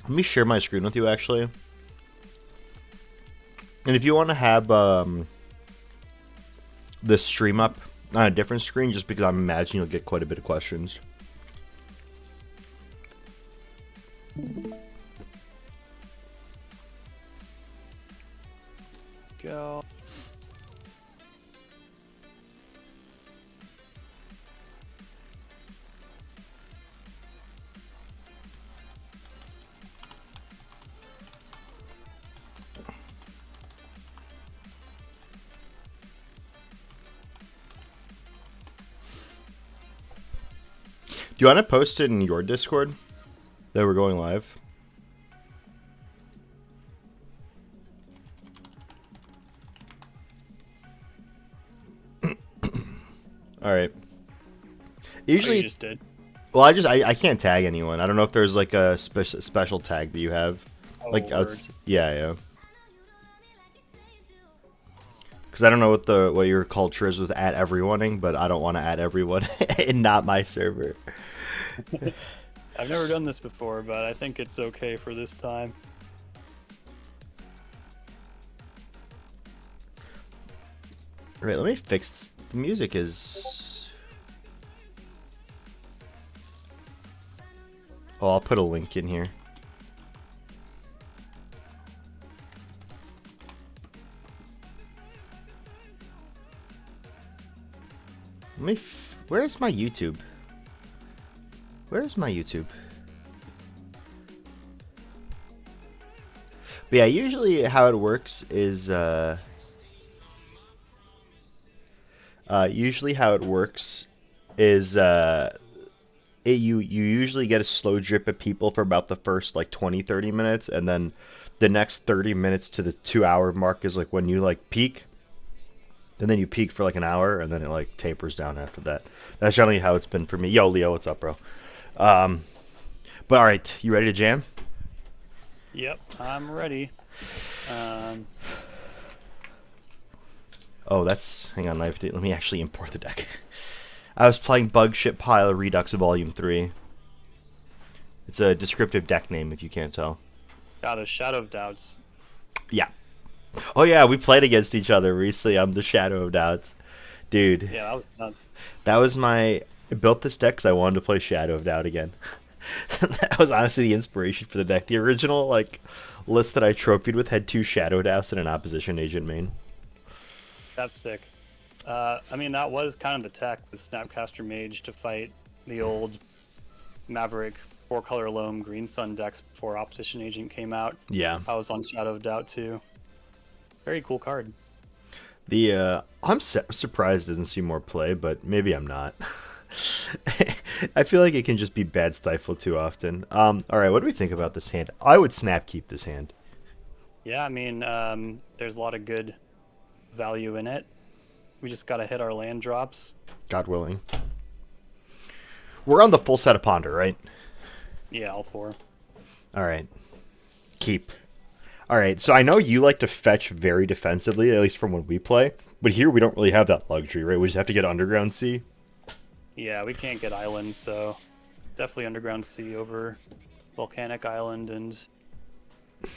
Let me share my screen with you, actually. And if you want to have the stream up on a different screen, just because I'm imagining you'll get quite a bit of questions. Go. Do you want to post it in your Discord that we're going live? All right. Usually, you just did. well, I can't tag anyone. I don't know if there's like a special tag that you have. Oh, Like, word. yeah. Because I don't know what your culture is with @everyoneing, but I don't want to add everyone and not my server. I've never done this before, but I think it's okay for this time. Right, let me fix the music. Is I'll put a link in here. Where's my YouTube? Where's my YouTube? But yeah, usually how it works is you usually get a slow drip of people for about the first like 20-30 minutes, and then the next 30 minutes to the 2-hour mark is like when you like peak. And then you peak for like an hour, and then it like tapers down after that. That's generally how it's been for me. Yo, Leo, what's up, bro? But all right, you ready to jam? Yep, I'm ready. Oh, hang on, let me actually import the deck. I was playing Bug Ship Pile Redux Volume 3. It's a descriptive deck name, if you can't tell. Got a Shadow of Doubts. Yeah. Oh yeah, we played against each other recently. I'm the Shadow of Doubts. Dude. Yeah, that was nuts. That was I built this deck because I wanted to play Shadow of Doubt again. That was honestly the inspiration for the deck. The original like list that I trophied with had 2 Shadow Doubts and an opposition agent main. That's sick. I mean, that was kind of the tech with Snapcaster Mage to fight the old Maverick 4-color Loam Green Sun decks before Opposition Agent came out. Yeah. I was on Shadow of Doubt too. Very cool card. I'm surprised it doesn't see more play, but maybe I'm not. I feel like it can just be bad stifle too often. All right, what do we think about this hand? I would snap keep this hand. Yeah, I mean, there's a lot of good value in it. We just gotta hit our land drops. God willing. We're on the full set of Ponder, right? Yeah, all 4. All right. Keep. All right, so I know you like to fetch very defensively, at least from when we play. But here we don't really have that luxury, right? We just have to get Underground Sea. Yeah, we can't get islands, so definitely Underground Sea over Volcanic Island, and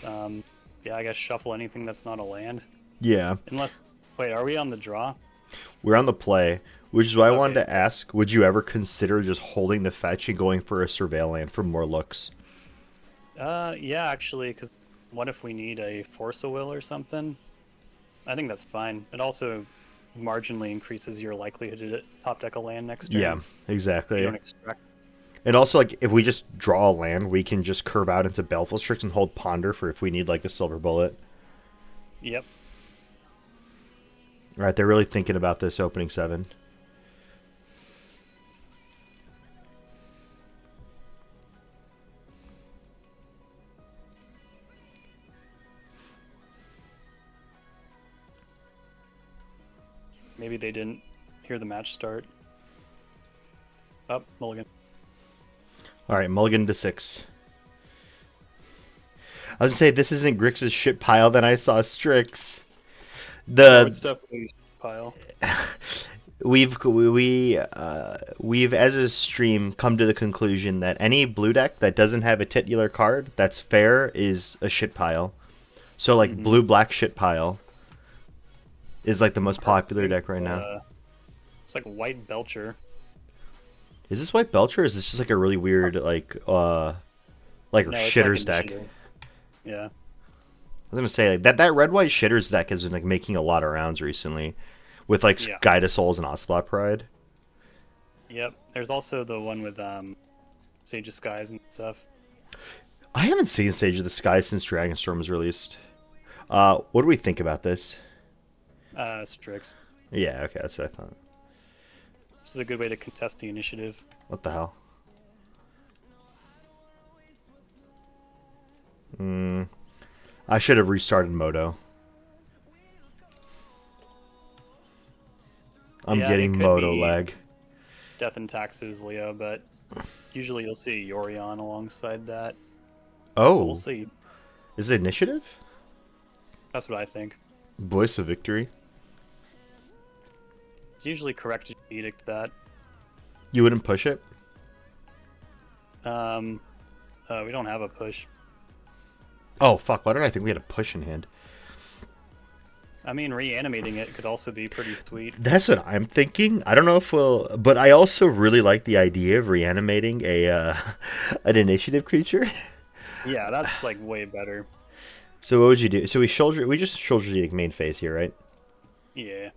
yeah, I guess shuffle anything that's not a land. Yeah. Unless, wait, are we on the draw? We're on the play, which is why I wanted to ask, would you ever consider just holding the fetch and going for a Surveil land for more looks? Yeah, actually, because what if we need a Force of Will or something? I think that's fine. It also marginally increases your likelihood to top deck a land next turn. Yeah, exactly. You don't extract. And also, like, if we just draw a land, we can just curve out into Baleful Strix and hold Ponder for if we need, like, a Silver Bullet. Yep. All right, they're really thinking about this opening 7. Maybe they didn't hear the match start. Up, mulligan. All right, mulligan to 6. I was gonna say this isn't Grixis shit pile. Then I saw Strix. It's definitely pile. we've as a stream come to the conclusion that any blue deck that doesn't have a titular card that's fair is a shit pile. So like Mm-hmm. blue black shit pile is like the most Or popular deck right now. it's like White Belcher. Is this White Belcher? Or is this just like a really weird like No, it's like shitters deck? initiative. Yeah. I was gonna say like that red white shitters deck has been like making a lot of rounds recently, with like Yeah. Guide of Souls and Ocelot Pride. Yep. There's also the one with Sage of Skies and stuff. I haven't seen Sage of the Sky since Dragonstorm was released. What do we think about this? Strix. Yeah, okay, that's what I thought. This is a good way to contest the initiative. What the hell? Hmm. I should have restarted Moto. I'm Yeah, getting it could Moto be lag. Death and Taxes, Leo, but usually you'll see Yorion alongside that. But we'll Oh, see. is it initiative? That's what I think. Voice of Victory. It's usually correct to edict that. You wouldn't push it? Um, we don't have a push. Oh fuck! Why did I think we had a push in hand? I mean, reanimating it could also be pretty sweet. That's what I'm thinking. I don't know if we'll, but I also really like the idea of reanimating a an initiative creature. Yeah, that's like way better. So what would you do? So we just shoulder the main phase here, right? Yeah.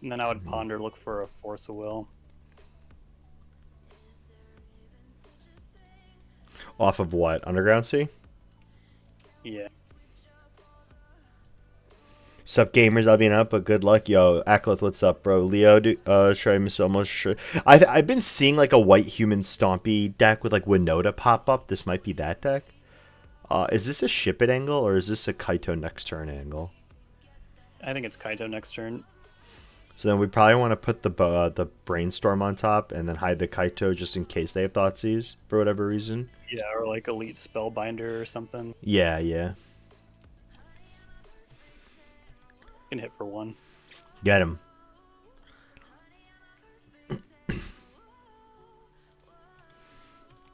And then I would ponder, look for a Force of Will. Off of what? Underground Sea? Yeah. Sup gamers, I'll be up, but good luck, yo. Akleth, what's up, bro? Leo, try miss almost sure. I've been seeing like a white human stompy deck with like Winota pop up. This might be that deck. Is this a ship it angle or is this a Kaito next turn angle? I think it's Kaito next turn. So then we probably want to put the brainstorm on top and then hide the Kaito just in case they have Thoughtseize for whatever reason. Yeah, or like Elite Spellbinder or something. Yeah, yeah. Can hit for one. Get him.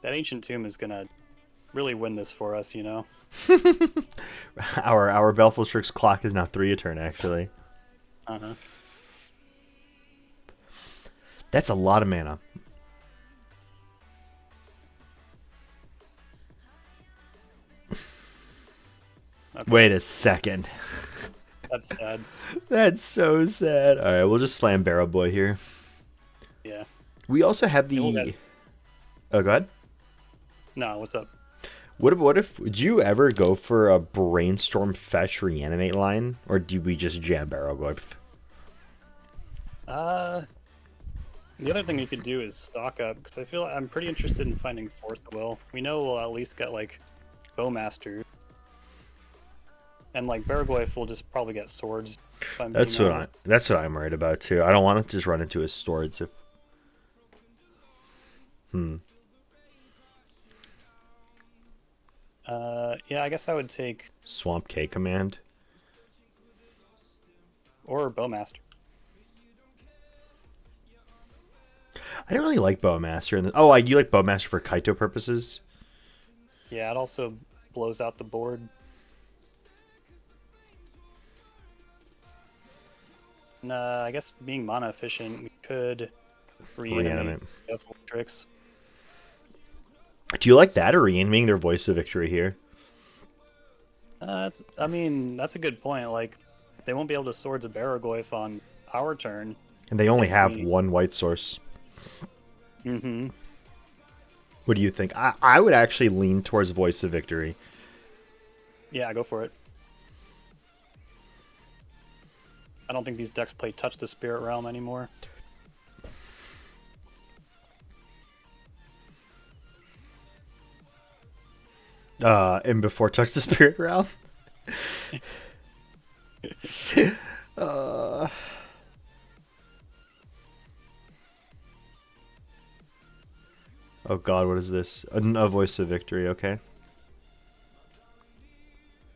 That Ancient Tomb is gonna really win this for us, you know? Our Belfast Strix clock is now 3 a turn actually. Uh-huh. That's a lot of mana. Okay. Wait a second. That's sad. That's so sad. All right, we'll just slam Barrel Boy here. Yeah. We also have We'll the. get- Oh, go ahead. No, what's up? What if? Would you ever go for a brainstorm fetch reanimate line, or do we just jam Barrel Boy? The other thing we could do is stock up, because I feel like I'm pretty interested in finding Force of Will. We know we'll at least get, like, Bowmaster. And, like, Baragorf will just probably get swords. If I'm being honest. That's what I'm worried about too. I don't want to just run into his swords if. Yeah, I guess I would take... Swamp K command. Or Bowmaster. I don't really like Bowmaster. Oh, you like Bowmaster for Kaito purposes? Yeah, it also blows out the board. And, I guess being mana efficient, we could reanimate Tricks. Do you like that or reanimating their Voice of Victory here? I mean, that's a good point. Like, they won't be able to Swords of Baragorf on our turn. And they only If have we- one white source. Mm-hmm. What do you think? I would actually lean towards Voice of Victory. Yeah, go for it. I don't think these decks play Touch the Spirit Realm anymore. And before Touch the Spirit Realm? uh... Oh god, what is this? A Voice of Victory, okay.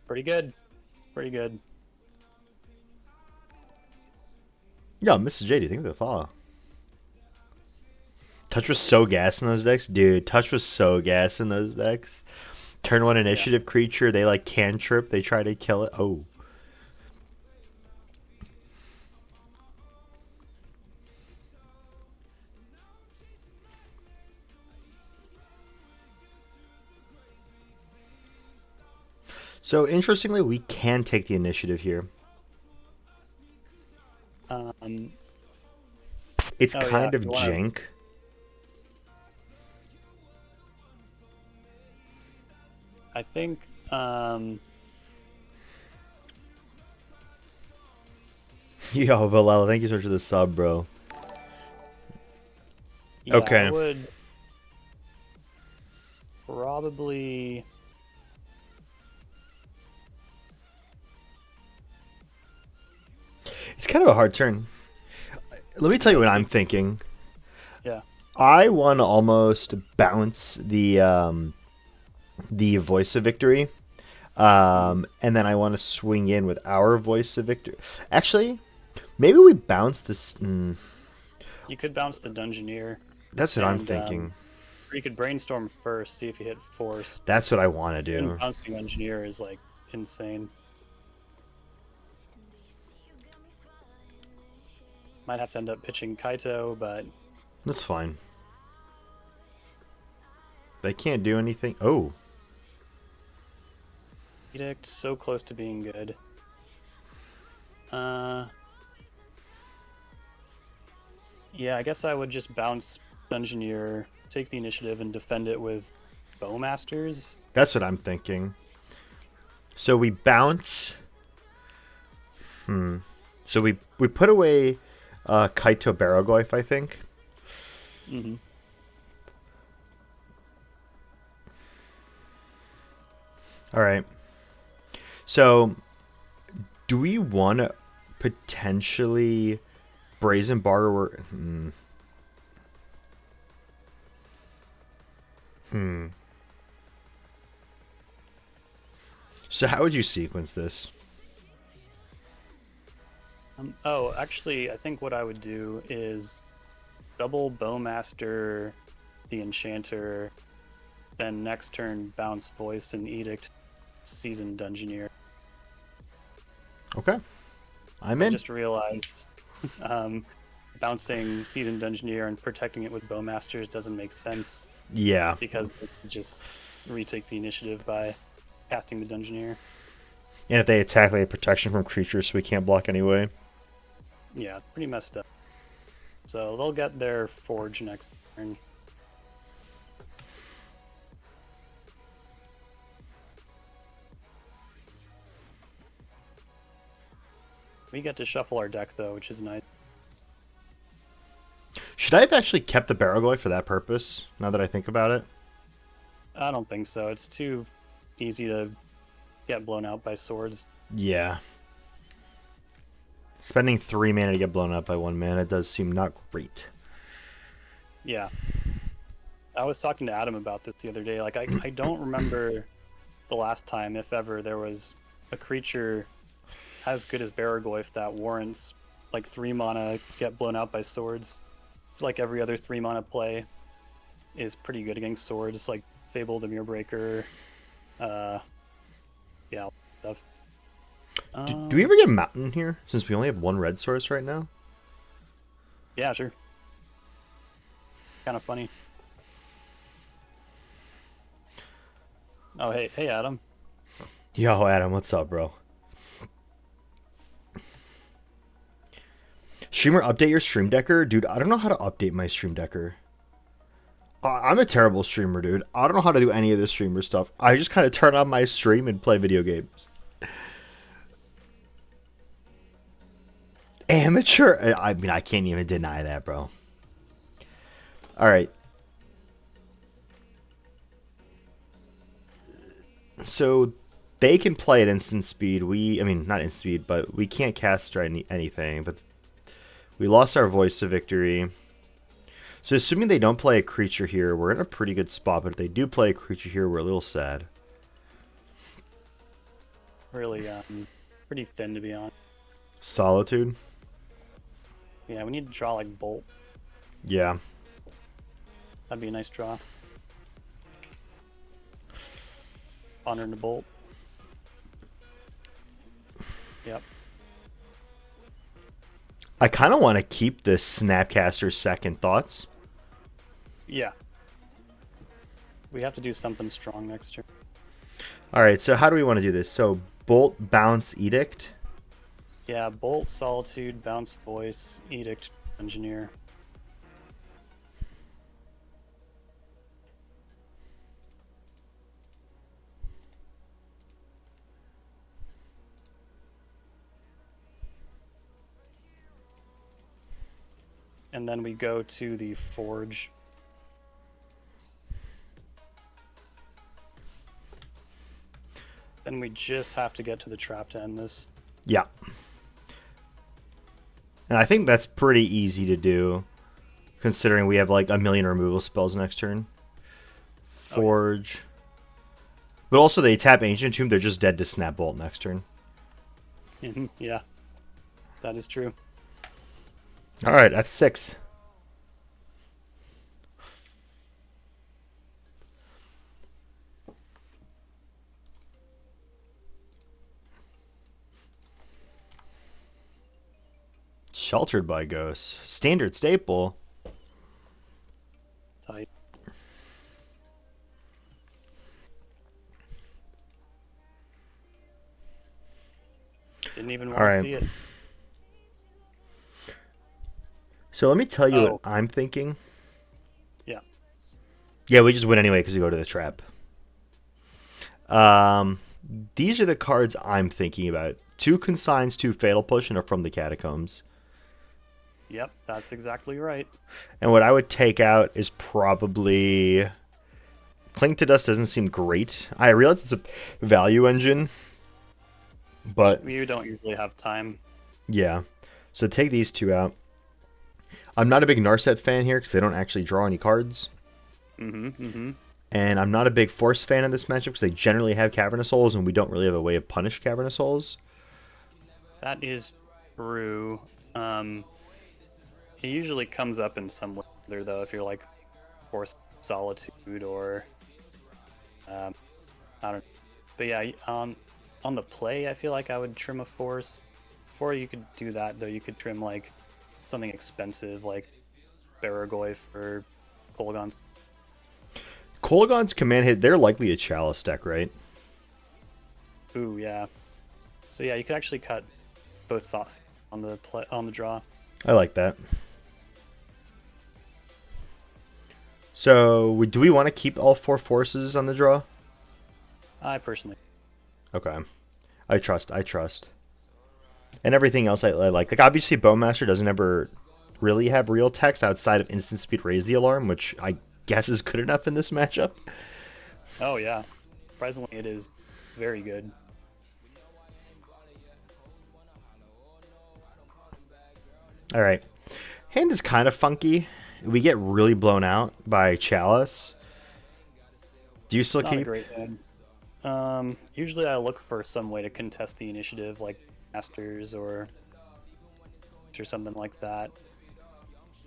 Pretty good. Pretty good. Yo, Mrs. JD, thank you for the follow. Touch was so gas in those decks, dude. Touch was so gas in those decks. Turn one Yeah. initiative creature, they like cantrip, they try to kill it. Oh. So interestingly, we can take the initiative here. Um, It's oh yeah, kind if of you want to. jank. I think. Yo, Valella, thank you so much for the sub, bro. Yeah, I Okay. would probably. It's kind of a hard turn. Let me tell you what I'm thinking. Yeah. I want to almost bounce the voice of victory. And then I want to swing in with our voice of victory. Actually, maybe we bounce this. You could bounce the Dungeoneer, That's what I'm and thinking. or you could brainstorm first, see if you hit force. That's what I want to And do. bouncing Engineer is like insane. Might have to end up pitching Kaito, but That's fine. They can't do anything. Oh. Edict so close to being good. Yeah, I guess I would just bounce Dungeoneer, take the initiative, and defend it with Bowmasters. That's what I'm thinking. So we bounce. So we put away Kaito Baraglyph, I think. Mm-hmm. All right. So do we want to potentially Brazen Borrower? So how would you sequence this? Oh, actually, I think what I would do is double Bowmaster the Enchanter, then next turn bounce Voice and Edict, Season Dungeoneer. Okay. I'm So I in. just realized bouncing Season Dungeoneer and protecting it with Bowmasters doesn't make sense Yeah. because it can just retake the initiative by casting the Dungeoneer. And if they attack, they have protection from creatures, so we can't block anyway. Yeah, pretty messed up. So they'll get their Forge next turn. We get to shuffle our deck though, which is nice. Should I have actually kept the Baragloy for that purpose, now that I think about it? I don't think so. It's too easy to get blown out by swords. Yeah. Spending 3 mana to get blown up by 1 mana does seem not great. Yeah. I was talking to Adam about this the other day. Like, I don't remember the last time, if ever, there was a creature as good as Baraglyph that warrants like 3 mana get blown out by swords. I feel like every other 3 mana play is pretty good against swords, like Fable, the Mirror yeah, stuff. Do we ever get Mountain here, since we only have 1 red source right now? Yeah, sure. Kind of funny. Oh, hey, Adam. Yo, Adam, what's up, bro? Streamer, update your Stream Decker? Dude, I don't know how to update my Stream Decker. I'm a terrible streamer, dude. I don't know how to do any of this streamer stuff. I just kind of turn on my stream and play video games. Amateur? I mean, I can't even deny that, bro. All right. So they can play at instant speed. I mean, not instant speed, but we can't cast or anything. But we lost our voice of victory. So assuming they don't play a creature here, we're in a pretty good spot. But if they do play a creature here, we're a little sad. Really, pretty thin to be honest. Solitude. Yeah, we need to draw like Bolt. Yeah. That'd be a nice draw. Ponder into Bolt. Yep. I kind of want to keep this Snapcaster second thoughts. Yeah. We have to do something strong next turn. All right, so how do we want to do this? So Bolt, Bounce, Edict. Yeah, Bolt, Solitude, Bounce, Voice, Edict, Engineer. And then we go to the Forge. Then we just have to get to the trap to end this. Yeah. And I think that's pretty easy to do, considering we have like a million removal spells next turn. Forge. Oh, yeah. But also they tap Ancient Tomb, they're just dead to Snap Bolt next turn. Yeah, that is true. All right, F6. Sheltered by Ghosts. Standard staple. Tight. Didn't even want to see it. So let me tell you what I'm thinking. Yeah. Yeah, we just win anyway because we go to the trap. These are the cards I'm thinking about. 2 Consigns, 2 Fatal Push, and a From the Catacombs. Yep, that's exactly right. And what I would take out is probably... Cling to Dust doesn't seem great. I realize it's a value engine, but... You don't usually have time. Yeah. So take these 2 out. I'm not a big Narset fan here because they don't actually draw any cards. And I'm not a big Force fan in this matchup because they generally have Cavernous Souls, and we don't really have a way of punish Cavernous Souls. That is true. It usually comes up in some way, though, if you're like Force Solitude or I don't know. But yeah, on the play, I feel like I would trim a Force. Before you could do that, though, you could trim like something expensive like Baragoy for Kolaghan's. Kolaghan's command hit, they're likely a Chalice deck, right? Ooh, yeah. So yeah, you could actually cut both thoughts on the draw. I like that. So, do we want to keep all 4 forces on the draw? I personally. Okay. I trust. And everything else I like. Like, obviously, Bowmaster doesn't ever really have real text outside of Instant Speed Raise the Alarm, which I guess is good enough in this matchup. Oh, yeah. Surprisingly, it is very good. All right. Hand is kind of funky. We get really blown out by Chalice. Do you still keep? Not a great hand. Usually I look for some way to contest the initiative, like Masters or something like that.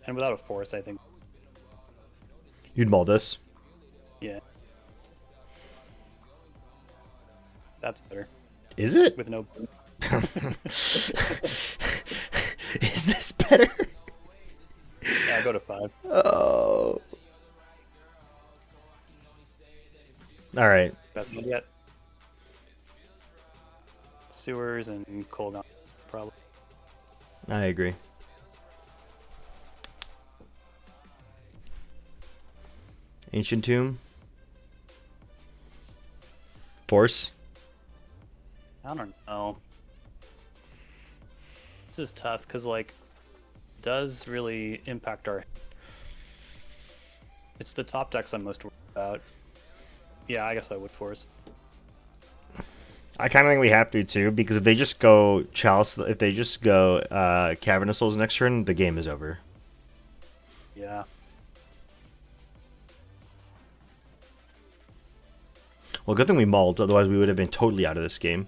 And without a Force, I think. You'd mull this? Yeah. That's better. Is it? With no... Is this better? Yeah, go to 5. Oh. All right. Best one yet. Sewers and Kolaghan, probably. I agree. Ancient Tomb. Force. I don't know. This is tough because, like, it does really impact our... It's the top decks I'm most worried about. Yeah, I guess I would Force. I kind of think we have to, too, because if they just go Chalice, if they just go Cavernous Souls next turn, the game is over. Yeah. Well, good thing we mulled, otherwise we would have been totally out of this game.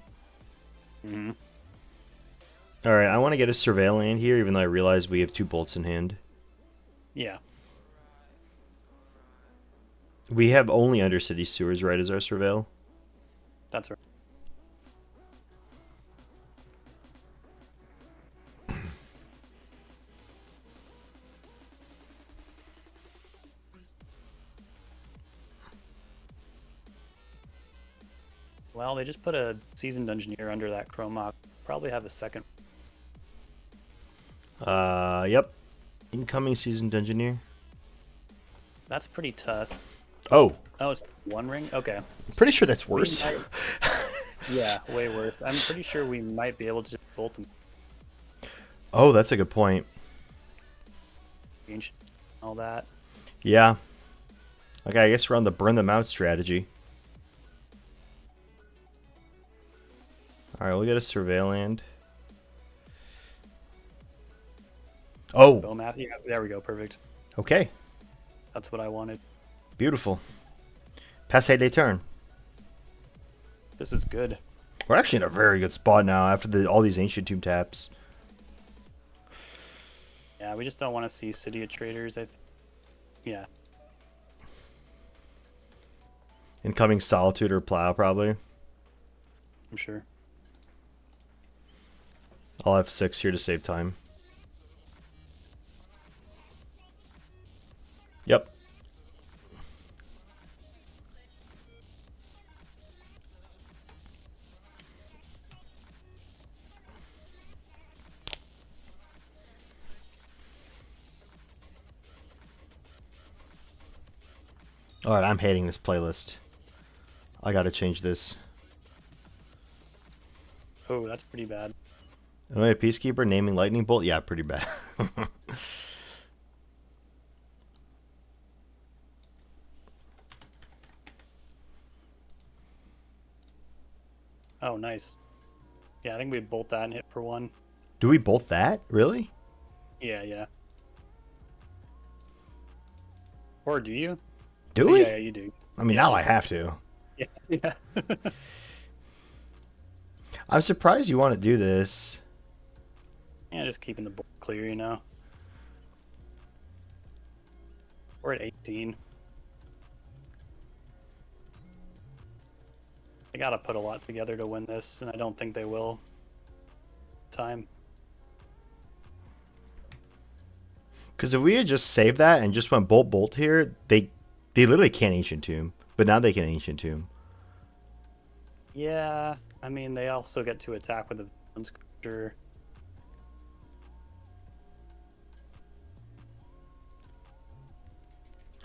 Alright, I want to get a surveil land here, even though I realize we have 2 bolts in hand. Yeah, We have only Undercity Sewers, right, as our surveil? that's right. Well, they just put a seasoned engineer under that Chromok. Probably have a second. Yep. Incoming seasoned engineer. That's pretty tough. Oh, Oh, it's one ring? Okay. I'm pretty sure that's We worse. might... Yeah, way worse. I'm pretty sure we might be able to bolt them. Oh, that's a good point. All that. Yeah. Okay, I guess we're on the burn them out strategy. Alright, we'll get a surveil land. Oh, Bow math. Yeah, there we go. Perfect. okay. That's what I wanted. Beautiful. Passe des turn. This is good. We're actually in a very good spot now after all these ancient tomb taps. Yeah, we just don't want to see City of Traders. Yeah. Incoming solitude or plow, probably. I'm sure. I'll have 6 here to save time. Yep. Alright, I'm hating this playlist. I gotta change this. Oh, that's pretty bad. Am I a Peacekeeper naming Lightning Bolt? Yeah, pretty bad. Oh, nice. Yeah, I think we bolt that and hit for 1. Do we bolt that? Really? Yeah, yeah. Or do you? Do Oh, we? yeah, you do. I mean, Yeah, now you I have to. Yeah. Yeah. I'm surprised you want to do this. Yeah, just keeping the board clear, you know. We're at 18. They gotta put a lot together to win this, and I don't think they will. Time. Because if we had just saved that and just went bolt here, they literally can't ancient tomb. But now they can ancient tomb. Yeah, I mean, they also get to attack with the villain sculpture.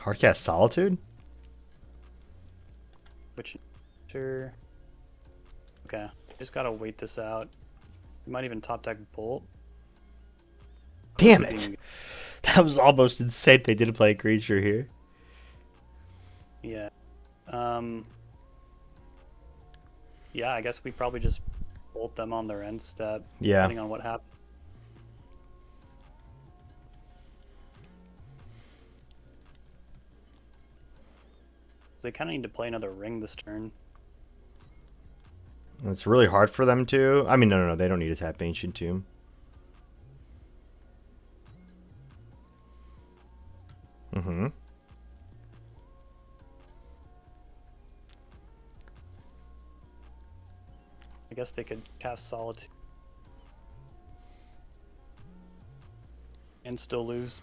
Hardcast solitude? Which, sure. Okay, just gotta wait this out. You might even top deck Bolt. Damn it! That was almost insane. They didn't play a creature here. Yeah. Yeah, I guess we probably just bolt them on their end step, Yeah. depending on what happens. So they kind of need to play another ring this turn. It's really hard for them to. I mean, no. They don't need to tap ancient tomb. Mm-hmm. I guess they could cast Solitude and still lose.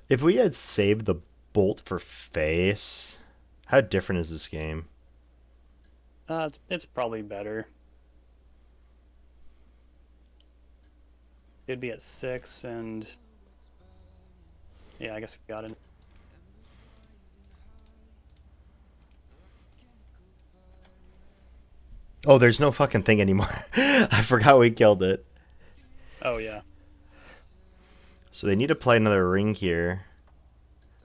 If we had saved the bolt for face, how different is this game? It's probably better. It'd be at 6, and yeah, I guess we got it. Oh, there's no fucking thing anymore. I forgot we killed it. Oh yeah. So they need to play another ring here.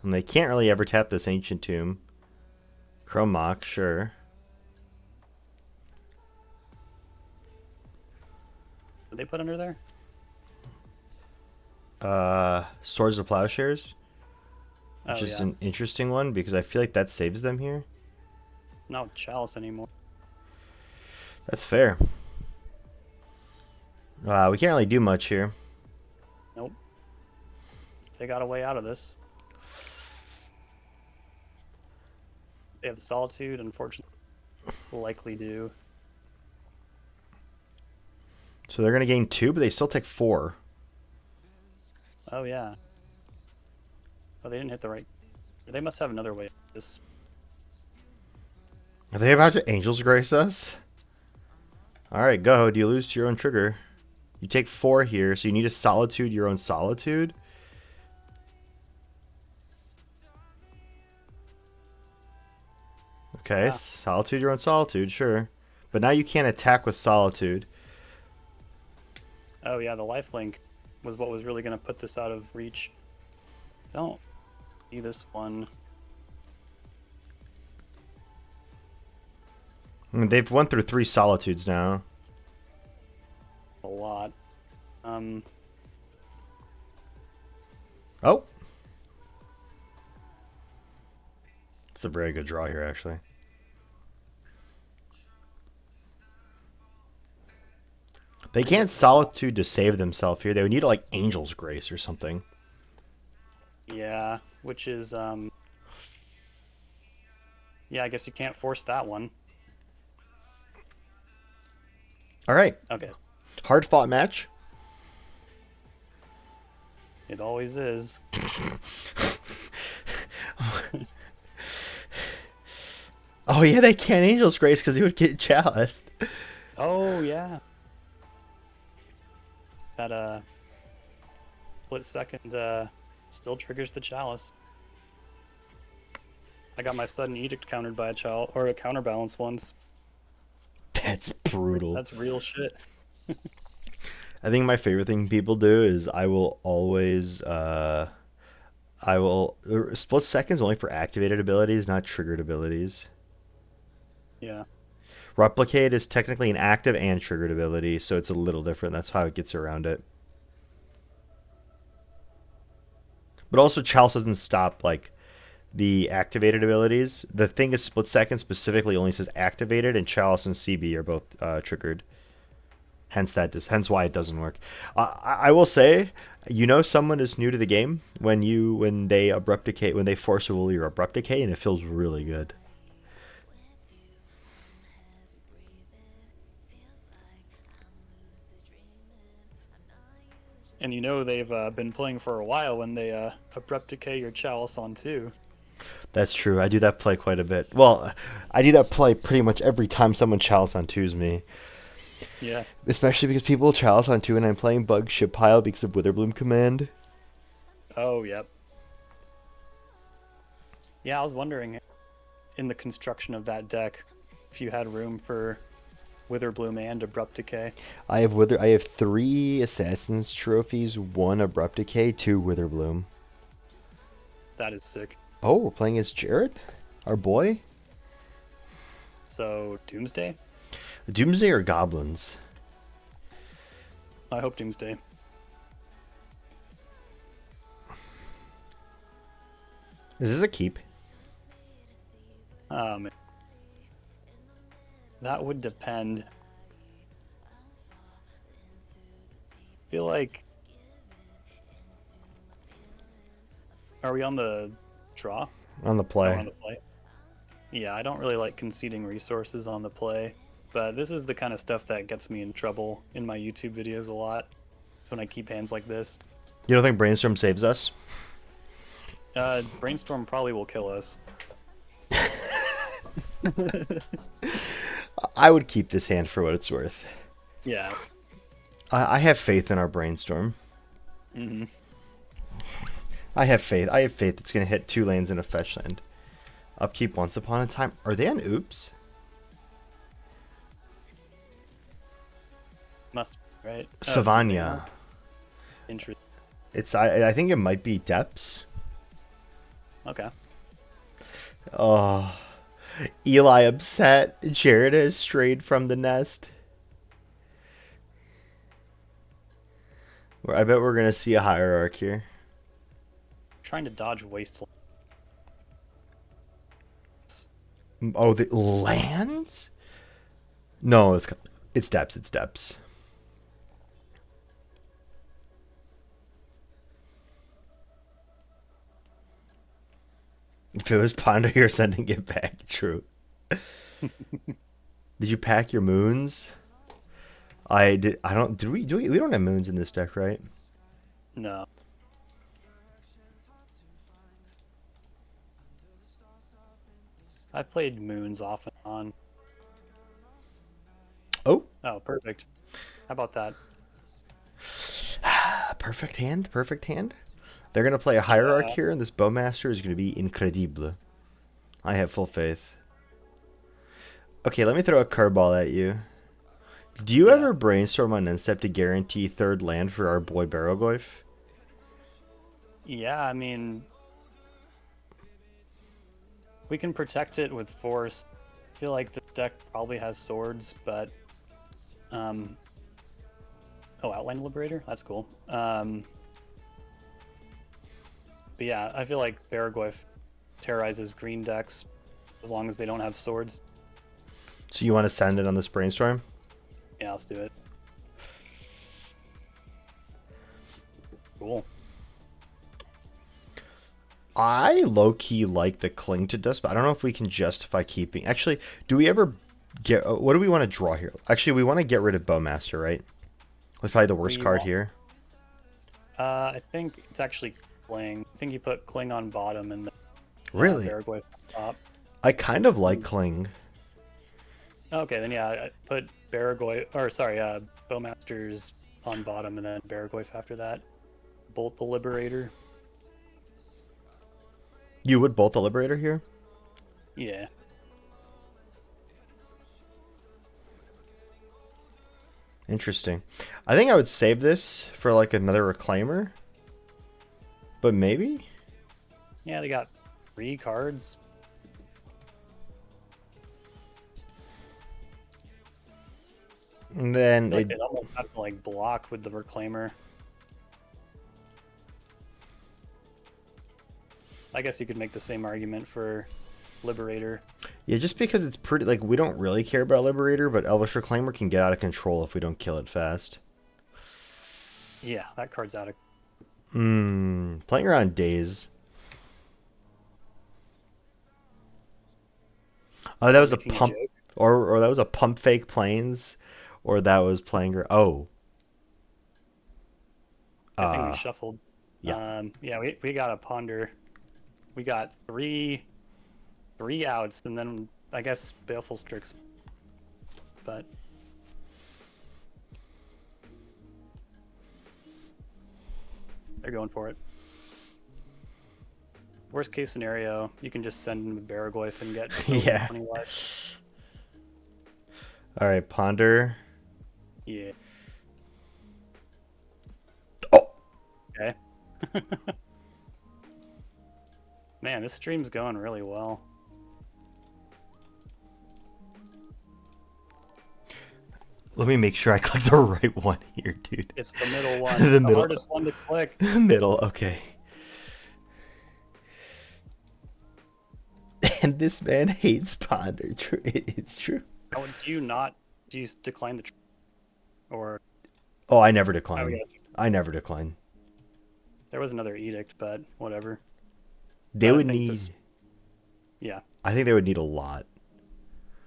And they can't really ever tap this ancient tomb. Chromok, sure. Did they put under there? Swords of Plowshares, Oh which is yeah. an interesting one because I feel like that saves them here. Not Chalice anymore. That's fair. We can't really do much here. Nope. They got a way out of this. They have Solitude, unfortunately. Likely do. So they're going to gain 2, but they still take 4. Oh, yeah. Oh, they didn't hit the right. They must have another way. This. Are they about to Angel's Grace us? Alright, go. Do you lose to your own trigger? You take 4 here, so you need to Solitude your own Solitude. Okay, Yeah. Solitude your own Solitude, sure. But now you can't attack with Solitude. Oh, yeah, the lifelink was what was really going to put this out of reach. Don't see this one. I mean, they've went through 3 Solitudes now. A lot. Oh! It's a very good draw here, actually. They can't Solitude to save themselves here. They would need like Angel's Grace or something. Yeah, which is, yeah, I guess you can't force that one. Alright. Okay. Hard fought match. It always is. Oh yeah, they can't Angel's Grace because he would get Chalice. Oh, yeah. That, split second, still triggers the Chalice. I got my Sudden Edict countered by a chalice, or a counterbalance once. That's brutal. That's real shit. I think my favorite thing people do is I will always split seconds only for activated abilities, not triggered abilities. Yeah. Replicate is technically an active and triggered ability, so it's a little different. That's how it gets around it. But also Chalice doesn't stop like the activated abilities. The thing is split second specifically only says activated, and Chalice and CB are both triggered. Hence hence why it doesn't work. I will say, you know, someone is new to the game when they abrupt decay, when they force a will your abrupt decay, and it feels really good. And you know they've been playing for a while when they abrupt decay your Chalice on too. That's true. I do that play quite a bit. Well, I do that play pretty much every time someone Chalice on 2s me. Yeah. Especially because people Chalice on 2 and I'm playing Bug Ship Pile because of Witherbloom command. Oh, yep. Yeah, I was wondering in the construction of that deck if you had room for Witherbloom and Abrupt Decay. I have 3 Assassin's trophies, 1 Abrupt Decay, 2 Witherbloom. That is sick. Oh, we're playing as Jared? Our boy? So, Doomsday? Doomsday or Goblins? I hope Doomsday. Is this a keep? That would depend. I feel like... Are we on the draw? On the play. Oh, on the play? Yeah, I don't really like conceding resources on the play, but this is the kind of stuff that gets me in trouble in my YouTube videos a lot. It's when I keep hands like this. You don't think Brainstorm saves us? Brainstorm probably will kill us. I would keep this hand for what it's worth. Yeah. I have faith in our Brainstorm. Mm-hmm. I have faith. I have faith it's going to hit 2 lands in a fetch land. Upkeep Once Upon a Time. Are they on Oops? Must be, right? Savannah. Interesting. I think it might be Depths. Okay. Oh, Eli upset. Jared has strayed from the nest. I bet we're gonna see a hierarch here. Trying to dodge Wasteland. Oh, the lands? No, it's depths. It's depths. If it was Ponder, you're sending it back. True. Did you pack your moons? I did. I don't. Did we? Do we? We don't have moons in this deck, right? No. I played moons off and on. Oh, Oh, perfect. How about that? perfect hand. Perfect hand. They're gonna play a hierarch Yeah. here, and this bowmaster is gonna be incredible. I have full faith. Okay, let me throw a curveball at you. Do you Yeah. ever brainstorm on Instep to guarantee third land for our boy Barrowgoyf? Yeah, I mean, we can protect it with force. I feel like the deck probably has swords, but um oh, Outline Liberator? That's cool. But yeah, I feel like Baragorf terrorizes green decks as long as they don't have swords. So you want to send it on this brainstorm? Yeah, let's do it. Cool. I low key like the cling to dust, but I don't know if we can justify keeping. Actually, do we ever get? What do we want to draw here? Actually, we want to get rid of Bowmaster, right? That's probably the worst We card want, here. I think it's actually Cling. I think you put Cling on bottom and then Really, Baragorf on top. I kind of like cling. Okay, then yeah, I put Baragorf, or sorry, Bowmasters on bottom and then Baragorf after that. Bolt the Liberator. You would bolt the Liberator here? Yeah. Interesting. I think I would save this for like another Reclaimer, but maybe. Yeah, they got 3 cards. And I then feel like it, they'd almost have to like block with the Reclaimer. I guess you could make the same argument for Liberator. yeah, just because it's pretty like we don't really care about Liberator, but Elvish Reclaimer can get out of control if we don't kill it fast. Yeah, that card's out of. Playing around Days. Oh, that Are you was a making a pump, joke? or that was a pump fake planes, or that was playing. Oh, Good thing we uh, shuffled. yeah. Yeah, we got a ponder. We got three outs, and then I guess Baleful Strix. But they're going for it. Worst case scenario, you can just send him a Baragorf and get over Yeah. 20 lives. All right, Ponder. Yeah. Oh, Okay. Man, this stream's going really well. let me make sure I click the right one here, dude. It's the middle one, The the middle. hardest one to click. The middle. Okay. And this man hates Ponder. True, it's true. Oh, do you decline the or Oh, I never oh decline. yeah, I never decline. there was another edict, but whatever. They But I would think need. this, yeah, I think they would need a lot.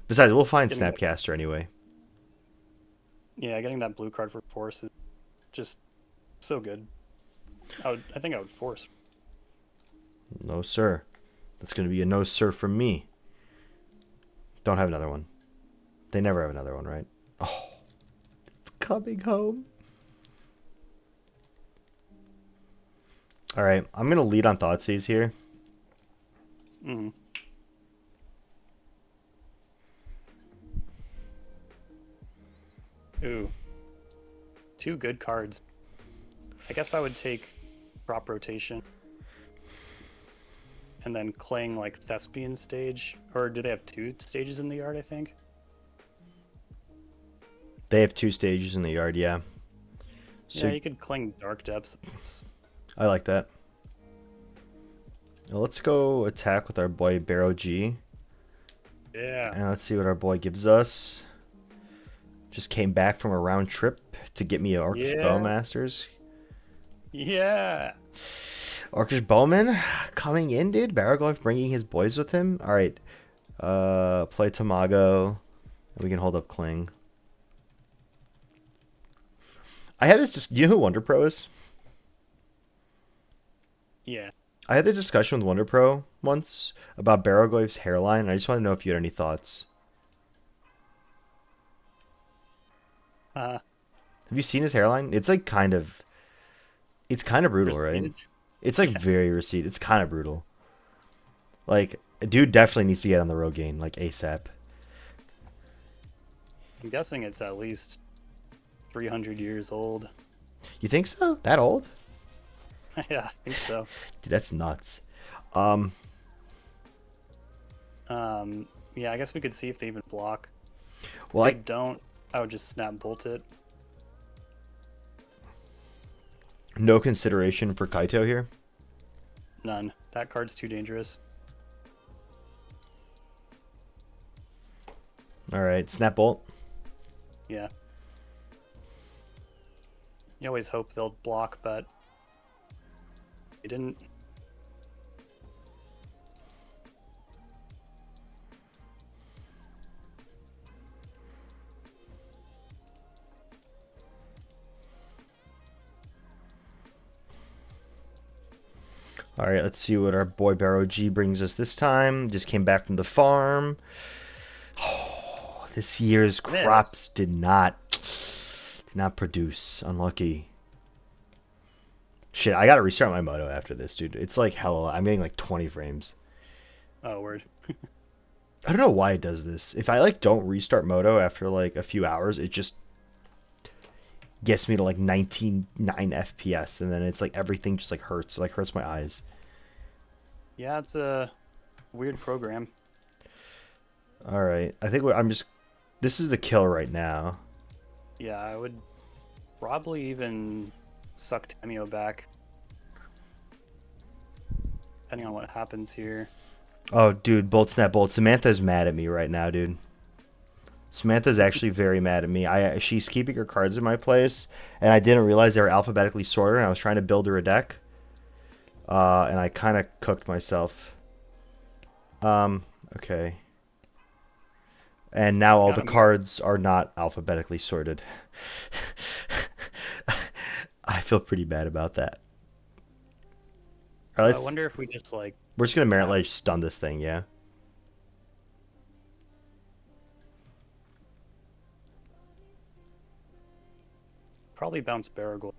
Besides, we'll find getting that, Snapcaster anyway. yeah, getting that blue card for force is just so good. I think I would force. No, sir. That's going to be a no, sir, from me. Don't have another one. They never have another one, right? Oh, it's coming home. All right, I'm going to lead on Thoughtseize here. Mm. Ooh, 2 good cards. I guess I would take Crop Rotation and then Cling like Thespian stage, or do they have 2 stages in the yard? I think. They have 2 stages in the yard, yeah. Yeah, So you could Cling Dark Depths. I like that. Now let's go attack with our boy Barrow G. Yeah. And let's see what our boy gives us. Just came back from a round trip to get me Orcish Yeah. Bowmasters. Yeah. Orcish Bowman coming in, dude. Baragloif bringing his boys with him. All right. Play Tamago. We can hold up Kling. I had this. Just you know who Wonder Pro is? Yeah. I had this discussion with Wonder Pro once about Baragloif's hairline. And I just want to know if you had any thoughts. Uh, Have you seen his hairline? It's like it's kind of brutal, right? receded. It's like Yeah. very receded. It's kind of brutal. Like, a dude definitely needs to get on the Rogaine, like ASAP. I'm guessing it's at least 300 years old. You think so? That old? Yeah, I think so. Dude, that's nuts. Um, Yeah, I guess we could see if they even block. If well, they I don't, I would just snap bolt it. no consideration for Kaito here. None. That card's too dangerous. All right, snap bolt. Yeah. You always hope they'll block, but they didn't. All right, let's see what our boy Barrow G brings us this time. Just came back from the farm. Oh, this year's Missed. crops did not produce. Unlucky. Shit, I gotta restart my moto after this, dude. It's like hella. I'm getting like 20 frames. Oh, word. I don't know why it does this. If I like don't restart moto after like a few hours, it just gets me to like 19.9 FPS, and then it's like everything just like hurts, like hurts my eyes. Yeah, it's a weird program. All right, I think I'm just. This is the kill right now. Yeah, I would probably even suck Tamio back, depending on what happens here. Oh, dude, bolt snap bolt. Samantha's mad at me right now, dude. Samantha's actually very mad at me. She's keeping her cards in my place, and I didn't realize they were alphabetically sorted. And I was trying to build her a deck, and I kind of cooked myself. Okay. And now all Got the him here. cards are not alphabetically sorted. I feel pretty bad about that. All So right, I wonder if we just like we're just gonna merit snap. like stun this thing, yeah. Probably bounce Baragol.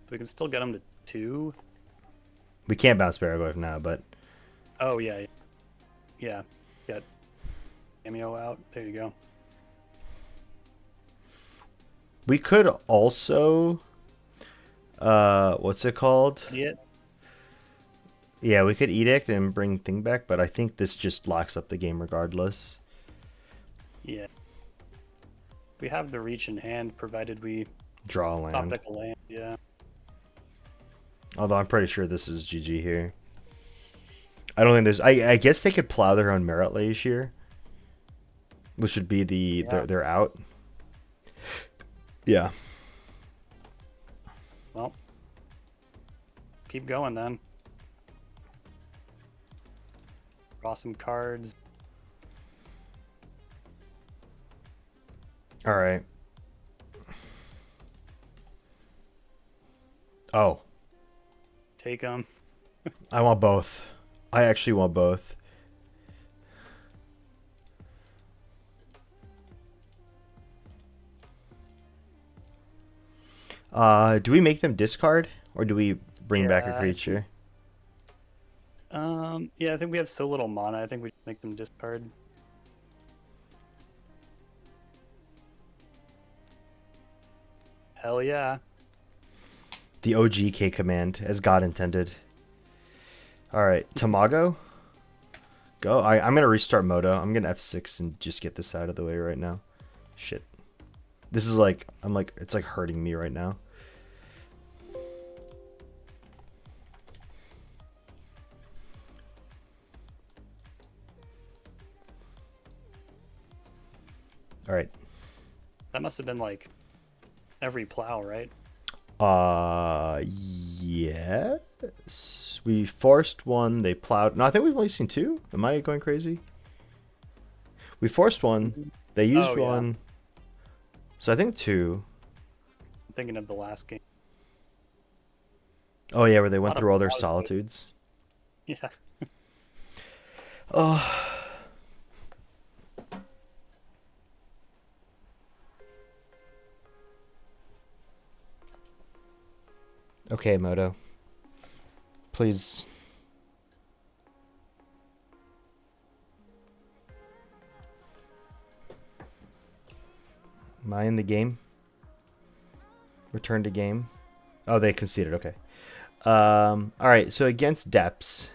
We can still get him to 2. We can't bounce Baraglyph now, but Oh, yeah. Yeah. Get Cameo out. There you go. we could also what's it called? Idiot. Yeah, we could edict and bring thing back, but I think this just locks up the game regardless. Yeah. We have the reach in hand, provided we Draw a top land. deck a land. Yeah. Although I'm pretty sure this is GG here. I don't think there's. I guess they could plow their own merit lage here, which would be Yeah. they're out. Yeah. Well, keep going then. Draw some cards. All right. Oh, Take them. I want both. I actually want both. Do we make them discard or do we bring back a Yeah. creature? Yeah, I think we have so little mana. I think we make them discard. Hell yeah. The OGK command, as God intended. All right, Tamago, go. I'm gonna restart Moto. I'm gonna F6 and just get this out of the way right now. Shit, this is like it's like hurting me right now. All right. That must have been like every plow, right? Yes. We forced one. They plowed. No, I think we've only seen two. Am I going crazy? We forced one. They used Oh yeah, one. So I think two. I'm thinking of the last game. Oh yeah, where they A went lot of through all their plows, though. solitudes. Yeah. Oh. Okay, Moto. Please. Am I in the game? Return to game. Oh, they conceded. Okay. All right. So against Depths,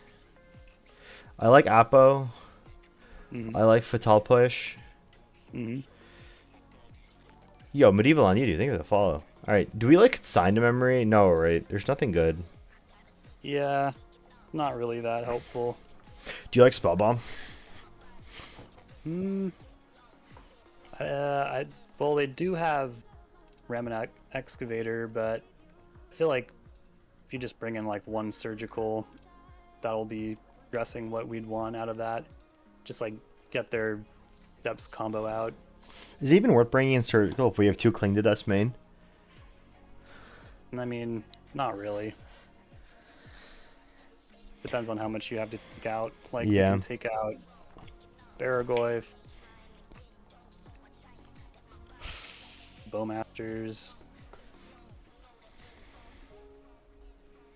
I like Apo. Mm-hmm. I like Fatal Push. Mm-hmm. Yo, Medieval on you. Thank you for the follow. All right. Do we like Sign to Memory? No, right? There's nothing good. Yeah, not really that helpful. Do you like Spell Bomb? Hmm. I well, they do have Remnant Excavator, but I feel like if you just bring in like one surgical, that'll be addressing what we'd want out of that. Just like get their depths combo out. Is it even worth bringing in Surgical if we have two Cling to Dust main? And I mean, not really. Depends on how much you have to take out. Like we Yeah. can take out Barragoyf, Bowmasters.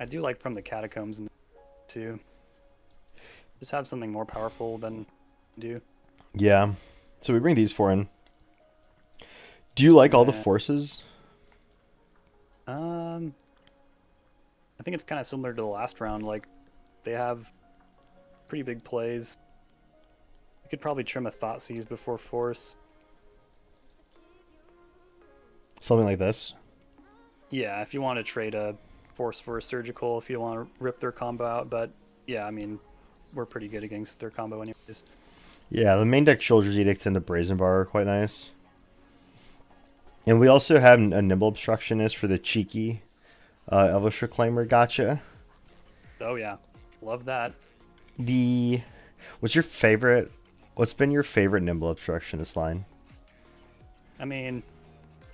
I do like from the Catacombs too. Just have something more powerful than do. Yeah. So we bring these four in. Do you like And all the then, forces? um, I think it's kind of similar to the last round. Like they have pretty big plays. You could probably trim a Thoughtseize before Force. Something like this. Yeah, if you want to trade a Force for a Surgical, if you want to rip their combo out. But yeah, I mean, we're pretty good against their combo anyways. Yeah, the main deck Soldier's Edict and the Brazen Bar are quite nice. And we also have a Nimble Obstructionist for the cheeky Elvish Reclaimer gotcha. Oh yeah, love that. The what's your favorite? What's been your favorite Nimble Obstructionist line? I mean,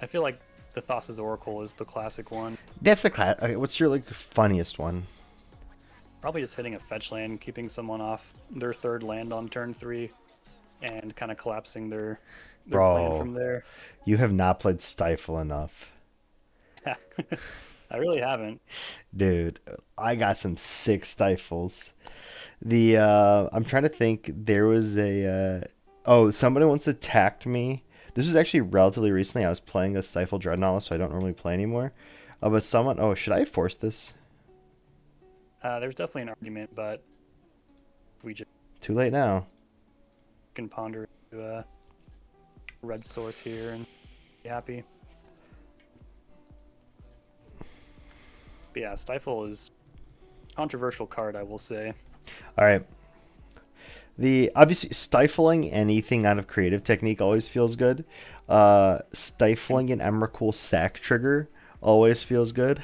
I feel like the Thassa's Oracle is the classic one. That's the class. Okay, what's your like funniest one? Probably just hitting a fetch land, keeping someone off their third land on turn 3, and kind of collapsing their plan Bro, from there. you have not played Stifle enough. I really haven't. Dude, I got some sick stifles. The I'm trying to think. There was a oh, somebody once attacked me. This was actually relatively recently. I was playing a Stifle Dreadnought, so I don't normally play anymore. But someone, oh, should I force this? There's definitely an argument, but we just Too late now. can ponder a red source here and be happy. But yeah, Stifle is a controversial card, I will say. All right. The obviously stifling anything out of creative technique always feels good. Stifling an Emrakul sack trigger always feels good.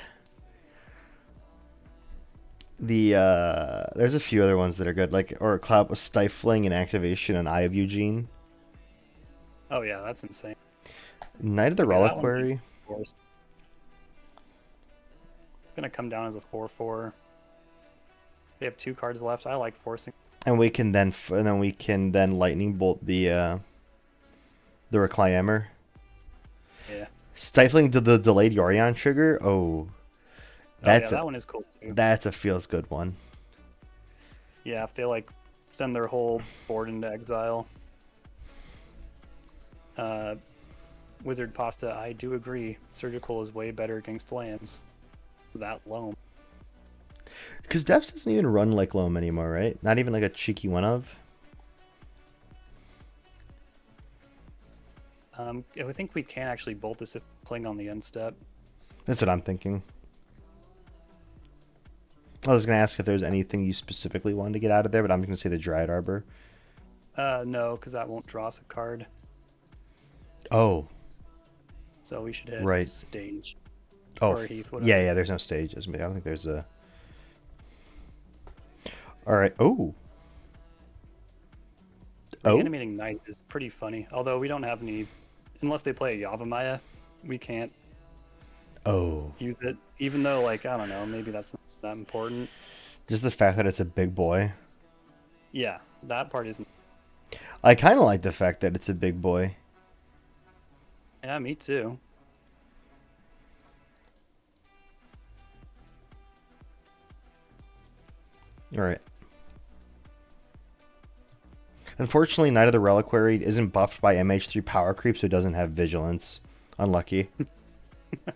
There's a few other ones that are good, like or Cloud was stifling and activation and Eye of Eugene. Oh yeah, that's insane. Knight of the Okay, that one might be Reliquary. forced. It's gonna come down as a 4/4. They have 2 cards left. I like forcing. And we can then and then we can then lightning bolt the Reclaimer. Yeah. Stifling the delayed Yorion trigger. Oh, Oh yeah, that's a that one is cool too. that's a feels good one. Yeah, if they like send their whole board into exile. Uh, Wizard Pasta, I do agree. Surgical is way better against lands. That loam. Because Depths doesn't even run like Loam anymore, right? Not even like a cheeky one of. I think we can actually bolt this if playing on the end step. That's what I'm thinking. I was gonna ask if there's anything you specifically wanted to get out of there, but I'm just gonna say the Dryad Arbor. No, because that won't draw us a card. Oh, So we should hit right. stage. Oh, or Heath, whatever. yeah, yeah. There's no stages. I don't think there's a. All right. Oh. Oh. Reanimating Knight is pretty funny. Although we don't have any, unless they play a Yavimaya, we can't Oh. use it. Even though, like, I don't know, maybe that's not that important. Just the fact that it's a big boy. Yeah, that part isn't. I kind of like the fact that it's a big boy. Yeah, me too. All right. Unfortunately, Knight of the Reliquary isn't buffed by MH3 power creep, so it doesn't have vigilance. Unlucky. Yeah.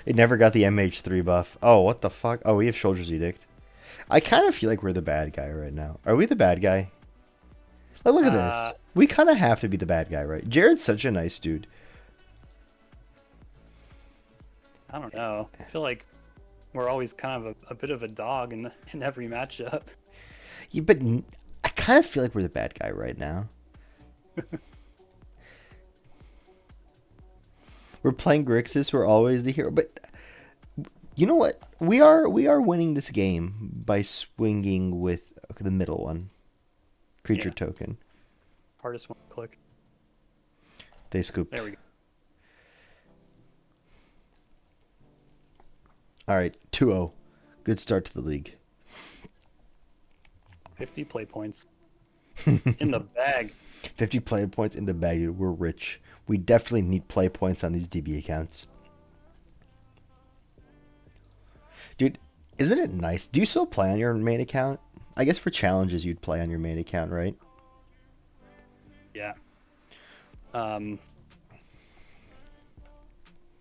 It never got the MH3 buff. Oh, what the fuck? Oh, we have Soldier's Edict. I kind of feel like we're the bad guy right now. Are we the bad guy? Like, look at this. We kind of have to be the bad guy, right? Jared's such a nice dude. I don't know. I feel like we're always kind of a bit of a dog in every matchup. Yeah, but I kind of feel like we're the bad guy right now. We're playing Grixis. We're always the hero. But you know what? We are winning this game by swinging with the middle one. Creature token. Hardest one to click. They scooped. There we go. All right, 2-0. Good start to the league. 50 play points in the bag. 50 play points in the bag, dude. We're rich. We definitely need play points on these DB accounts. Dude, isn't it nice? Do you still play on your main account? I guess for challenges you'd play on your main account, right? Yeah.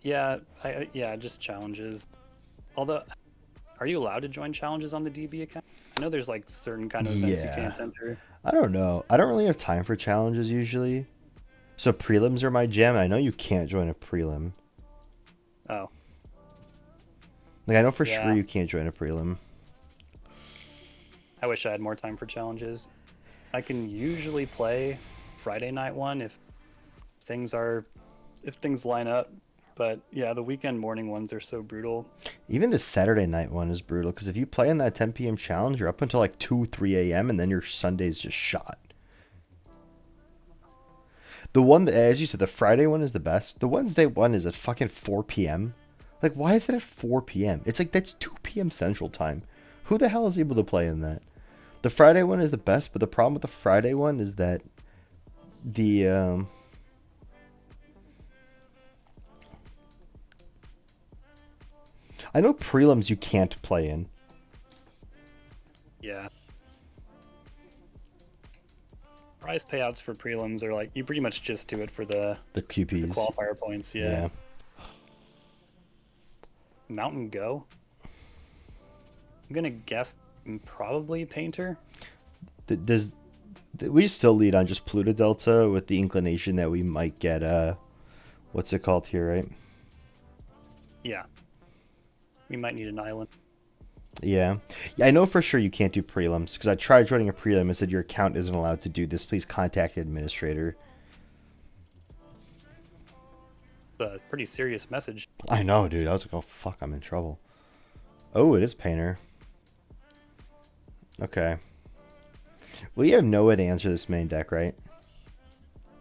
Yeah, yeah, just challenges. Although, are you allowed to join challenges on the DB account? I know there's like certain kind of events you can't enter. I don't know. I don't really have time for challenges usually. So prelims are my jam. I know you can't join a prelim. Oh. Like I know for sure you can't join a prelim. I wish I had more time for challenges. I can usually play Friday night one if things line up. But yeah, the weekend morning ones are so brutal. Even the Saturday night one is brutal because if you play in that 10 p.m. challenge, you're up until like 2, 3 a.m. and then your Sunday's just shot. The one, as you said, the Friday one is the best. The Wednesday one is at fucking 4 p.m. Like, why is it at 4 p.m.? It's like, that's 2 p.m. Central Time. Who the hell is able to play in that? The Friday one is the best, but the problem with the Friday one is that the, I know prelims you can't play in. Yeah. Prize payouts for prelims are like, you pretty much just do it for the QPs. The qualifier points, yeah. Mountain Go? I'm gonna guess probably Painter. We still lead on just Pluto Delta with the inclination that we might get what's it called here, right? Yeah. We might need an island. Yeah. I know for sure you can't do prelims because I tried joining a prelim and said your account isn't allowed to do this. Please contact the administrator. It's a pretty serious message. I know, dude. I was like, oh fuck, I'm in trouble. Oh, it is Painter. Okay. Well, you have no way to answer this main deck, right?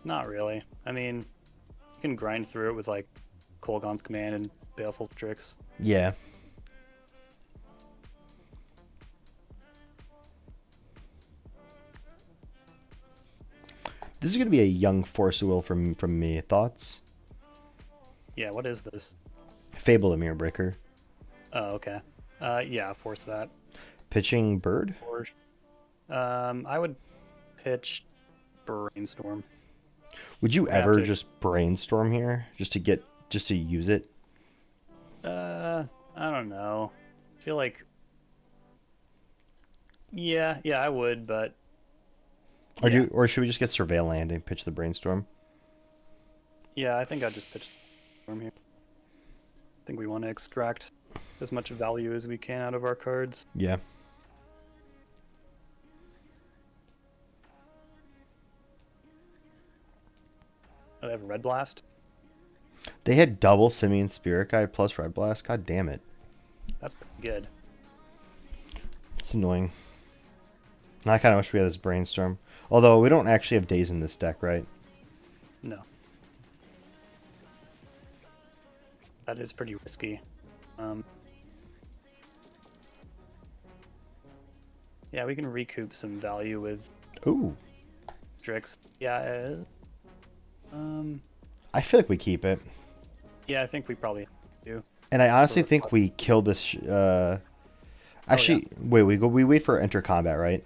Not really. I mean, you can grind through it with like Kolaghan's Command and Baleful Tricks. Yeah. This is going to be a young Force of Will from me. Thoughts? Yeah, what is this? Fable of Mirror Breaker. Oh, okay. Yeah, force that. Pitching Bird? I would pitch Brainstorm. Would you ever just brainstorm here just to use it? I don't know. I feel like yeah, I would, but or should we just get Surveil Land and pitch the Brainstorm? Yeah, I think I'd just pitch Storm here. I think we want to extract as much value as we can out of our cards. Yeah. I have Red Blast. They had double Simian Spirit Guide plus Red Blast. God damn it. That's pretty good. It's annoying. I kind of wish we had this Brainstorm. Although we don't actually have Daze in this deck, right? No. That is pretty risky. Yeah, we can recoup some value with Ooh. Strix. Yeah. I feel like we keep it. Yeah, I think we probably do. And I honestly For think we kill this. Actually, we wait for enter combat, right?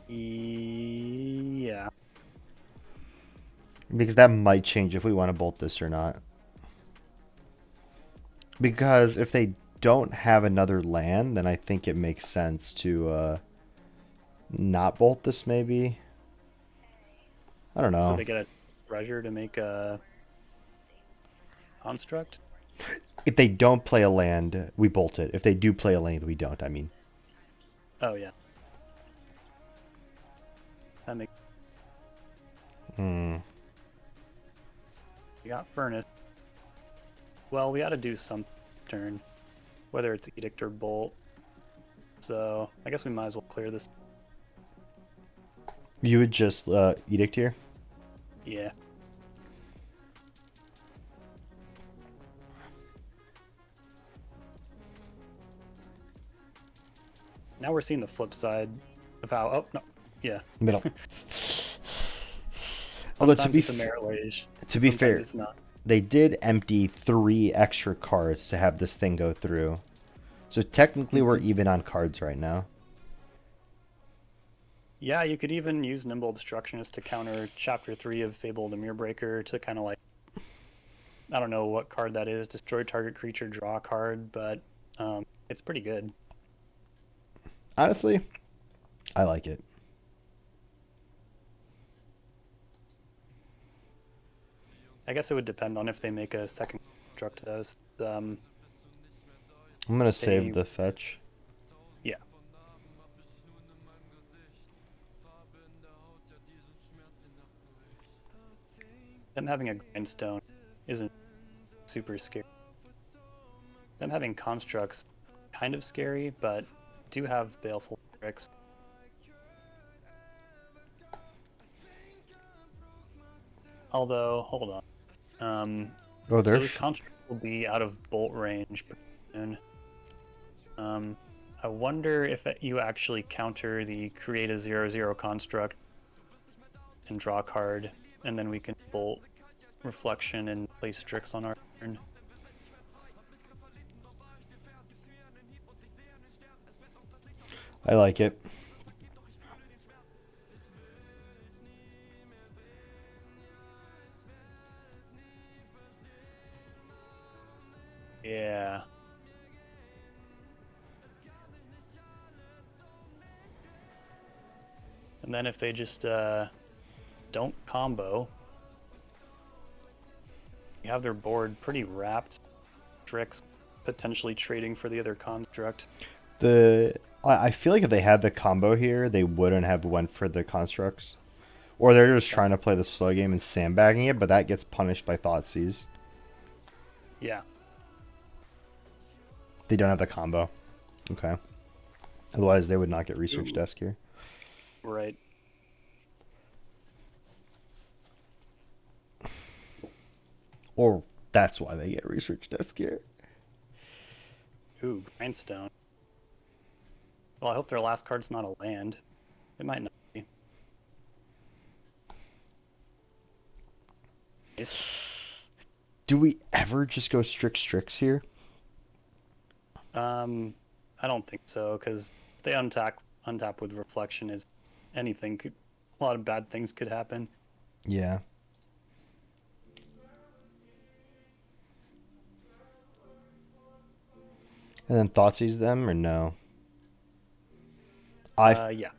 Yeah. Because that might change if we want to bolt this or not. Because if they don't have another land, then I think it makes sense to not bolt this maybe. I don't So know. they get a treasure to make a construct? If they don't play a land, we bolt it. If they do play a land, we don't, I mean. Oh, yeah. That makes... Hmm. We got Furnace. Well, we got to do some turn. Whether it's Edict or Bolt. So, I guess we might as well clear this. You would just edict here? Yeah. Now we're seeing the flip side of how... Oh, no. Yeah. Middle. Although Sometimes it's a merit wage. to be Sometimes fair, it's not. they did empty 3 extra cards to have this thing go through. So technically we're even on cards right now. Yeah, you could even use Nimble Obstructionist to counter Chapter 3 of Fable the Mirrorbreaker to kind of like... I don't know what card that is. Destroy target creature, draw a card, but it's pretty good. Honestly, I like it. I guess it would depend on if they make a second construct to us. I'm going to save the fetch. Yeah. Them having a grindstone isn't super scary. Them having constructs kind of scary, but do have baleful tricks. Although, hold on. Oh, So there's the construct will be out of bolt range pretty soon. I wonder if you actually counter the create a 0/0 construct and draw a card, and then we can bolt reflection and play Strix on our turn. I like it. Yeah. And then if they just don't combo, you have their board pretty wrapped. Strix potentially trading for the other construct. I feel like if they had the combo here, they wouldn't have went for the constructs. Or they're just trying to play the slow game and sandbagging it, but that gets punished by Thoughtseize. Yeah. They don't have the combo. Okay. Otherwise, they would not get Research Desk here. Right. Or that's why they get Research Desk here. Ooh, Grindstone. Well, I hope their last card's not a land. It might not be. Nice. Do we ever just go Strix here? I don't think so, because if they untap with Reflection, is anything could, a lot of bad things could happen. Yeah. And then Thoughtseize them or no? Yeah.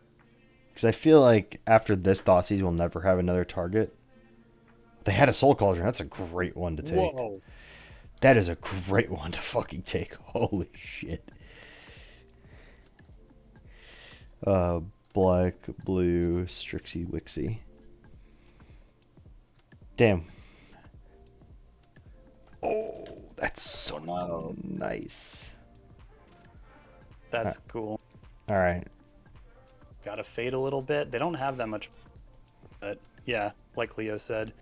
Because I feel like after this Thoughtseize, we'll never have another target. They had a Soul Cauldron. That's a great one to take. Whoa. That is a great one to fucking take. Holy shit. Black, blue, Strixie, Wixie. Damn. Oh, that's so No. nice. That's cool. All right. Gotta fade a little bit. They don't have that much, but yeah, like Leo said,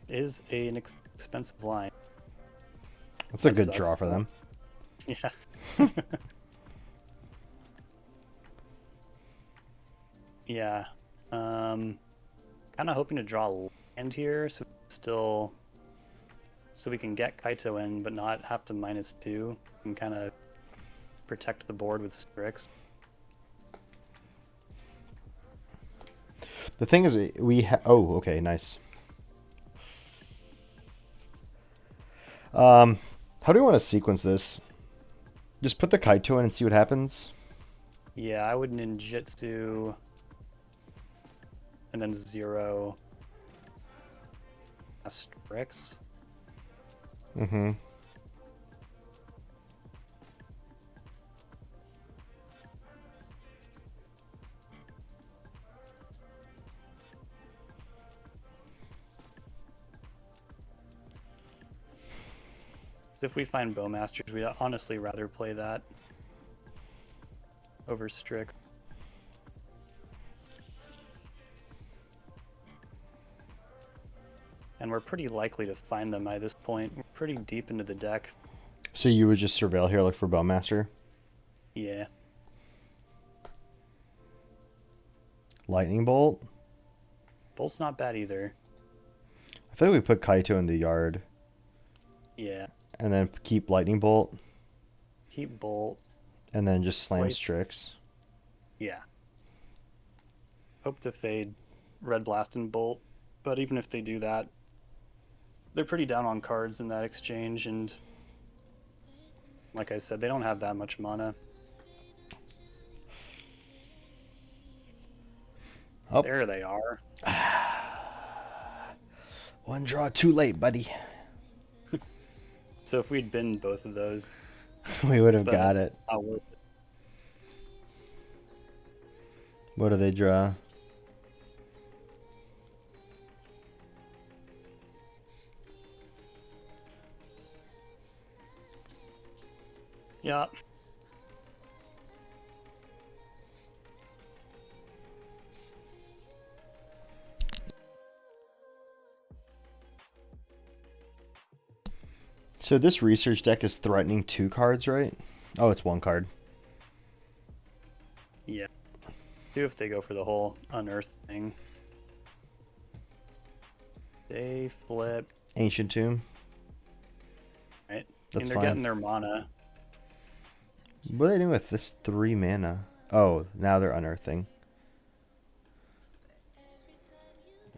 is an expensive line. That's a That good draw sucks. for them. Yeah. Yeah. Kind of hoping to draw land here, so we can get Kaito in, but not have to -2 and kind of protect the board with Strix. The thing is, oh, okay, nice. How do you want to sequence this? Just put the Kaito in and see what happens. Yeah, I would ninjutsu and then 0 Strix. Mm-hmm. If we find Bowmasters, we'd honestly rather play that over Strix. And we're pretty likely to find them by this point. We're pretty deep into the deck. So you would just surveil here, look for Bowmaster? Yeah. Lightning Bolt? Bolt's not bad either. I feel like we put Kaito in the yard. Yeah. And then keep Lightning Bolt. Keep Bolt. And then just slam Wait. Strix. Yeah. Hope to fade Red Blast and Bolt. But even if they do that, they're pretty down on cards in that exchange, and like I said, they don't have that much mana. Oh. There they are. One draw too late, buddy. So if we'd been both of those, We would have but got it. not worth it. What do they draw? Yeah. So this research deck is threatening 2 cards, right? Oh, it's 1 card. Yeah. Do if they go for the whole unearth thing. They flip. Ancient Tomb. Right. That's and they're fine. getting their mana. What are they doing with this 3 mana? Oh, now they're unearthing.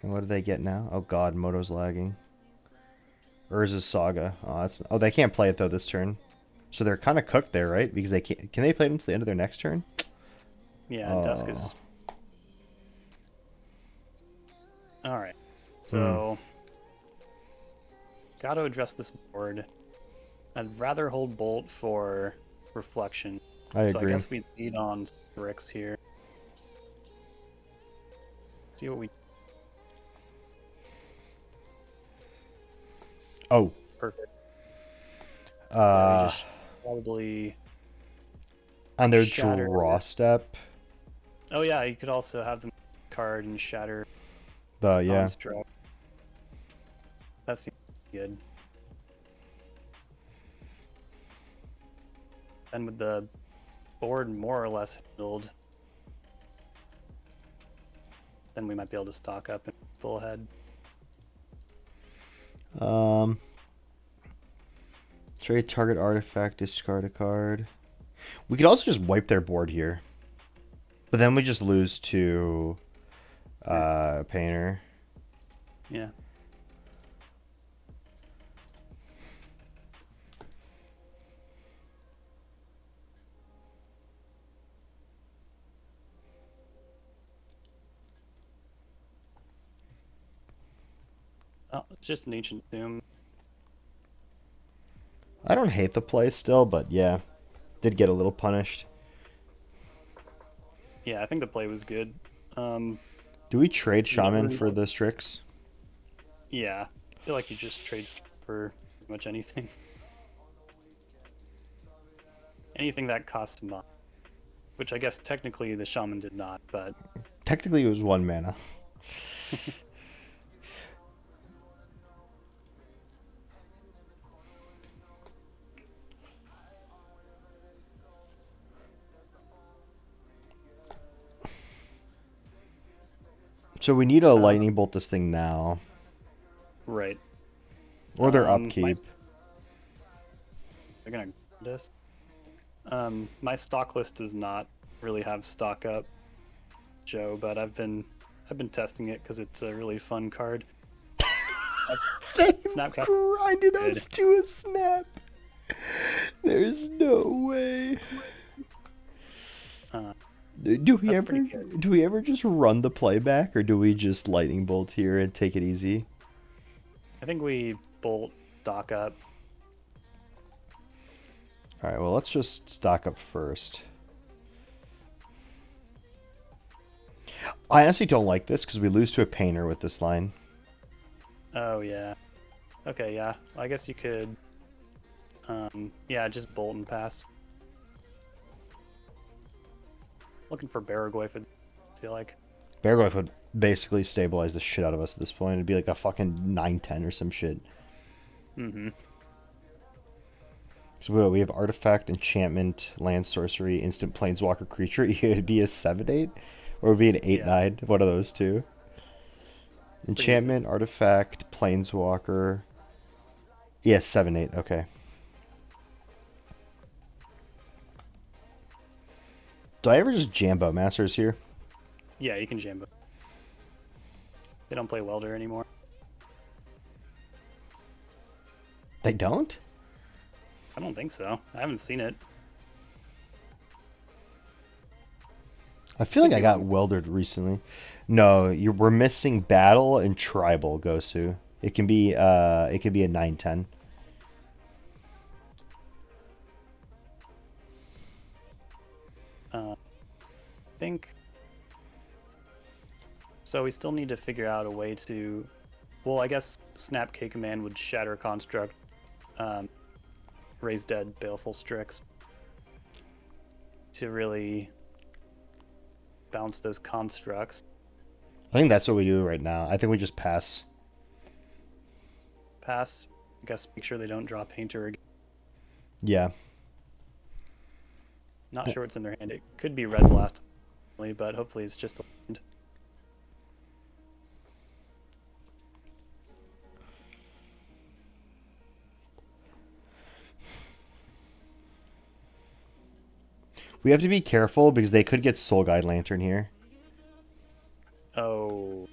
And what do they get now? Oh god, Moto's lagging. Urza's Saga. Oh, they can't play it though this turn. So they're kind of cooked there, right? Because they can't. Can they play it until the end of their next turn? Yeah, Dusk is. Alright. So. Gotta address this board. I'd rather hold Bolt for Reflection. I So I agree. guess we lead on Strix here. See what we. Oh. Perfect. Yeah, we just probably. On their shatter. draw step. Oh yeah, you could also have them card and shatter Yeah. construct. That seems good. And with the board more or less handled, then we might be able to stock up and pull ahead. Trade target artifact, discard a card. We could also just wipe their board here. But then we just lose to Painter. Yeah. Oh, it's just an Ancient Tomb. I don't hate the play still, but yeah. Did get a little punished. Yeah, I think the play was good. Do we trade Shaman for the Strix? Yeah. feel like you just trade for pretty much anything. Anything that costs mana. Which I guess technically the shaman did not, but Technically, it was 1 mana. So we need to lightning bolt this thing now. right. Or their upkeep. They're gonna this. My stock list does not really have stock up, Joe, but I've been testing it because it's a really fun card. Snapcap grinded us to a snap. There's no way. Do we ever just run the playback, or do we just lightning bolt here and take it easy? I think we bolt stock up. All right, well, let's just stock up first. I honestly don't like this because we lose to a painter with this line. Oh yeah. Okay, yeah. I guess you could. Yeah, just bolt and pass. Looking for Barragoyf, I feel like. Barragoyf would basically stabilize the shit out of us at this point. It'd be like a fucking 9/10 or some shit. Mm-hmm. So we have Artifact, Enchantment, Land Sorcery, Instant Planeswalker Creature. It'd be a 7/8? Or would it be an 8/9? One of those two. Enchantment, Artifact, Planeswalker. Yeah, 7/8. Okay. Do I ever just Jambo Masters here? Yeah, you can Jambo. They don't play Welder anymore. They don't? I don't think so. I haven't seen it. I feel like I got weldered recently. No, we're missing Battle and Tribal, Gosu. It can be a 9/10. I think so. We still need to figure out a way to. Well, I guess Snap K command would shatter construct, raise dead, baleful Strix to really bounce those constructs. I think that's what we do right now. I think we just pass. Pass. I guess make sure they don't draw Painter again. Yeah. Not sure what's in their hand. It could be Red Blast, but hopefully it's just a land. We have to be careful because they could get Soul Guide Lantern here. Oh.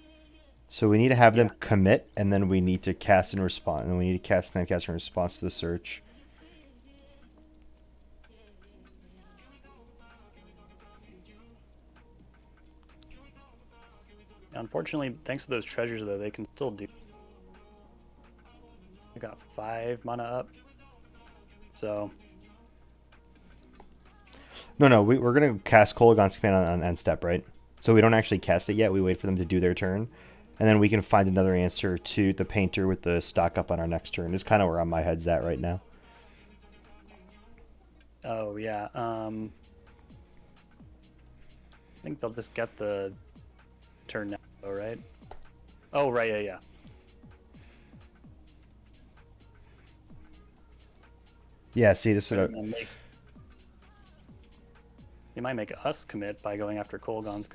So we need to have them commit, and then we need to cast in response. And then we need to cast Snapcaster in response to the search. Unfortunately, thanks to those treasures, though, they can still do. I got 5 mana up. So. No, we're going to cast Kolaghan's Command on end step, right? So we don't actually cast it yet. We wait for them to do their turn. And then we can find another answer to the Painter with the stock up on our next turn. Is kind of where my head's at right now. Oh, yeah. I think they'll just get the turn now, though, right? Oh, right, yeah. Yeah, see, this is They might make us commit by going after Kolaghan's.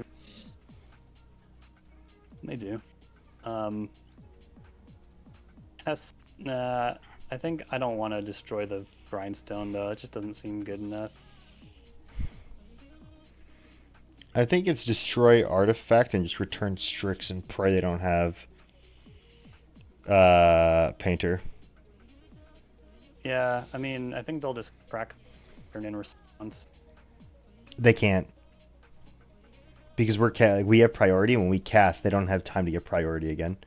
They do. I think I don't want to destroy the Grindstone, though. It just doesn't seem good enough. I think it's destroy Artifact and just return Strix and pray they don't have Painter. Yeah, I mean, I think they'll just crack turn in response. They can't. Because we have priority, and when we cast, they don't have time to get priority again.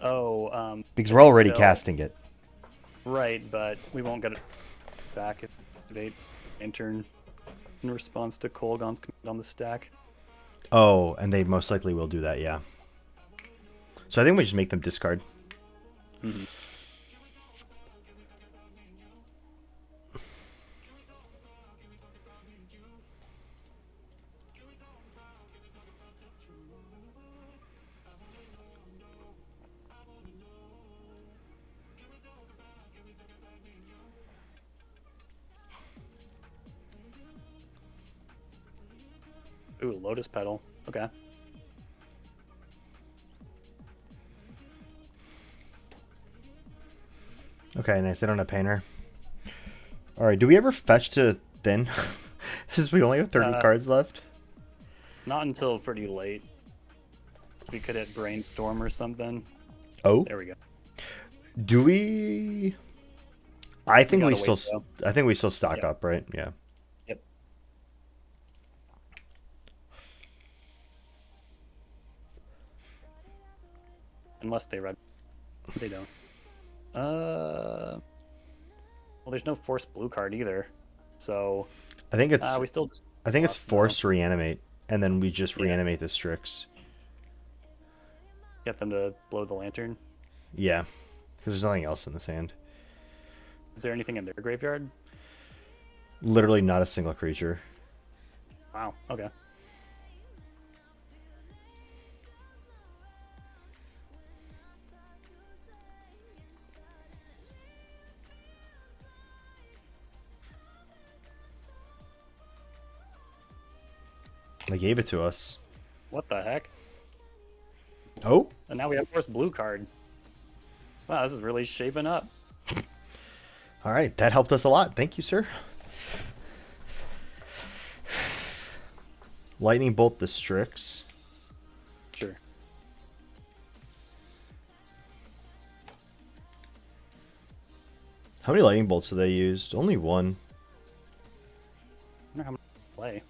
Oh, because we're already casting it. Right, but we won't get it back if they enter in response to Kolaghan's command on the stack. Oh, and they most likely will do that, yeah. So I think we just make them discard. Mhm. Ooh, Lotus Petal. Okay. Okay, nice. They don't have Painter. All right. Do we ever fetch to thin? Since we only have 30 Uh, cards left. Not until pretty late. We could hit Brainstorm or something. Oh, There we go. do we? We gotta wait though. I think we still stock Yeah. up, right? Yeah. Yep. Unless they read. They don't. Well, there's no forced blue card either. So, I think it's we still I think it's bluff though. forced reanimate, and then we just Yeah. reanimate the Strix. Get them to blow the lantern. Yeah, because there's nothing else in this hand. Is there anything in their graveyard? Literally not a single creature. Wow. Okay. They gave it to us. What the heck? Oh, And now we have forced blue card. Wow, this is really shaping up. all right. That helped us a lot. Thank you, sir. Lightning bolt the Strix. Sure. How many lightning bolts have they used? Only one. I wonder how much to play.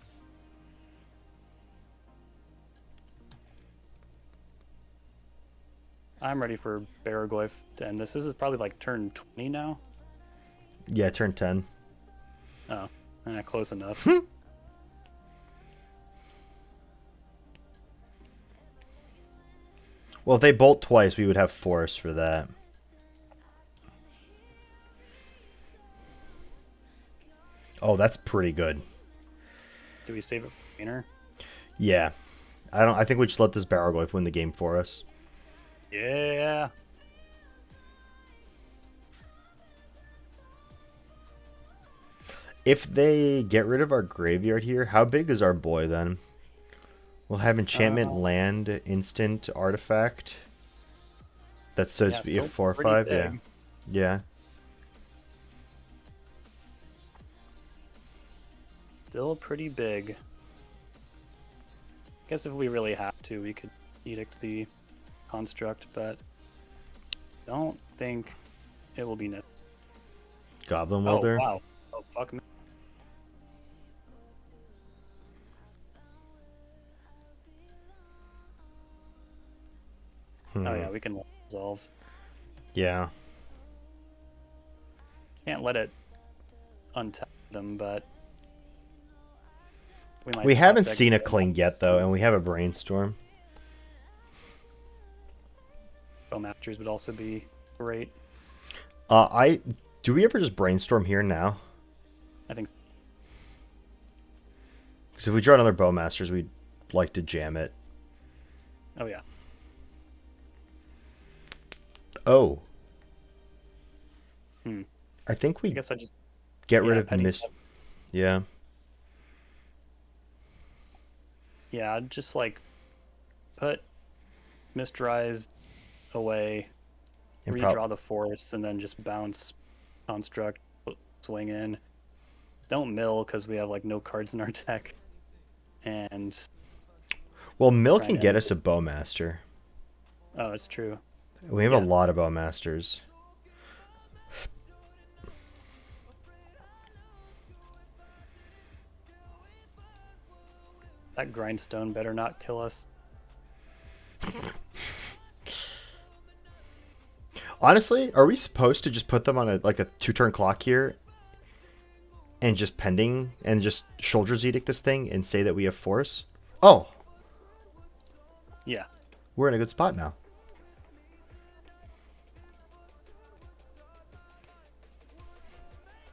I'm ready for Baraglyph to end this. This is probably like turn 20 now. Yeah, turn 10. Oh, close enough. Well, if they bolt twice, we would have force for that. Oh, that's pretty good. Do we save it for Painter? Yeah. I think we just let this Barrowglyph win the game for us. Yeah. If they get rid of our graveyard here, how big is our boy then? We'll have enchantment, land, instant, artifact. That says to be a Still 4/5. pretty Yeah. big. Yeah. Still pretty big. Guess if we really have to, we could edict the construct, but don't think it will be necessary. Goblin Oh, Welder. wow. Oh, fuck me. Oh, yeah, we can resolve. Yeah. Can't let it untap them, but we might. We tap haven't deck seen a them. cling yet, though, and we have a brainstorm. Bowmasters would also be great. Do we ever just brainstorm here now? I think. Because if we draw another Bowmasters, we'd like to jam it. Oh, yeah. Oh. I I think we guess I just get rid yeah, of petty Mist. stuff. Yeah. Yeah, I'd just like put Mistrise away, And redraw the force, and then just bounce construct, swing in. Don't mill because we have like no cards in our deck, and well, Mill try can and get end us a Bowmaster. oh, it's true. We have Yeah. a lot of Bowmasters. That grindstone better not kill us. Honestly, are we supposed to just put them on a 2-turn clock here and just pending and just Shoulder's Edict this thing and say that we have force? Oh, Yeah. we're in a good spot now.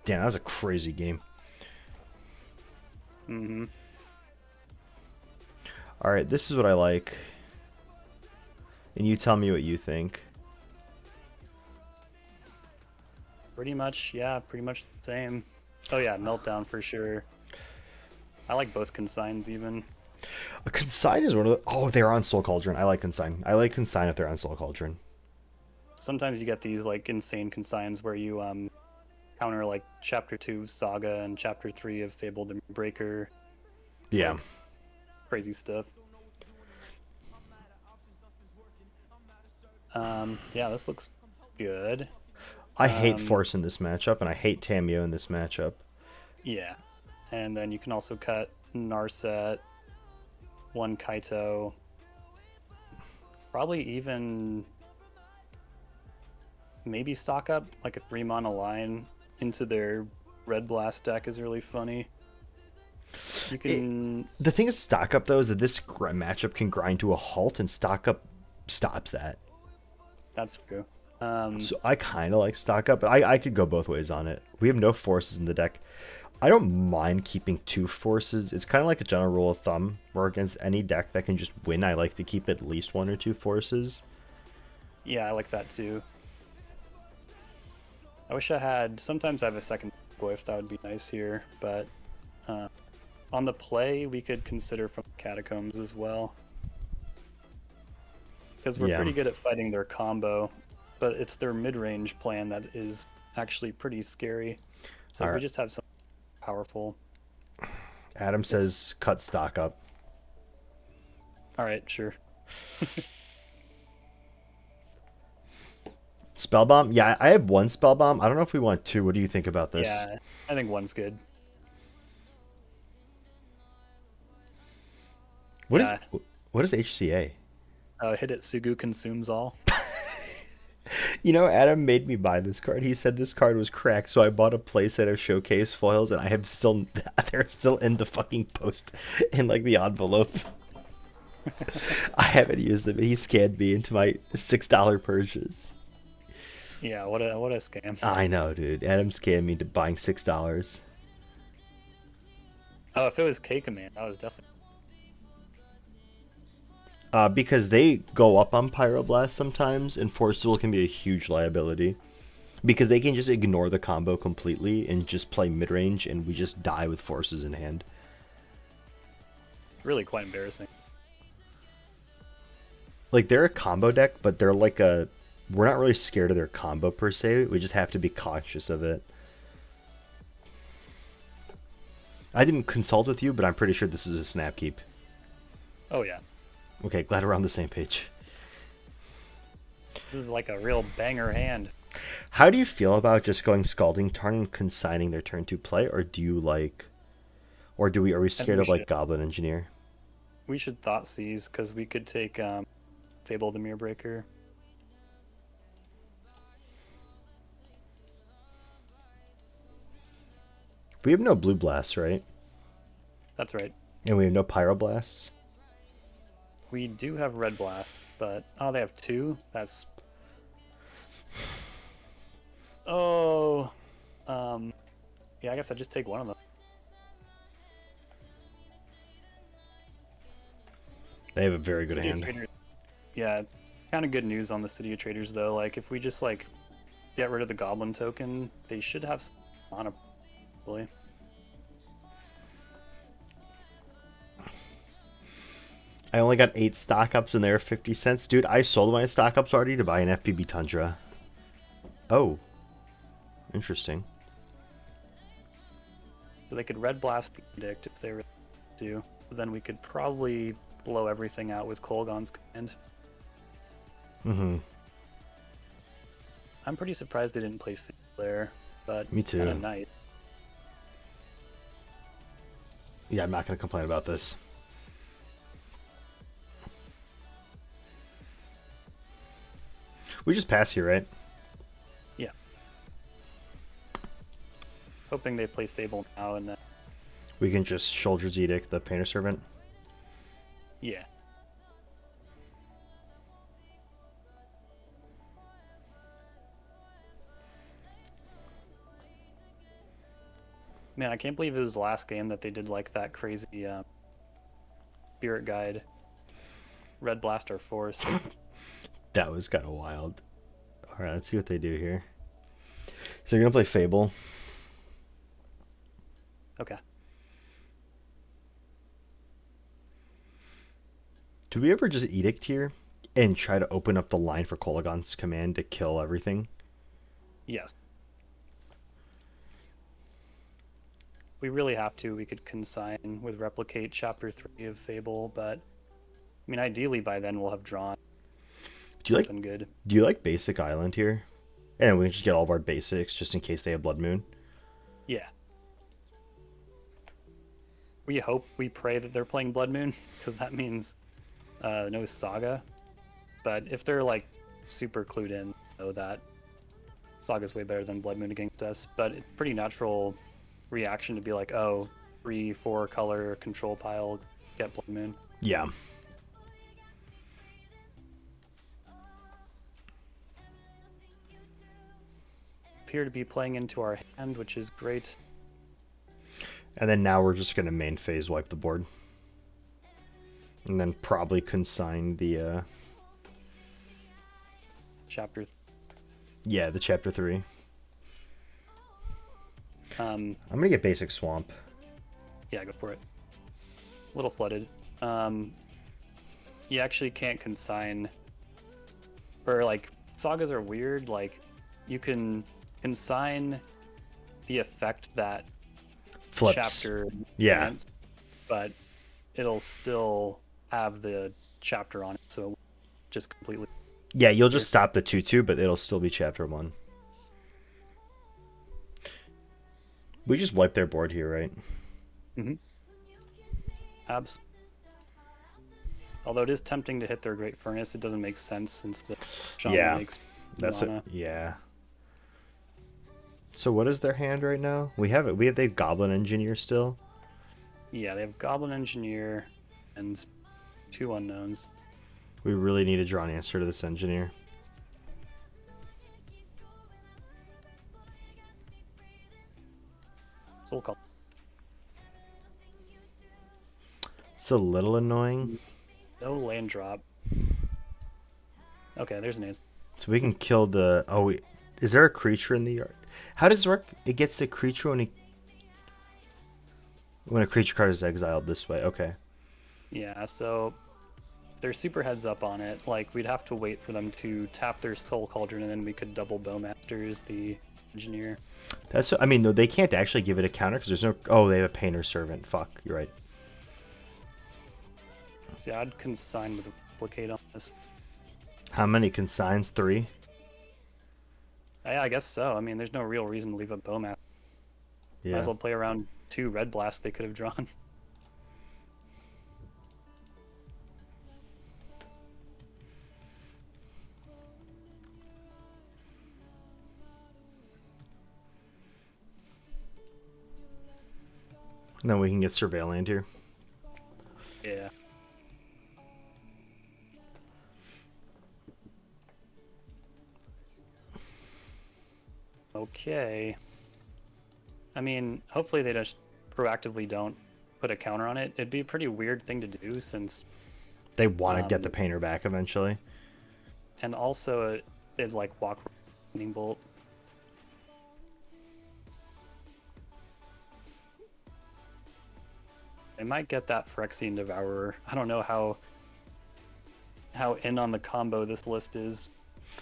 Damn, that was a crazy game. Mm-hmm. All right, this is what I like. And you tell me what you think. Pretty much, yeah, pretty much the same. Oh yeah, Meltdown for sure. I like both consigns even. A Consign is one of the... Oh, they're on Soul Cauldron. I like Consign. I like Consign if they're on Soul Cauldron. Sometimes you get these like insane consigns where you counter like Chapter 2 of Saga and Chapter 3 of Fable the Breaker. It's Yeah. like crazy stuff. Yeah, this looks good. I hate Um, Force in this matchup, and I hate Tamio in this matchup. yeah, and then you can also cut Narset, one Kaito, probably even maybe stock up like a 3-mana line into their Red Blast deck is really funny. You can. The thing is, stock up though is that this matchup can grind to a halt, and stock up stops that. That's true. So I kind of like stock up, but I could go both ways on it. We have no forces in the deck. I don't mind keeping 2 forces. It's kind of like a general rule of thumb, where against any deck that can just win, I like to keep at least 1 or 2 forces. Yeah, I like that too. I wish I had. Sometimes I have a second Glyph, that would be nice here, but on the play, we could consider from Catacombs as well. Because we're Yeah. pretty good at fighting their combo, but it's their mid-range plan that is actually pretty scary. So if we Alright. just have something powerful. Adam says cut stock up. Alright, sure. Spellbomb? Yeah, I have 1 Spellbomb. I don't know if we want 2. What do you think about this? Yeah, I think 1's good. What is Yeah. what is HCA? Hit it, Sugu consumes all. You know, Adam made me buy this card. He said this card was cracked, so I bought a playset of showcase foils, and I have still they're still in the fucking post in like the envelope. I haven't used them, and he scanned me into my $6 purchase. Yeah, what a scam. I know, dude. Adam scammed me to buying $6. Oh, if it was K Command, that was definitely. Because they go up on Pyroblast sometimes, and Forcible can be a huge liability. Because they can just ignore the combo completely and just play mid-range, and we just die with forces in hand. Really quite embarrassing. Like, they're a combo deck, but they're like a... We're not really scared of their combo, per se. We just have to be cautious of it. I didn't consult with you, but I'm pretty sure this is a snap keep. Oh yeah. Okay, glad we're on the same page. This is like a real banger hand. How do you feel about just going Scalding Tarn and consigning their turn 2 play, or do you like... Or are we I think scared of, like, Goblin Engineer? we should thought seize because we could take Fable the Mirror Breaker. We have no Blue Blasts, right? That's right. And we have no Pyroblasts? We do have Red Blast, but oh, they have 2. That's oh, yeah. I guess I just take one of them. They have a very good City of hand. Traders. Yeah, kind of good news on the City of Traders though. Like if we just like get rid of the Goblin token, they should have some mana. Probably. I only got 8 stock ups and they're 50 cents. Dude, I sold my stock ups already to buy an FPB Tundra. Oh. Interesting. So they could Red Blast the Edict if they were to. But then we could probably blow everything out with Kolgon's command. Mm-hmm. I'm pretty surprised they didn't play Fable there, but Me too. kind of nice. Yeah, I'm not going to complain about this. We just pass here, right? Yeah. Hoping they play Fable now and then. We can just Soldier's Edict the Painter Servant. Yeah. Man, I can't believe it was the last game that they did like that crazy Spirit Guide Red Blaster Force. That was kind of wild. All right, let's see what they do here. So you're gonna play Fable. Okay. Do we ever just Edict here and try to open up the line for Kolaghan's command to kill everything? Yes. We really have to. We could consign with Replicate Chapter 3 of Fable, but I mean, ideally by then we'll have drawn Do you like something good. do you like Basic Island here? And we can just get all of our basics just in case they have Blood Moon. Yeah. We pray that they're playing Blood Moon, because that means no Saga. But if they're like super clued in, know that Saga's way better than Blood Moon against us. But it's pretty natural reaction to be like, oh, 3-4 color control pile, get Blood Moon. Yeah. Appear to be playing into our hand, which is great. And then now we're just gonna main phase wipe the board. And then probably consign the Chapter. yeah, the chapter 3. Um, I'm gonna get Basic Swamp. yeah, go for it. A little flooded. You actually can't consign, or like sagas are weird. Like you can consign the effect that Flips. chapter Yeah. grants, but it'll still have the chapter on it, so just completely. Yeah, you'll just stop the 2/2, but it'll still be chapter 1. We just wipe their board here, right? Mm-hmm. Abs. Although it is tempting to hit their Great Furnace, it doesn't make sense since the shaman Yeah, makes that's mana. it. Yeah. So what is their hand right now? We have it. They have Goblin Engineer still. Yeah, they have Goblin Engineer and 2 unknowns. We really need to draw an answer to this engineer. Soul Call. It's a little annoying. No land drop. Okay, there's an answer. So we can kill the. Oh, is there a creature in the yard? How does it work? It gets the creature when a creature card is exiled this way. Okay. Yeah, so their super heads up on it. Like, we'd have to wait for them to tap their Soul Cauldron, and then we could double Bowmasters the Engineer. That's. I mean, though they can't actually give it a counter because there's no. Oh, they have a Painter Servant. Fuck. You're right. So yeah, I'd consign with Replicate on this. How many consigns? 3. Yeah, I guess so. I mean, there's no real reason to leave a Bowmaster. Yeah. Might as well play around 2 Red Blast they could have drawn. And then we can get Surveilland here. Yeah. Okay. I mean, hopefully they just proactively don't put a counter on it. It'd be a pretty weird thing to do since... They want to get the Painter back eventually. And also, it'd like walk Lightning Bolt. They might get that Phyrexian Devourer. I don't know how in on the combo this list is.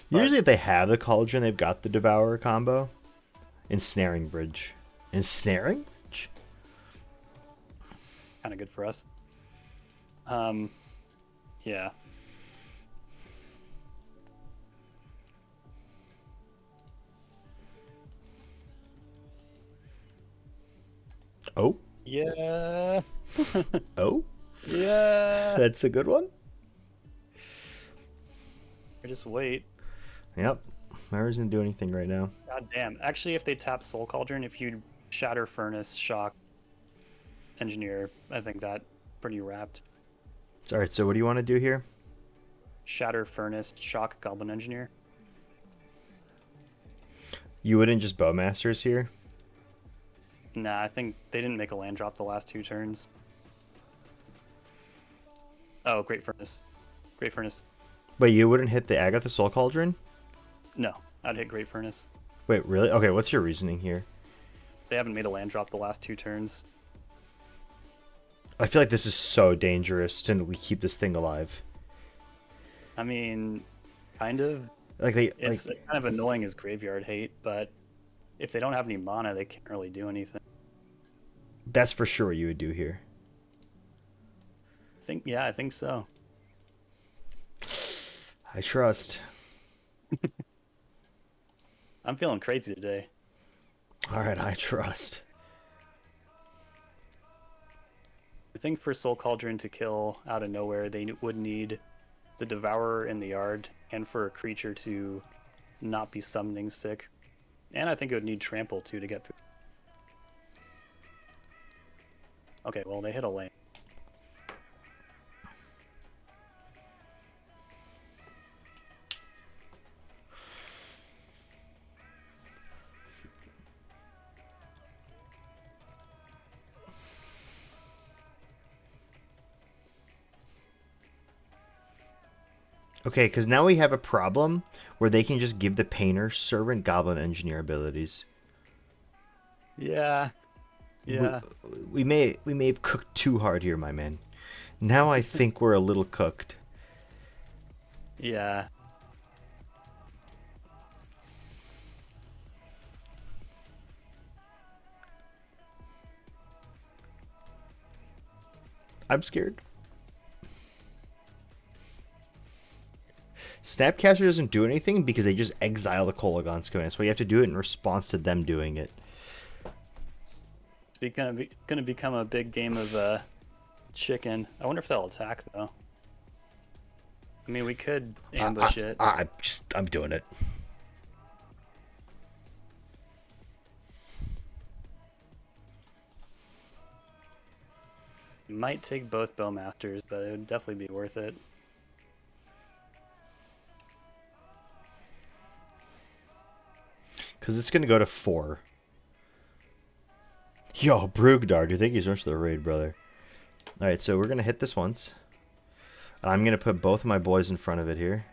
Usually if they have the Cauldron, they've got the Devourer combo. Ensnaring Bridge. Ensnaring Bridge? Kind of good for us. Yeah. Oh? Yeah. Oh? Yeah. That's a good one? Or just wait. Yep. Myra's gonna do anything right now. God damn. Actually, if they tap Soul Cauldron, if you Shatter Furnace, Shock, Engineer, I think that pretty wrapped. Alright, so what do you want to do here? Shatter Furnace, Shock, Goblin Engineer. You wouldn't just Bowmasters here? Nah, I think they didn't make a land drop the last 2 turns. Oh, Great Furnace. Great Furnace. Wait, you wouldn't hit the Agatha Soul Cauldron? No, I'd hit Great Furnace. Wait, really? Okay, what's your reasoning here? They haven't made a land drop the last 2 turns. I feel like this is so dangerous to keep this thing alive. I mean, kind of. Like they It's like kind of annoying as graveyard hate, but if they don't have any mana, they can't really do anything. that's for sure what you would do here. I think so. I trust. I'm feeling crazy today. All right, I trust. I think for Soul Cauldron to kill out of nowhere, they would need the Devourer in the yard, and for a creature to not be summoning sick. And I think it would need Trample too to get through. Okay, well, they hit a lane. Okay, because now we have a problem where they can just give the painter Servant Goblin Engineer abilities. Yeah. Yeah. We may have cooked too hard here, my man. Now I think we're a little cooked. Yeah. I'm scared. Snapcaster doesn't do anything because they just exile the Kolaghan's command, so we have to do it in response to them doing it. It's gonna become a big game of chicken. I wonder if they'll attack though. I mean, we could ambush it. I'm doing it. Might take both Bowmasters, but it would definitely be worth it. Because it's going to go to 4. Yo, Brugdar, dude, thank you so much for the raid, brother. Alright, so we're going to hit this once. I'm going to put both of my boys in front of it here.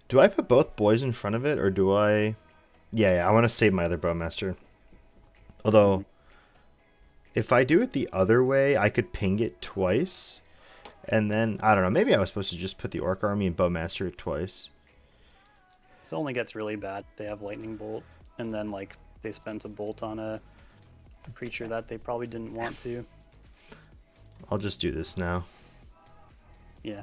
Do I put both boys in front of it, or do I... Yeah, I want to save my other Bowmaster. Although, if I do it the other way, I could ping it twice. And then, I don't know, maybe I was supposed to just put the Orc Army and Bowmaster it twice. This only gets really bad. They have Lightning Bolt, and then like they spent a bolt on a creature that they probably didn't want to. I'll just do this now. Yeah.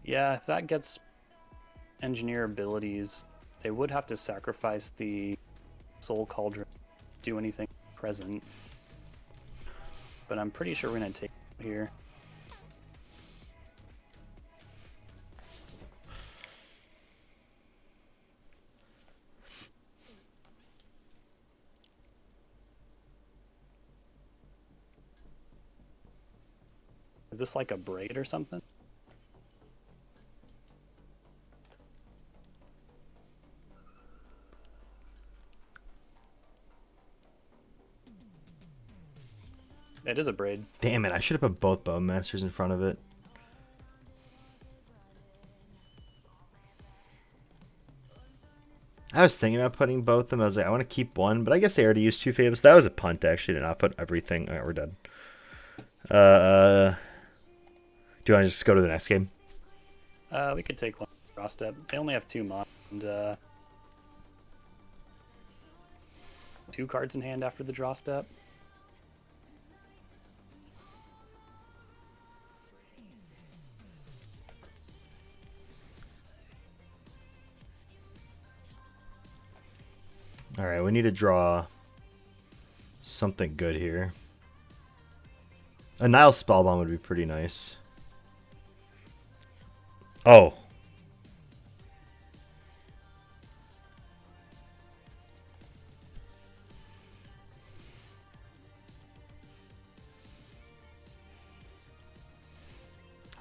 Yeah, if that gets engineer abilities, they would have to sacrifice the Soul Cauldron to do anything present. But I'm pretty sure we're going to take it here. Is this like a braid or something? It is a braid. Damn it, I should have put both Bowmasters in front of it. I was thinking about putting both of them. I was like, I want to keep one, but I guess they already used 2 fables. That was a punt, actually, to not put everything. Alright, we're done. Do you want to just go to the next game? We could take one draw step. They only have 2 mana and 2 cards in hand after the draw step. Alright, we need to draw something good here. A Nile Spellbomb would be pretty nice. Oh.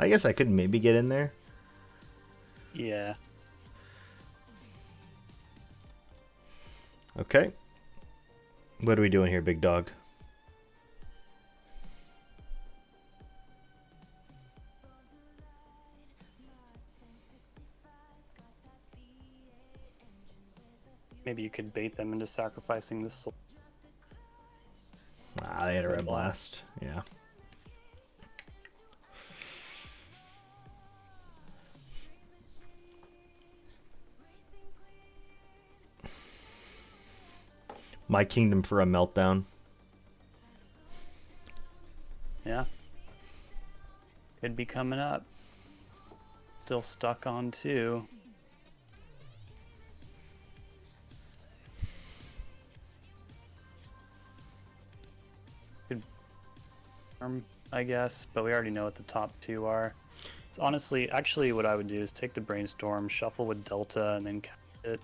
I guess I could maybe get in there. Yeah. Okay. What are we doing here, big dog? Maybe you could bait them into sacrificing this soul. Ah, they had a red blast. Yeah. My kingdom for a meltdown. Yeah. Could be coming up. Still stuck on 2. Could, I guess, but we already know what the top 2 are. It's honestly, actually, what I would do is take the brainstorm, shuffle with Delta, and then cast it.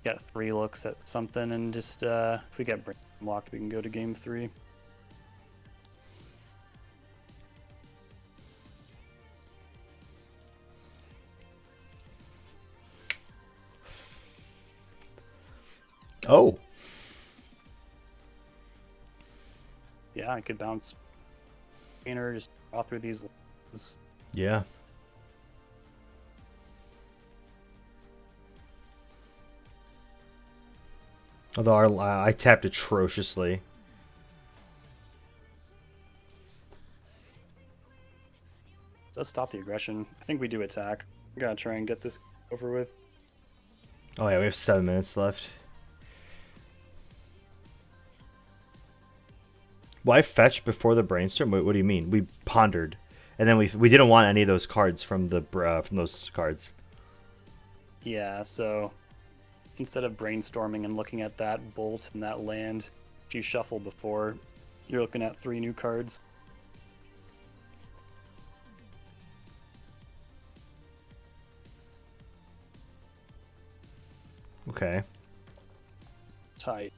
Get 3 looks at something, and just if we get brainstorm locked, we can go to game 3. Oh. Yeah, I could bounce painter, just draw through these lines. Yeah. Although I tapped atrociously. Let's stop the aggression. I think we do attack. We gotta try and get this over with. Oh yeah, we have 7 minutes left. Why fetch before the brainstorm? What do you mean? We pondered, and then we didn't want any of those cards from those cards. Yeah, so instead of brainstorming and looking at that bolt and that land, if you shuffle before, you're looking at 3 new cards. Okay. Tight.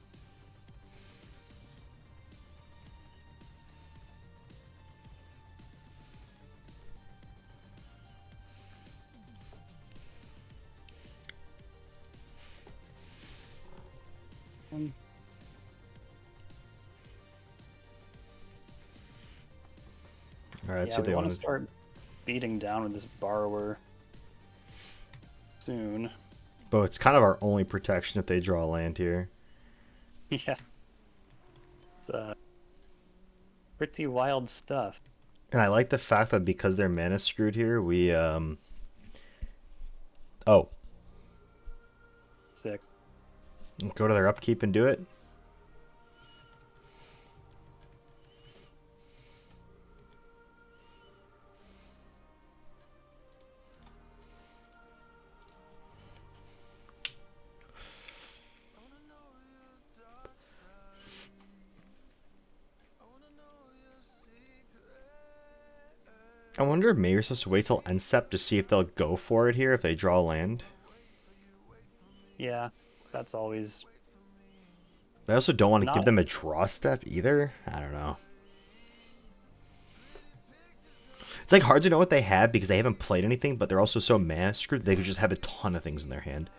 All right. Let's Yeah, see if we they want want to start beating down with this borrower soon. But it's kind of our only protection if they draw a land here. Yeah. It's pretty wild stuff. And I like the fact that because their mana screwed here, we oh. Sick. Go to their upkeep and do it. I wonder if maybe you're supposed to wait till Incept to see if they'll go for it here if they draw land. Yeah, that's always I also don't want to give not. them a draw step either. I don't know. It's like hard to know what they have because they haven't played anything, but they're also so mana screwed they could just have a ton of things in their hand.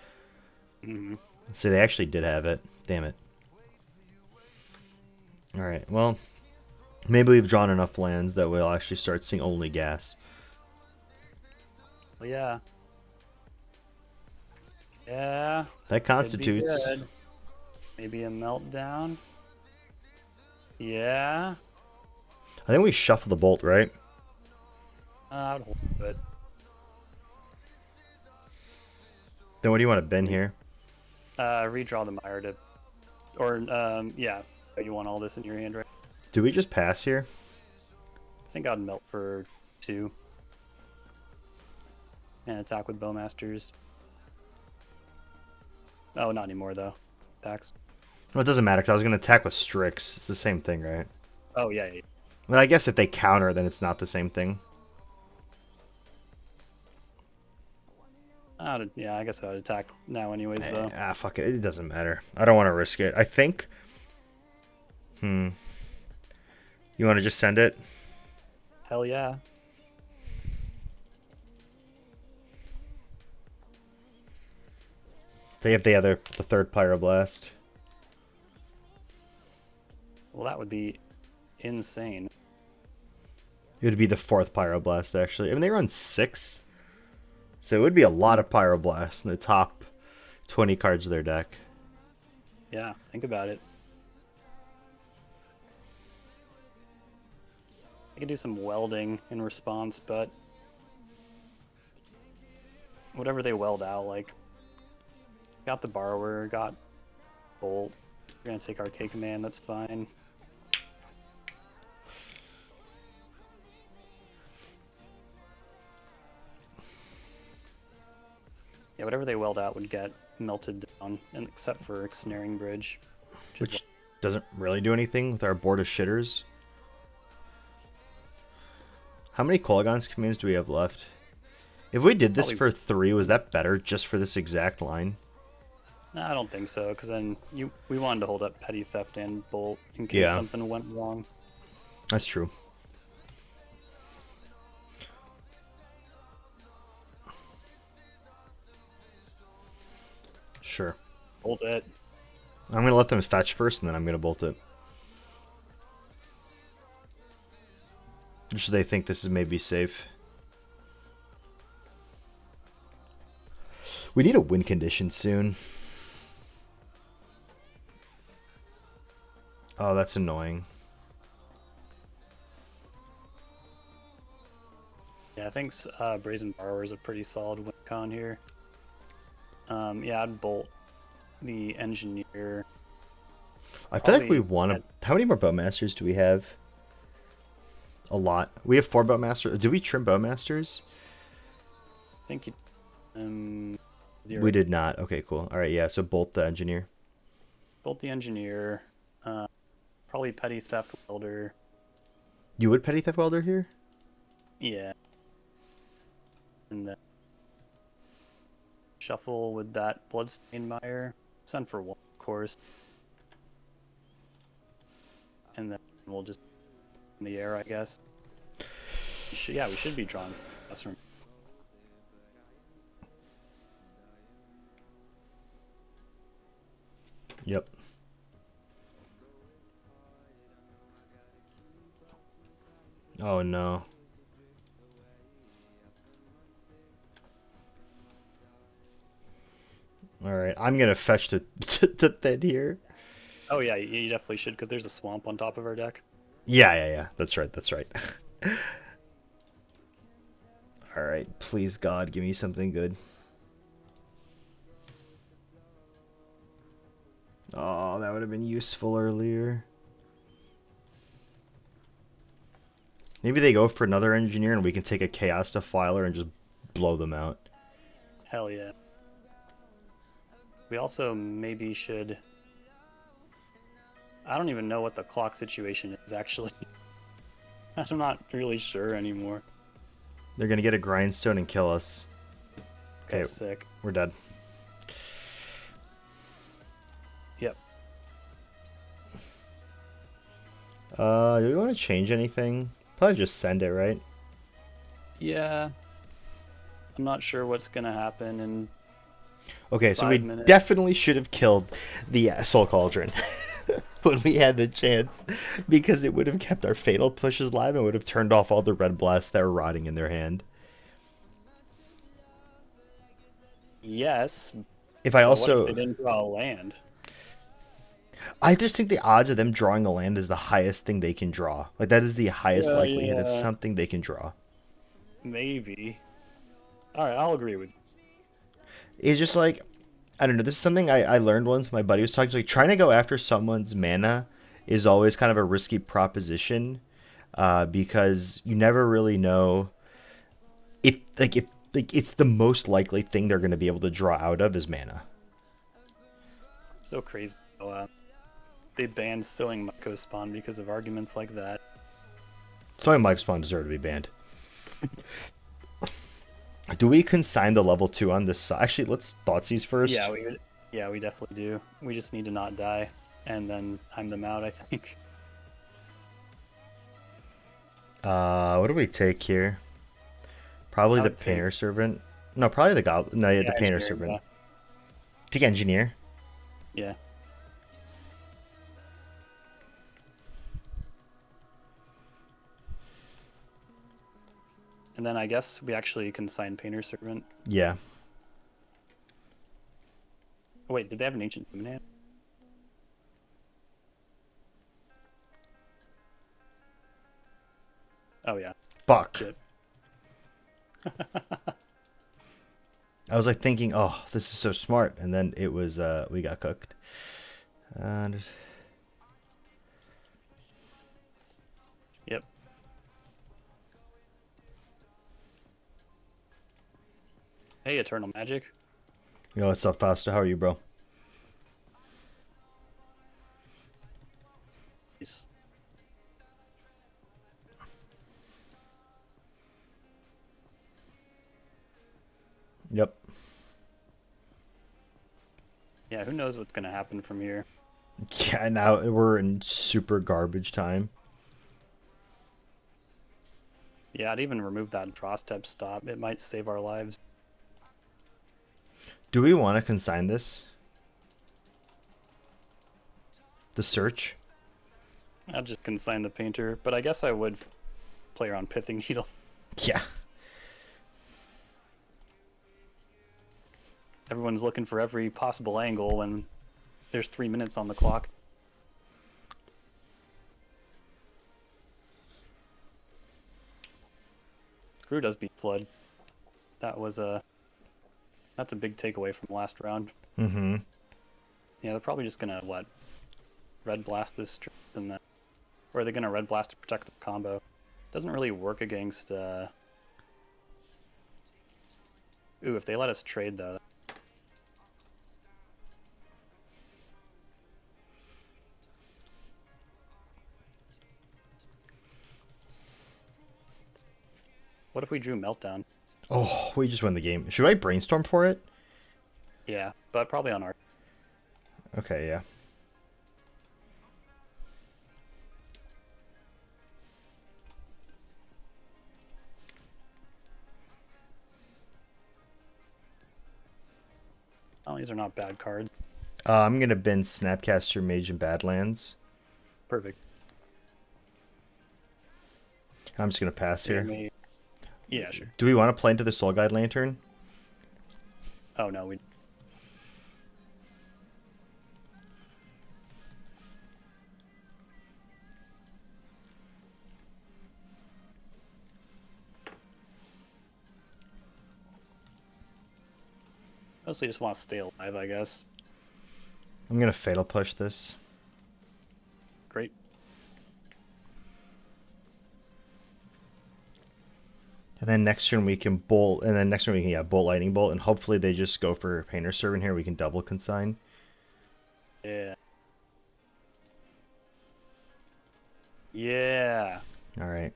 Mhm. So they actually did have it. Damn it. Alright, well, maybe we've drawn enough lands that we'll actually start seeing only gas. Well, yeah. Yeah. That Could be constitutes. good. Maybe a meltdown. Yeah. I think we shuffle the bolt, right? I'd hold it. Then what do you want to bin here? Redraw the Mire to, or yeah. You want all this in your hand, right? Do we just pass here? I think I'd melt for 2. And attack with Bowmasters. Oh, not anymore though. Attacks. Well, it doesn't matter because I was going to attack with Strix. It's the same thing, right? Oh yeah, yeah. Well, I guess if they counter, then it's not the same thing. Yeah, I guess I would attack now anyways though. Fuck it. It doesn't matter. I don't want to risk it. I think. You want to just send it? Hell yeah. If they have the third Pyroblast. Well, that would be insane. It would be the fourth Pyroblast, actually. I mean, they run 6. So it would be a lot of Pyroblasts in the top 20 cards of their deck. Yeah, think about it. I could do some welding in response, but whatever they weld out, like, got the Borrower, got Bolt. We're gonna take our K command, that's fine. Yeah, whatever they weld out would get melted down, and except for Snaring Bridge. Which doesn't really do anything with our board of shitters. How many Kolaghan's commands do we have left? If we did this for 3, was that better just for this exact line? No, I don't think so, because then we wanted to hold up Petty Theft and Bolt in case something went wrong. That's true. Sure. Bolt it. I'm going to let them fetch first, and then I'm going to bolt it. Just so they think this is maybe safe. We need a win condition soon. Oh, that's annoying. Yeah, I think Brazen Borrower is a pretty solid win con here. Yeah, I'd bolt the Engineer. I feel like we want to... How many more Bowmasters do we have? A lot. We have 4 Bowmasters. Did we trim Bowmasters? I think we did not. Okay, cool. All right, yeah, so bolt the Engineer. Bolt the Engineer. Probably Petty Theft Welder. You would Petty Theft Welder here? Yeah. And then shuffle with that Bloodstained Mire. Send for 1, of course. And then we'll just in the air, I guess. Yeah, we should be drawn. That's from. Yep. Oh no. Alright, I'm gonna fetch to thin here. Oh yeah, you definitely should, because there's a swamp on top of our deck. Yeah. That's right. Alright, please God, give me something good. Oh, that would have been useful earlier. Maybe they go for another Engineer and we can take a Chaos Defiler and just blow them out. Hell yeah. We also maybe should... I don't even know what the clock situation is, actually. I'm not really sure anymore. They're gonna get a Grindstone and kill us. Okay, sick. We're dead. Yep. Do we want to change anything? Probably just send it, right? Yeah. I'm not sure what's gonna happen in Okay, so we 5 minutes. definitely should have killed the Soul Cauldron when we had the chance, because it would have kept our Fatal Pushes live and would have turned off all the Red Blasts that were rotting in their hand. Yes. If I also... What if they didn't draw a land? I just think the odds of them drawing a land is the highest thing they can draw. Like, that is the highest likelihood of something they can draw. Maybe. Alright, I'll agree with you. It's just like, I don't know, this is something I learned once. My buddy was talking, like, trying to go after someone's mana is always kind of a risky proposition, because you never really know if it's the most likely thing they're going to be able to draw out of is mana. So crazy. They banned Sowing Myco Spawn because of arguments like that. Sowing Myco Spawn deserve to be banned. Do we consign the level 2 on this? Actually, let's Thoughtseize first. Yeah, we definitely do. We just need to not die, and then time them out, I think. What do we take here? Probably the Painter Servant. No, probably the Goblin. No, yeah, the Painter Servant. Take engineer. Yeah. And then I guess we actually consign Painter Servant. Yeah. Oh, wait, did they have an Ancient Human? Oh, yeah. Fuck. Shit. I was like thinking, oh, this is so smart, and then it was we got cooked. And Yep. Hey, Eternal Magic. yo, what's up, Fausto? How are you, bro? Nice. Yep. Yeah, who knows what's going to happen from here. Yeah, now we're in super garbage time. Yeah, I'd even remove that draw step stop. It might save our lives. Do we want to consign this? The search? I'll just consign the Painter, but I guess I would play around Pithing Needle. Yeah. Everyone's looking for every possible angle when there's 3 minutes on the clock. Screw does beat Flood. That's a big takeaway from last round. Mm-hmm. Yeah, they're probably just gonna red blast this strength and then, or are they gonna red blast to protect the combo? Doesn't really work against. Ooh, if they let us trade though. What if we drew Meltdown? Oh, we just won the game. Should I brainstorm for it? Yeah, but probably on our. Okay, yeah. Oh, these are not bad cards. I'm gonna bin Snapcaster Mage and Badlands. Perfect. I'm just gonna pass here. Yeah, sure. Do we want to play into the Soul Guide Lantern? Oh no, we. Mostly just want to stay alive, I guess. I'm gonna Fatal Push this. Great. And then next turn we can bolt, and then next turn we can bolt Lightning Bolt, and hopefully they just go for Painter Servant here. We can double consign. Yeah. Yeah. All right.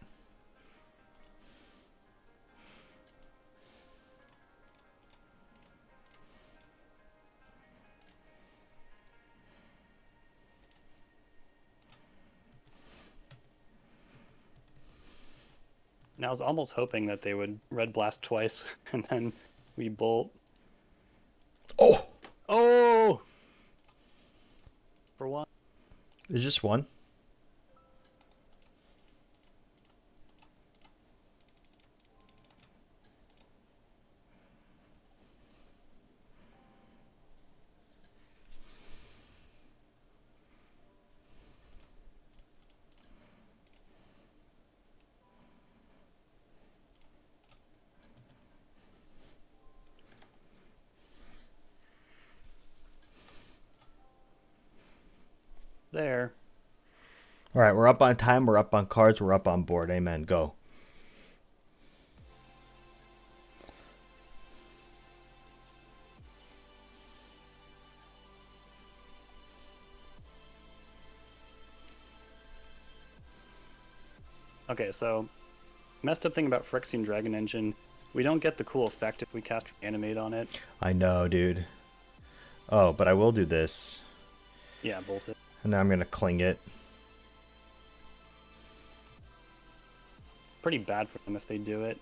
And I was almost hoping that they would red blast twice, and then we bolt. Oh, Oh! For one. it's just one. There. All right, we're up on time. We're up on cards. We're up on board. Amen. Go. Okay, so messed up thing about Phyrexian Dragon Engine, we don't get the cool effect if we cast Reanimate on it. I know, dude. Oh, but I will do this. Yeah, bolt it. And then I'm gonna cling it. Pretty bad for them if they do it.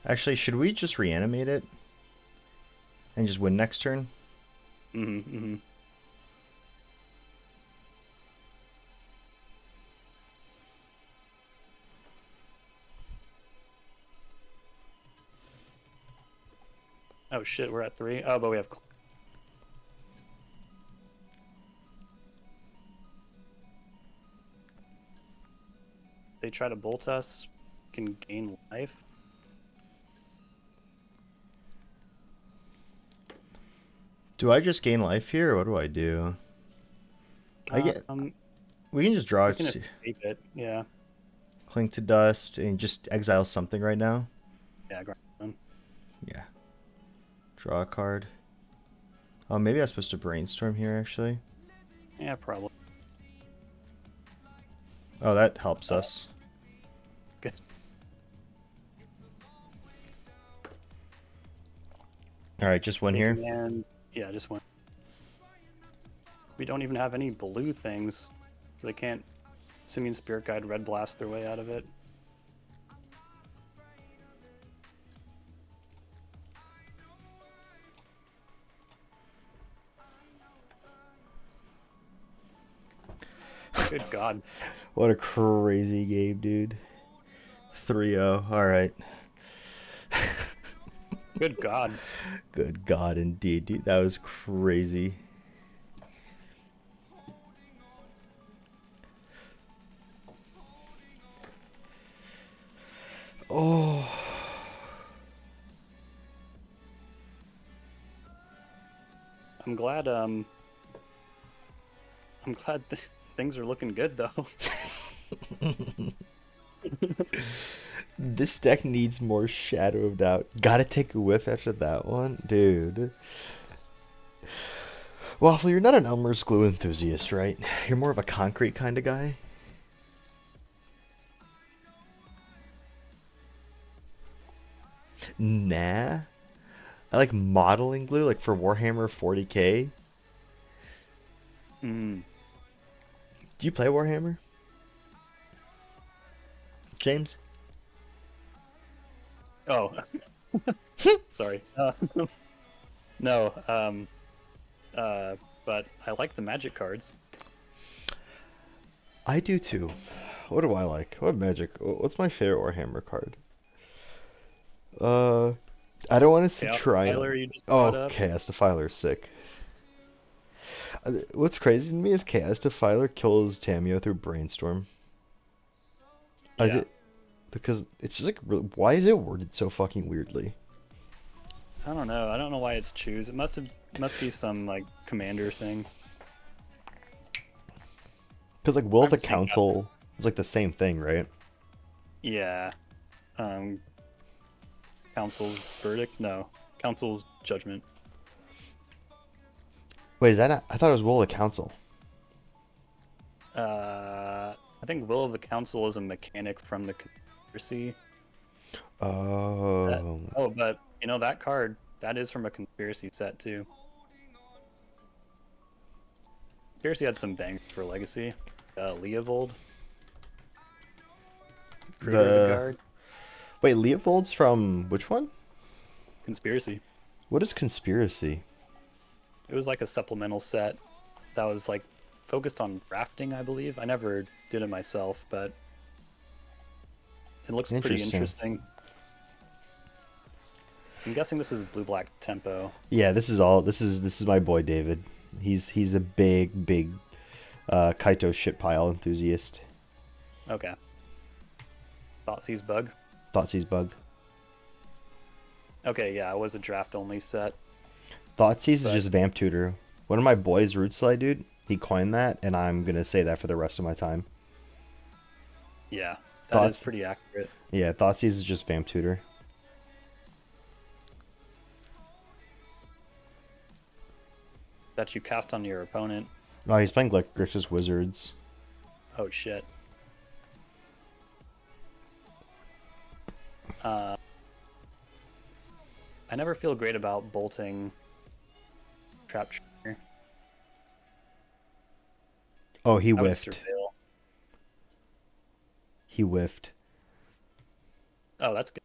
Actually, should we just reanimate it? And just win next turn? Mm-hmm, mm-hmm. Oh shit, we're at 3. Oh, but we have. They try to bolt us, can gain life. Do I just gain life here, or what do I do? I get. Um, We can just draw we it. can escape it. Yeah. Cling to dust and just exile something right now. Yeah. Ground. Yeah. Draw a card. Oh, maybe I was supposed to brainstorm here actually. Yeah, probably. Oh, that helps us. Good. All right, just one They here. command. Yeah, just one. We don't even have any blue things, so they can't Simian Spirit Guide Red Blast their way out of it. Good God. What a crazy game, dude. 3-0. All right. Good God. Good God, indeed, dude. That was crazy. Oh. I'm glad. I'm glad things are looking good though. This deck needs more Shadow of Doubt. Gotta take a whiff after that one? Dude. Waffle, you're not an Elmer's Glue enthusiast, right? You're more of a concrete kind of guy? Nah. I like modeling glue, like for Warhammer 40k. Mm. Do you play Warhammer? James? Oh, sorry. No. But I like the magic cards. I do too. What do I like? What magic? What's my favorite Warhammer card? Uh, I don't want to say Chaos Triumph. Defiler you just brought Oh, up. Chaos Defiler is sick. What's crazy to me is Chaos Defiler kills Tamio through Brainstorm. I Yeah. did, because it's just like, why is it worded so fucking weirdly? I don't know. I don't know why it's choose. It must be some like commander thing. Because like Will I of the haven't seen that. Council is like the same thing, right? Yeah. Um, Council's verdict? No. Council's judgment. Wait, is that not, I thought it was Will of the Council. I think Will of the Council is a mechanic from the conspiracy. Oh. Oh, but you know that card that is from a conspiracy set too. Conspiracy had some bangers for Legacy. Leovold, Krieger of the The Guard, Wait, Leopold's from which one? Conspiracy. What is Conspiracy? It was like a supplemental set that was like focused on drafting, I believe. I never did it myself, but it looks pretty Interesting. interesting. I'm guessing this is blue-black tempo. Yeah, this is my boy David. He's a big Kaito shitpile enthusiast. Okay. Thoughtseize Bug. Thoughtseiz's bug. Okay, yeah, it was a draft-only set. Thoughtseize is But just Vamp Tutor. One of my boys, Root Slide dude, he coined that, and I'm gonna say that for the rest of my time. yeah, that is Thoughts? pretty accurate. Yeah, Thoughtseize is just Vamp Tutor. That you cast on your opponent. Oh, he's playing like Grixis Wizards. Oh shit. Uh, I never feel great about bolting Trap Trainer. Oh, he I would whiffed. surveil. He whiffed. Oh, that's good.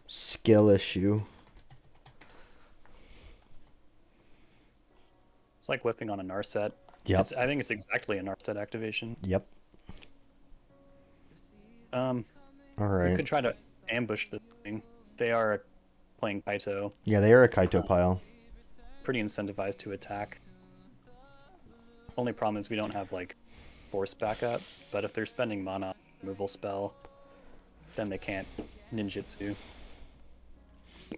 Skill issue. It's like whipping on a Narset. Yep. I think it's exactly a Narset activation. Yep. Um, All we right. could try to ambush this thing. They are playing Kaito. Yeah, they are a Kaito pile. Pretty incentivized to attack. Only problem is we don't have like force backup, but if they're spending mana on removal spell, then they can't ninjutsu.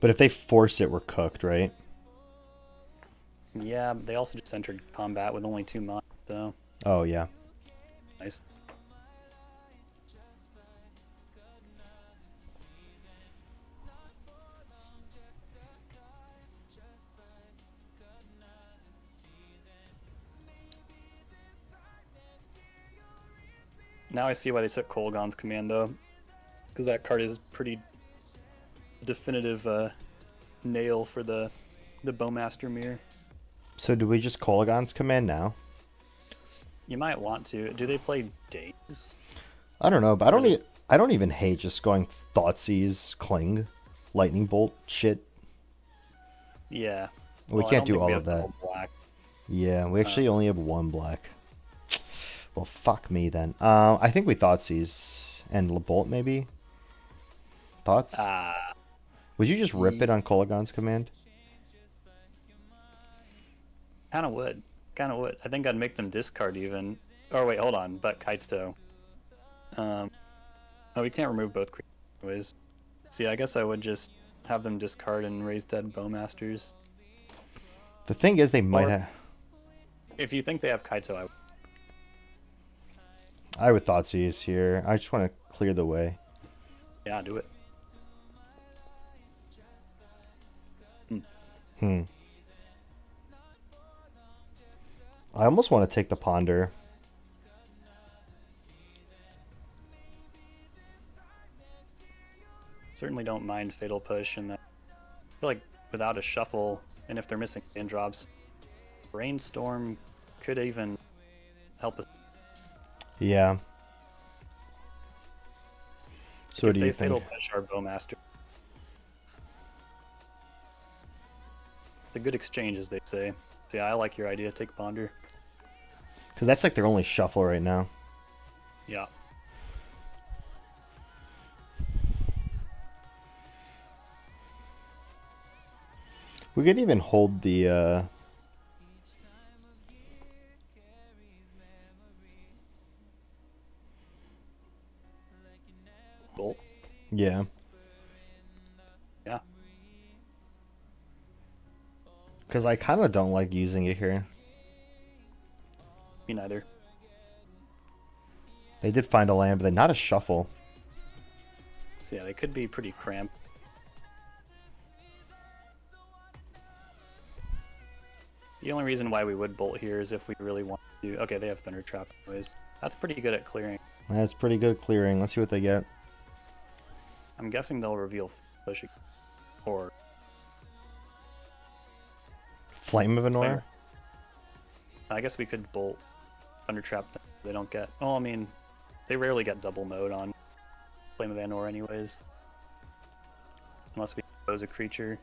But if they force it, we're cooked, right? Yeah, they also just entered combat with only 2 mana, so Oh, yeah. nice. Now I see why they took Kolaghan's command though, because that card is pretty definitive nail for the Bowmaster mirror. So do we just Kolaghan's command now? You might want to. Do they play Daze? I don't know, but Or is it- I don't even hate just going Thoughtseize, Cling, Lightning Bolt, shit. Yeah. We Well, I can't don't do think we all have of that. double black. Yeah, we actually only have 1 black. Well, fuck me then. I think we Thoughtseize and Bolt maybe. Thoughts? Ah, Would you just rip it on Kolaghan's command? kind of would. Kind of would. I think I'd make them discard even. Oh wait, hold on. But Kaito. Oh, we can't remove both creatures anyways. See, I guess I would just have them discard and raise dead Bowmasters. The thing is, they might Or- have. If you think they have Kaito, I would Thoughtseize here. I just want to clear the way. yeah, do it. I almost want to take the Ponder. Certainly don't mind Fatal Push, and I feel like without a shuffle, and if they're missing in drops, Brainstorm could even help us. Yeah. So what if do they you think? Fatal Push our Bowmaster. It's a good exchange, as they say. So yeah, I like your idea. Take Ponder. Because that's like their only shuffle right now. Yeah. We could even hold the Bolt. yeah. Yeah. Because I kind of don't like using it here. Me neither. They did find a land, but not a shuffle. So yeah, they could be pretty cramped. The only reason why we would bolt here is if we really want to. Okay, they have Thunder Trap anyways. That's pretty good at clearing. That's pretty good clearing. Let's see what they get. I'm guessing they'll reveal push or Flame of Anor? I guess we could bolt Thunder Trap. They don't get. Oh, I mean, they rarely get double mode on Flame of Anor anyways. Unless we expose a creature.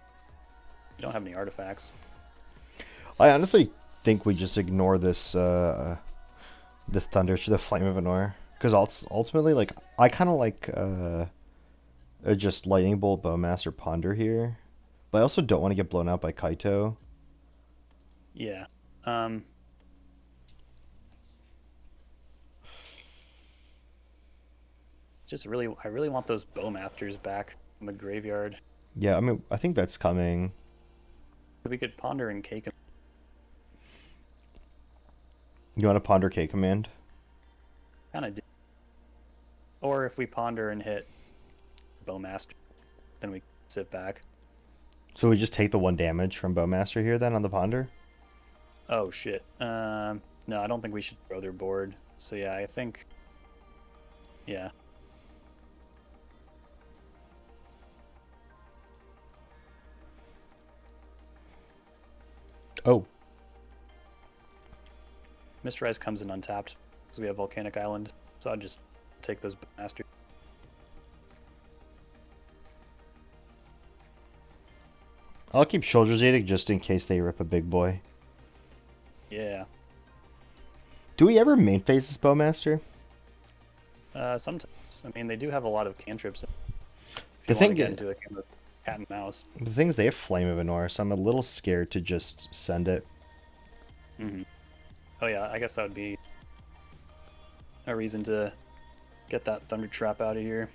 We don't have any artifacts. I honestly think we just ignore this this Thunder to the Flame of Anor. Because ultimately, like, I kind of like just Lightning Bolt, Bowmaster, Ponder here. But I also don't want to get blown out by Kaito. Yeah. Just really, I really want those Bowmasters back from the graveyard. Yeah, I mean, I think that's coming. We could ponder and cake them. You want to Ponder K command? Kind of do. Or if we ponder and hit Bowmaster, then we sit back. So we just take the 1 damage from Bowmaster here then on the Ponder? Oh shit. No, I don't think we should throw their board. So yeah, I think. Yeah. Oh. Mistrise comes in untapped because we have Volcanic Island. So I'll just take those Bowmasters. I'll keep Shoulder Zedic just in case they rip a big boy. Yeah. Do we ever main phase this Bowmaster? Sometimes. I mean, they do have a lot of cantrips. If The you want to thing, get into a game of cat and mouse. the thing is, they have Flame of Anor, so I'm a little scared to just send it. Hmm. Oh yeah, I guess that would be a reason to get that Thunder Trap out of here.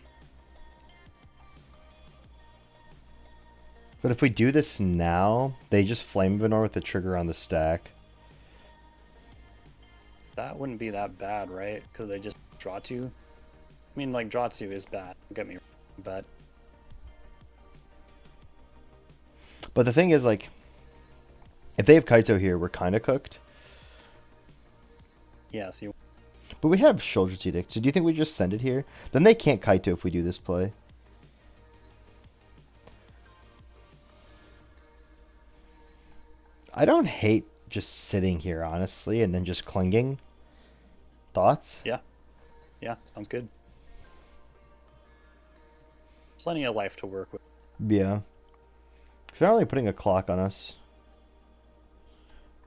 But if we do this now, they just Flame of Anor with the trigger on the stack. That wouldn't be that bad, right? Because they just draw two. I mean, like, draw two is bad. Don't get me wrong, but But the thing is, like, if they have Kaito here, we're kind of cooked. yeah, so you, But we have Shoulder's Edict, so do you think we just send it here? Then they can't Kaito if we do this play. I don't hate just sitting here, honestly, and then just clinging. Thoughts? yeah, sounds good. Plenty of life to work with. Yeah. They're not really putting a clock on us.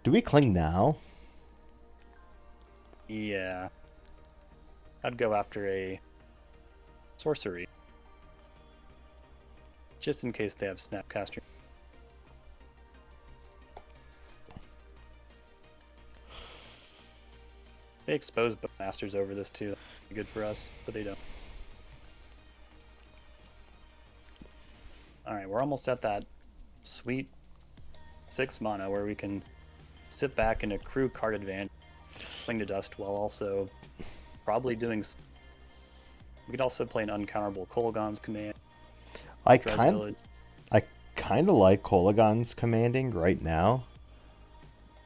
Do we cling now? Yeah. I'd go after a sorcery. Just in case they have Snapcaster. They expose Masters over this too. That'd be good for us, but they don't. Alright, we're almost at that sweet 6 mana where we can sit back and accrue card advantage, Cling to Dust, while also probably doing. We could also play an uncounterable Kolaghan's Command. I Dress kind Village. I kind of like Kolaghan's commanding right now,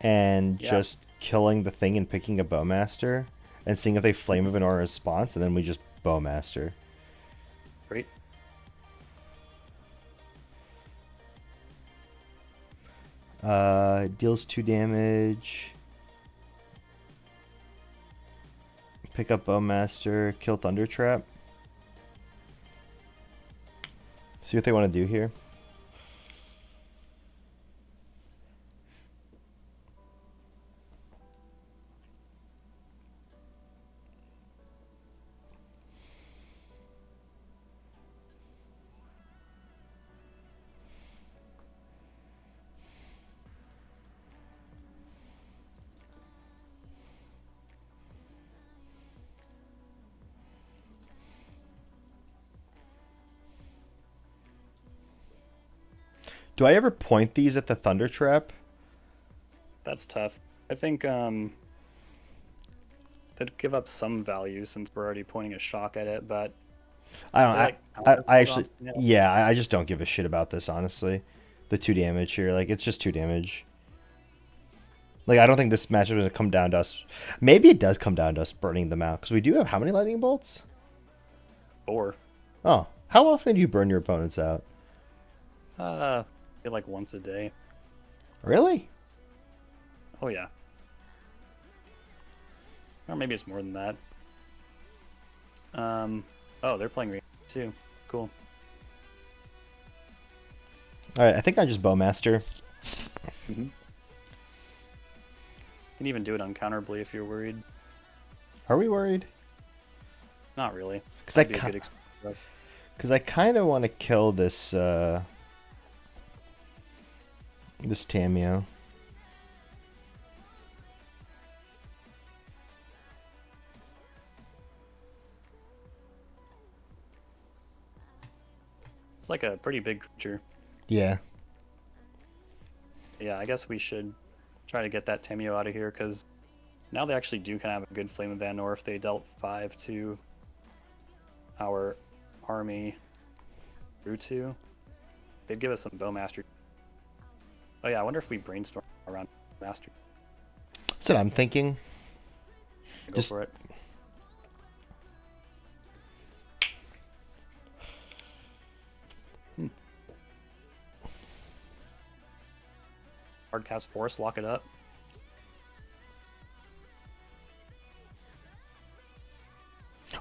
and Yeah. just killing the thing and picking a Bowmaster, and seeing if they Flame of Anor response, and then we just Bowmaster. Great. Deals 2 damage. Pick up Bowmaster, kill Thunder Trap. See what they want to do here. Do I ever point these at the Thunder Trap? That's tough. I think they'd give up some value since we're already pointing a shock at it, but I don't. I feel like I actually, yeah. yeah, I just don't give a shit about this, honestly. The 2 damage here, like, it's just 2 damage. Like, I don't think this match is going to come down to us. Maybe it does come down to us burning them out, because we do have how many lightning bolts? 4. Oh, how often do you burn your opponents out? I feel like once a day. Really? Oh yeah. Or maybe it's more than that. Oh, they're playing too. Cool. All right, I think I just Bowmaster. Mm-hmm. You can even do it uncounterably if you're worried. Are we worried? Not really. Because That'd be a good experience. I kind of want to kill this this Tamio. It's like a pretty big creature. Yeah. Yeah, I guess we should try to get that Tamio out of here because now they actually do kind of have a good Flame of Vanor if they dealt 5 to our army through 2. They'd give us some Bowmaster. Oh yeah, I wonder if we brainstorm around Master. That's what I'm thinking. Go Just for it. Hardcast Force, lock it up.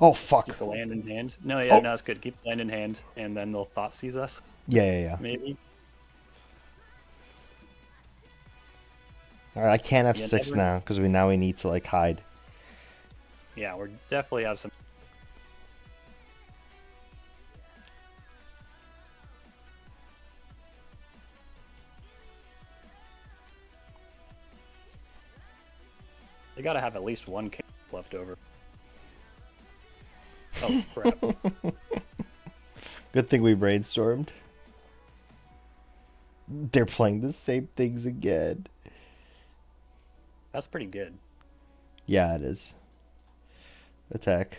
Oh fuck. Keep the land in hand. No, yeah, Oh. no, it's good. Keep the land in hand, and then they'll thought seize us. Yeah. Maybe. All right, I can't have You 6 never. now because we need to like hide. Yeah, we're definitely have some. They gotta have at least one king left over. Oh crap! Good thing we brainstormed. They're playing the same things again. That's pretty good. Yeah, it is. Attack.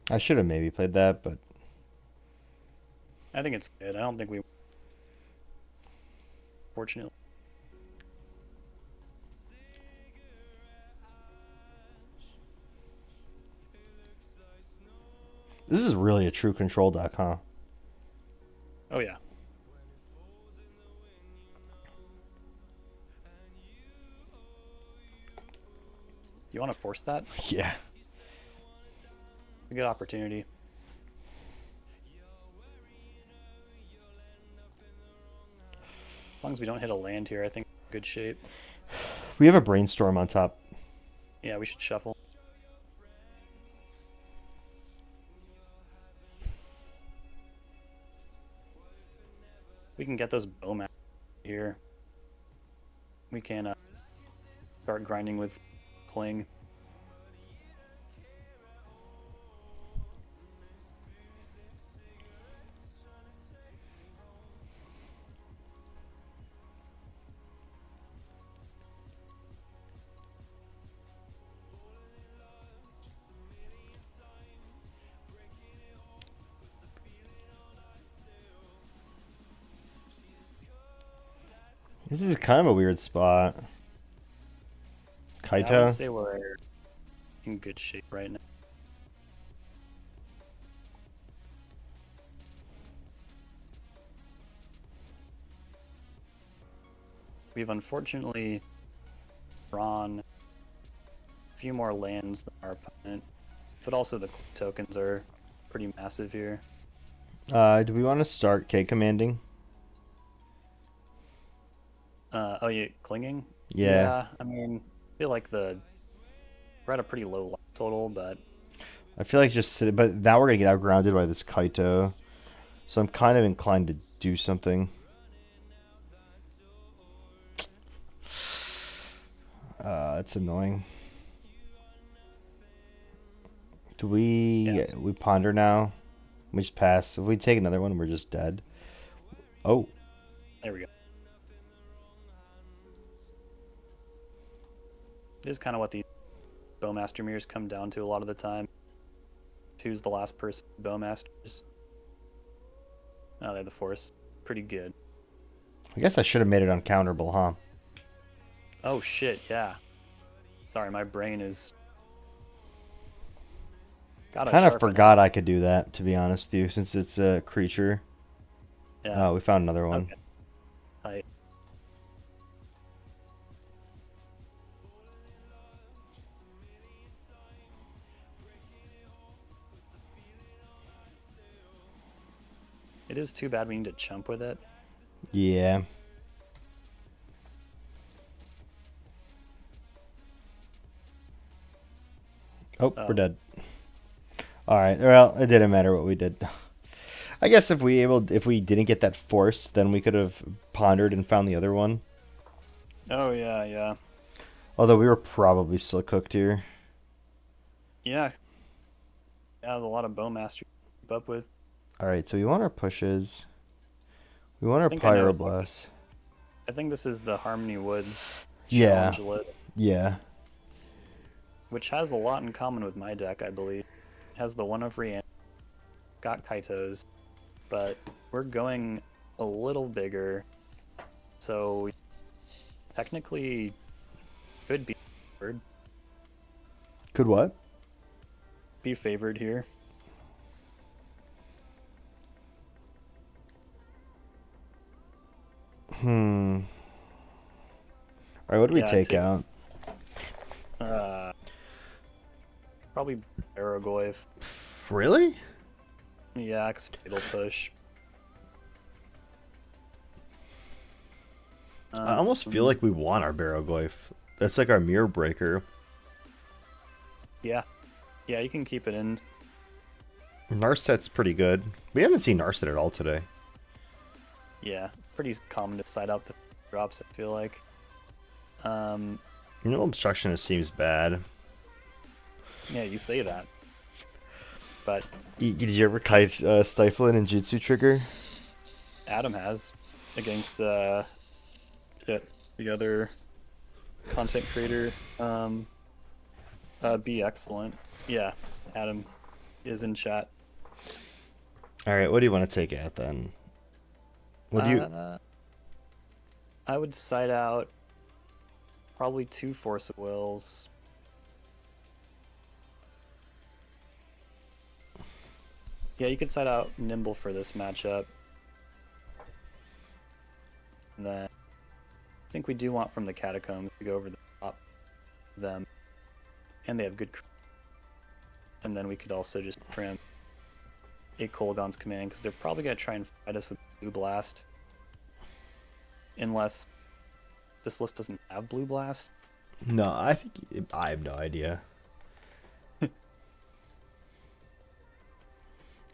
I should have maybe played that, but I think it's good. I don't think we. Fortunately, this is really a true control deck, huh? oh yeah. You want to force that? Yeah. A good opportunity. As long as we don't hit a land here, I think we're in good shape. We have a brainstorm on top. Yeah, we should shuffle. We can get those bowman here. We can start grinding with cling. This is kind of a weird spot. Yeah, I would Kaito. say we're in good shape right now. We've unfortunately drawn a few more lands than our opponent, but also the tokens are pretty massive here. Do we want to start K commanding? Oh, yeah, clinging? Yeah. Yeah, I mean, I feel like we're at a pretty low life total, but I feel like just sit, but now we're gonna get outgrounded by this Kaito, so I'm kind of inclined to do something. It's annoying. Do yeah, we ponder now? We just pass. If we take another one, we're just dead. Oh, there we go. It is kind of what these Bowmaster mirrors come down to a lot of the time. Who's the last person Bowmasters? Oh, they're the force. Pretty good. I guess I should have made it uncounterable, huh? Oh shit, yeah. Sorry, my brain is gotta Kind of sharpen that. forgot I could do that, to be honest with you, since it's a creature. Yeah. Oh, we found another one. Okay. Tight. It is too bad we need to chump with it. Yeah. Oh, we're Oh, dead. All right. Well, it didn't matter what we did. I guess if we didn't get that force, then we could have pondered and found the other one. oh yeah, yeah, Although we were probably still cooked here. yeah. Yeah, there's a lot of Bowmaster to keep up with. All right, so we want our pushes. We want I our think I know what. pyroblast. I think this is the Harmony Woods Yeah. challenge lit, Yeah. which has a lot in common with my deck, I believe. It has the one of Rian, got Kaitos, but we're going a little bigger, so technically could be favored. Could what? Be favored here. Hmm. All right, what do we Yeah, take out? uh, probably Aragoyf. Really? Yeah, fatal push. I almost feel like we want our Barrowglyph. That's like our mirror breaker. Yeah. Yeah, you can keep it in. Narset's pretty good. We haven't seen Narset at all today. Yeah, pretty common to side out the drops, I feel like. You know, Obstructionist seems bad. Yeah, you say that. But Did you ever kite Stifle and Jutsu Trigger? Adam has against shit, the other content creator. Be excellent. Yeah, Adam is in chat. Alright, what do you want to take at then? What do you... Uh, I would side out probably 2 Force of Wills. Yeah, you could side out Nimble for this matchup. And then I think we do want from the Catacombs to go over the top of them. And they have good... And then we could also just tram a Kolaghan's command, because they're probably going to try and fight us with Blue Blast. Unless this list doesn't have Blue Blast. No, I think... I have no idea.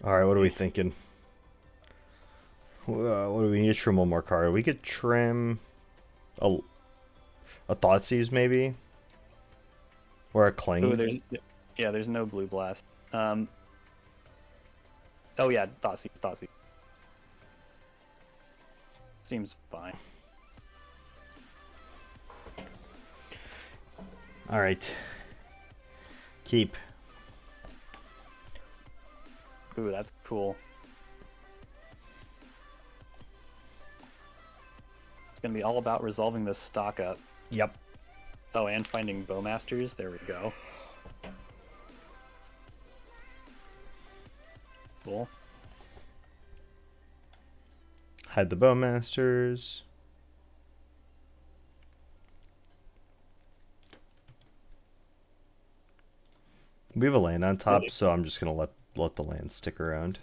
Alright, what are we thinking? What do we need to trim one more card? We could trim... A Thoughtseize, maybe? Or a Cling? Ooh, there's no Blue Blast. Oh yeah, Thoughtseize. Seems fine. Alright. Keep. Ooh, that's cool. It's gonna be all about resolving this stock up. Yep. Oh, and finding Bowmasters. There we go. Cool. Hide the Bowmasters. We have a land on top, so I'm just gonna let the land stick around.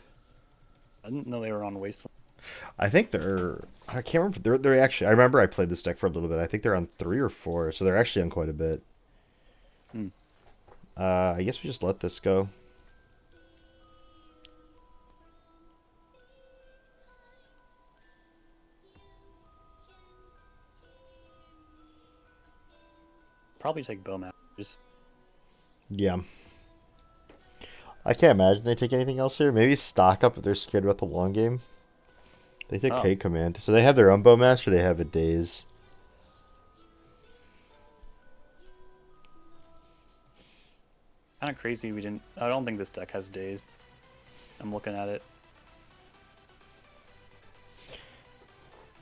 I didn't know they were on Wasteland. I think they're... I can't remember. They're actually... I remember I played this deck for a little bit. I think they're on 3 or 4, so they're actually on quite a bit. I guess we just let this go. Probably take Bowmasters. Yeah. I can't imagine they take anything else here. Maybe stock up if they're scared about the long game. They take K command. So they have their own Bowmaster, they have a Daze. Kind of crazy we didn't... I don't think this deck has Daze. I'm looking at it.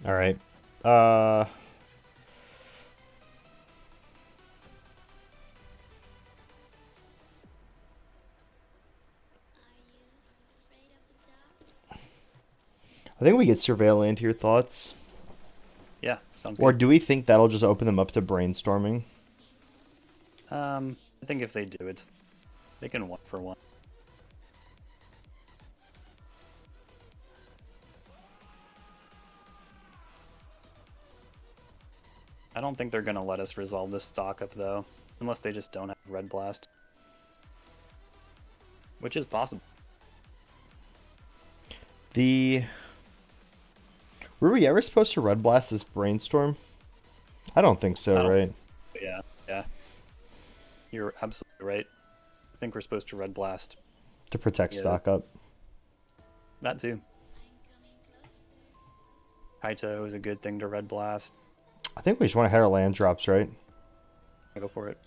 Alright. I think we get Surveil Land here. Thoughts? Yeah, sounds Or good. do we think that'll just open them up to brainstorming? I think if they do it, they can 1-for-1. I don't think they're gonna let us resolve this stock up though, unless they just don't have Red Blast, which is possible. Were we ever supposed to Red Blast this Brainstorm? I don't think so, right? Yeah. You're absolutely right. I think we're supposed to Red Blast. To protect stock up. That too. Kaito is a good thing to Red Blast. I think we just want to hit our land drops, right? I go for it.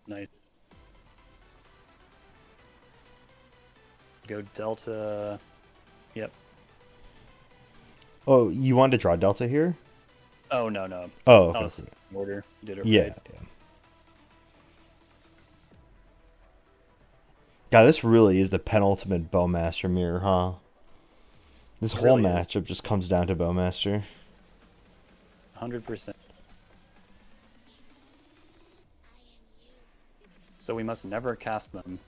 Nice. Go Delta. Yep. Oh, you wanted to draw Delta here? Oh, no. Oh, That okay. was order. You did it Yeah, right. yeah. God, this really is the penultimate Bowmaster mirror, huh? This It whole really is. matchup just comes down to Bowmaster. 100%. So we must never cast them.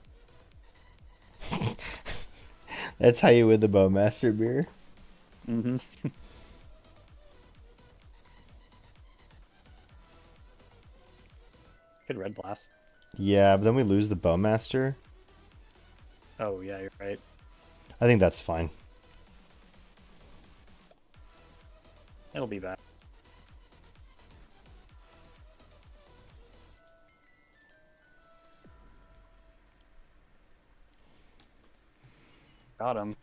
That's how you win the Bowmaster beer. Mm-hmm. Good red blast. Yeah, but then we lose the Bowmaster. Oh yeah, you're right. I think that's fine. It'll be back. Got him.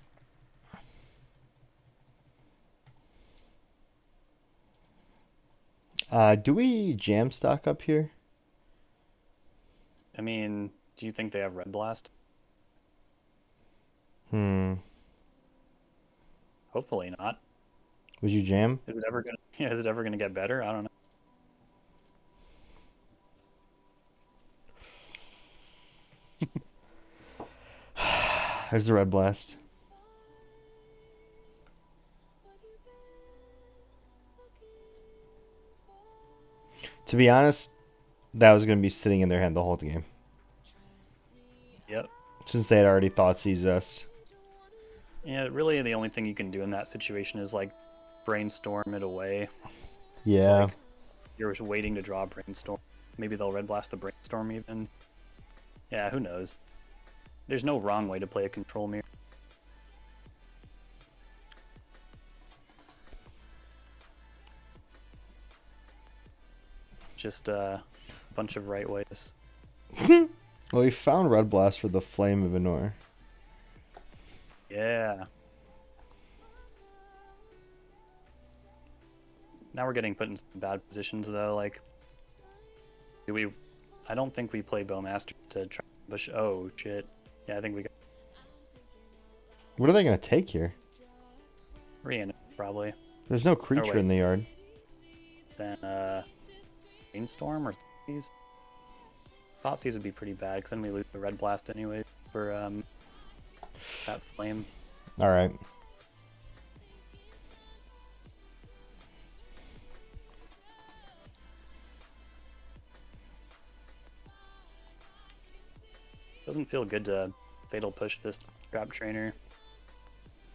Do we jam stock up here? I mean, do you think they have red blast? Hmm. Hopefully not. Would you jam? Is it ever gonna? Yeah, is it ever gonna get better? I don't know. There's the red blast. To be honest, that was going to be sitting in their hand the whole game. Yep. Since they had already thought seized us. Yeah, really the only thing you can do in that situation is like brainstorm it away. It's Yeah. like you're just waiting to draw a brainstorm. Maybe they'll red blast the brainstorm even. Yeah, who knows? There's no wrong way to play a control mirror. Just a bunch of right ways. Well, we found red blast for the Flame of Anor. Yeah. Now we're getting put in some bad positions though. Like, do we? I don't think we play Bowmaster to try to push. Oh shit! Yeah, I think we got What are they going to take here? Rihanna probably. There's no Or creature wait, in the yard. then Brainstorm or Thoughtseize? Thoughtseize would be pretty bad because then we lose the red blast anyway for that flame. Alright. Doesn't feel good to fatal push this trap trainer.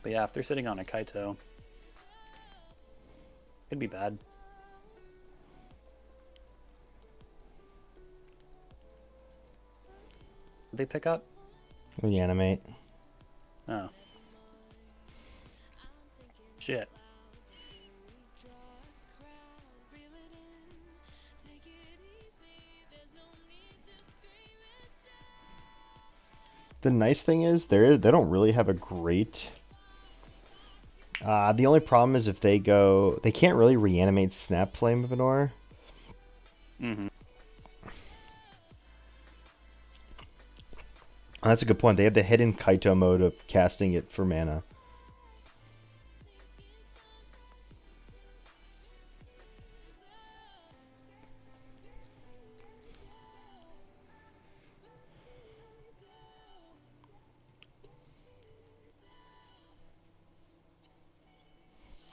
But yeah, if they're sitting on a Kaito, could be bad. Did they pick up? Reanimate. Oh. Shit. The nice thing is they don't really have a great. The only problem is if they go, they can't really reanimate Snap Flame of Anor. Mm-hmm. That's a good point. They have the hidden Kaito mode of casting it for mana.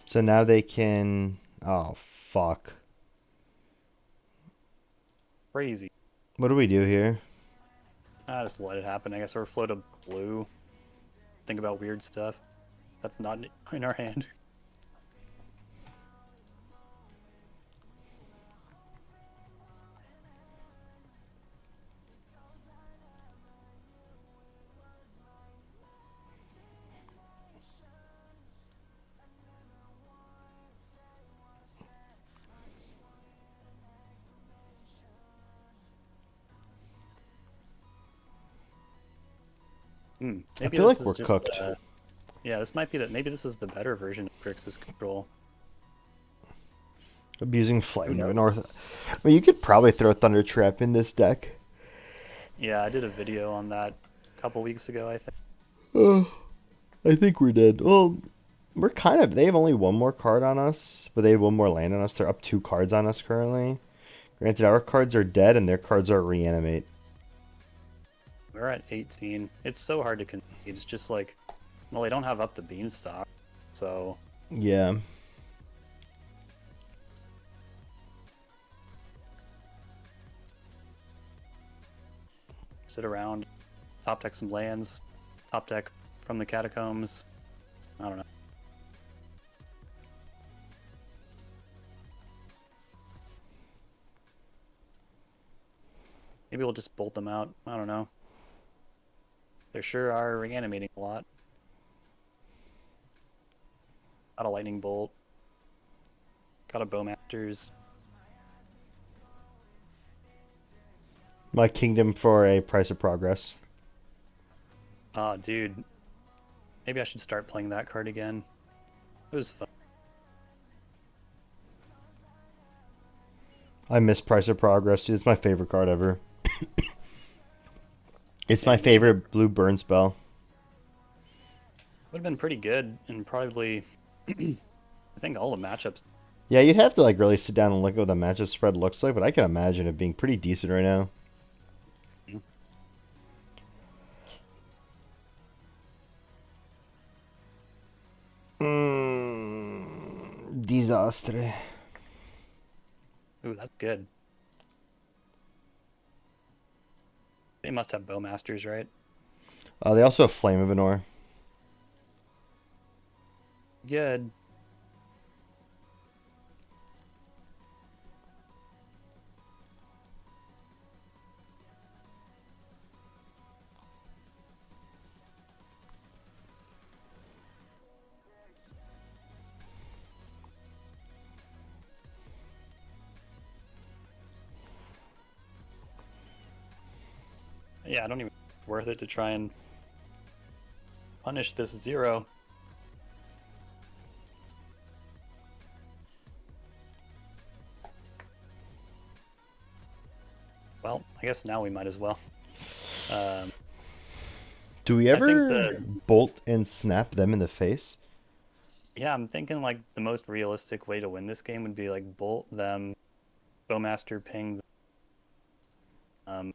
So now they can. Oh, fuck. Crazy. What do we do here? I just let it happen. I guess or float a blue. Think about weird stuff. That's not in our hand. I Maybe feel this like is we're just cooked. yeah, this might be that. Maybe this is the better version of Grixis Control. Abusing Who Flame of knows? North. I mean, you could probably throw Thunder Trap in this deck. Yeah, I did a video on that a couple weeks ago, I think. Oh, I think we're dead. Well, we're kind of. They have only one more card on us, but they have one more land on us. They're up 2 cards on us currently. Granted, our cards are dead and their cards are reanimate. We're at 18. It's so hard to concede. It's just like, well, they don't have up the beanstalk. So Yeah. sit around, top deck some lands, top deck from the catacombs. I don't know. Maybe we'll just bolt them out. I don't know. They sure are reanimating a lot. Got a lightning bolt. Got a bowmasters. My kingdom for a price of progress. Ah, dude. Maybe I should start playing that card again. It was fun. I miss price of progress. Dude, it's my favorite card ever. It's my Same, me too. favorite blue burn spell. Would have been pretty good and probably, I think all the matchups. Yeah, you'd have to like really sit down and look at what the matchup spread looks like, but I can imagine it being pretty decent right now. Disastre. Ooh, that's good. They must have bowmasters, right? They also have Flame of Anor. Good. Yeah, I don't even worth it to try and punish this 0. Well, I guess now we might as well. Um, Do we I think ever bolt and snap them in the face? yeah, I'm thinking like the most realistic way to win this game would be like bolt them, bowmaster ping, um,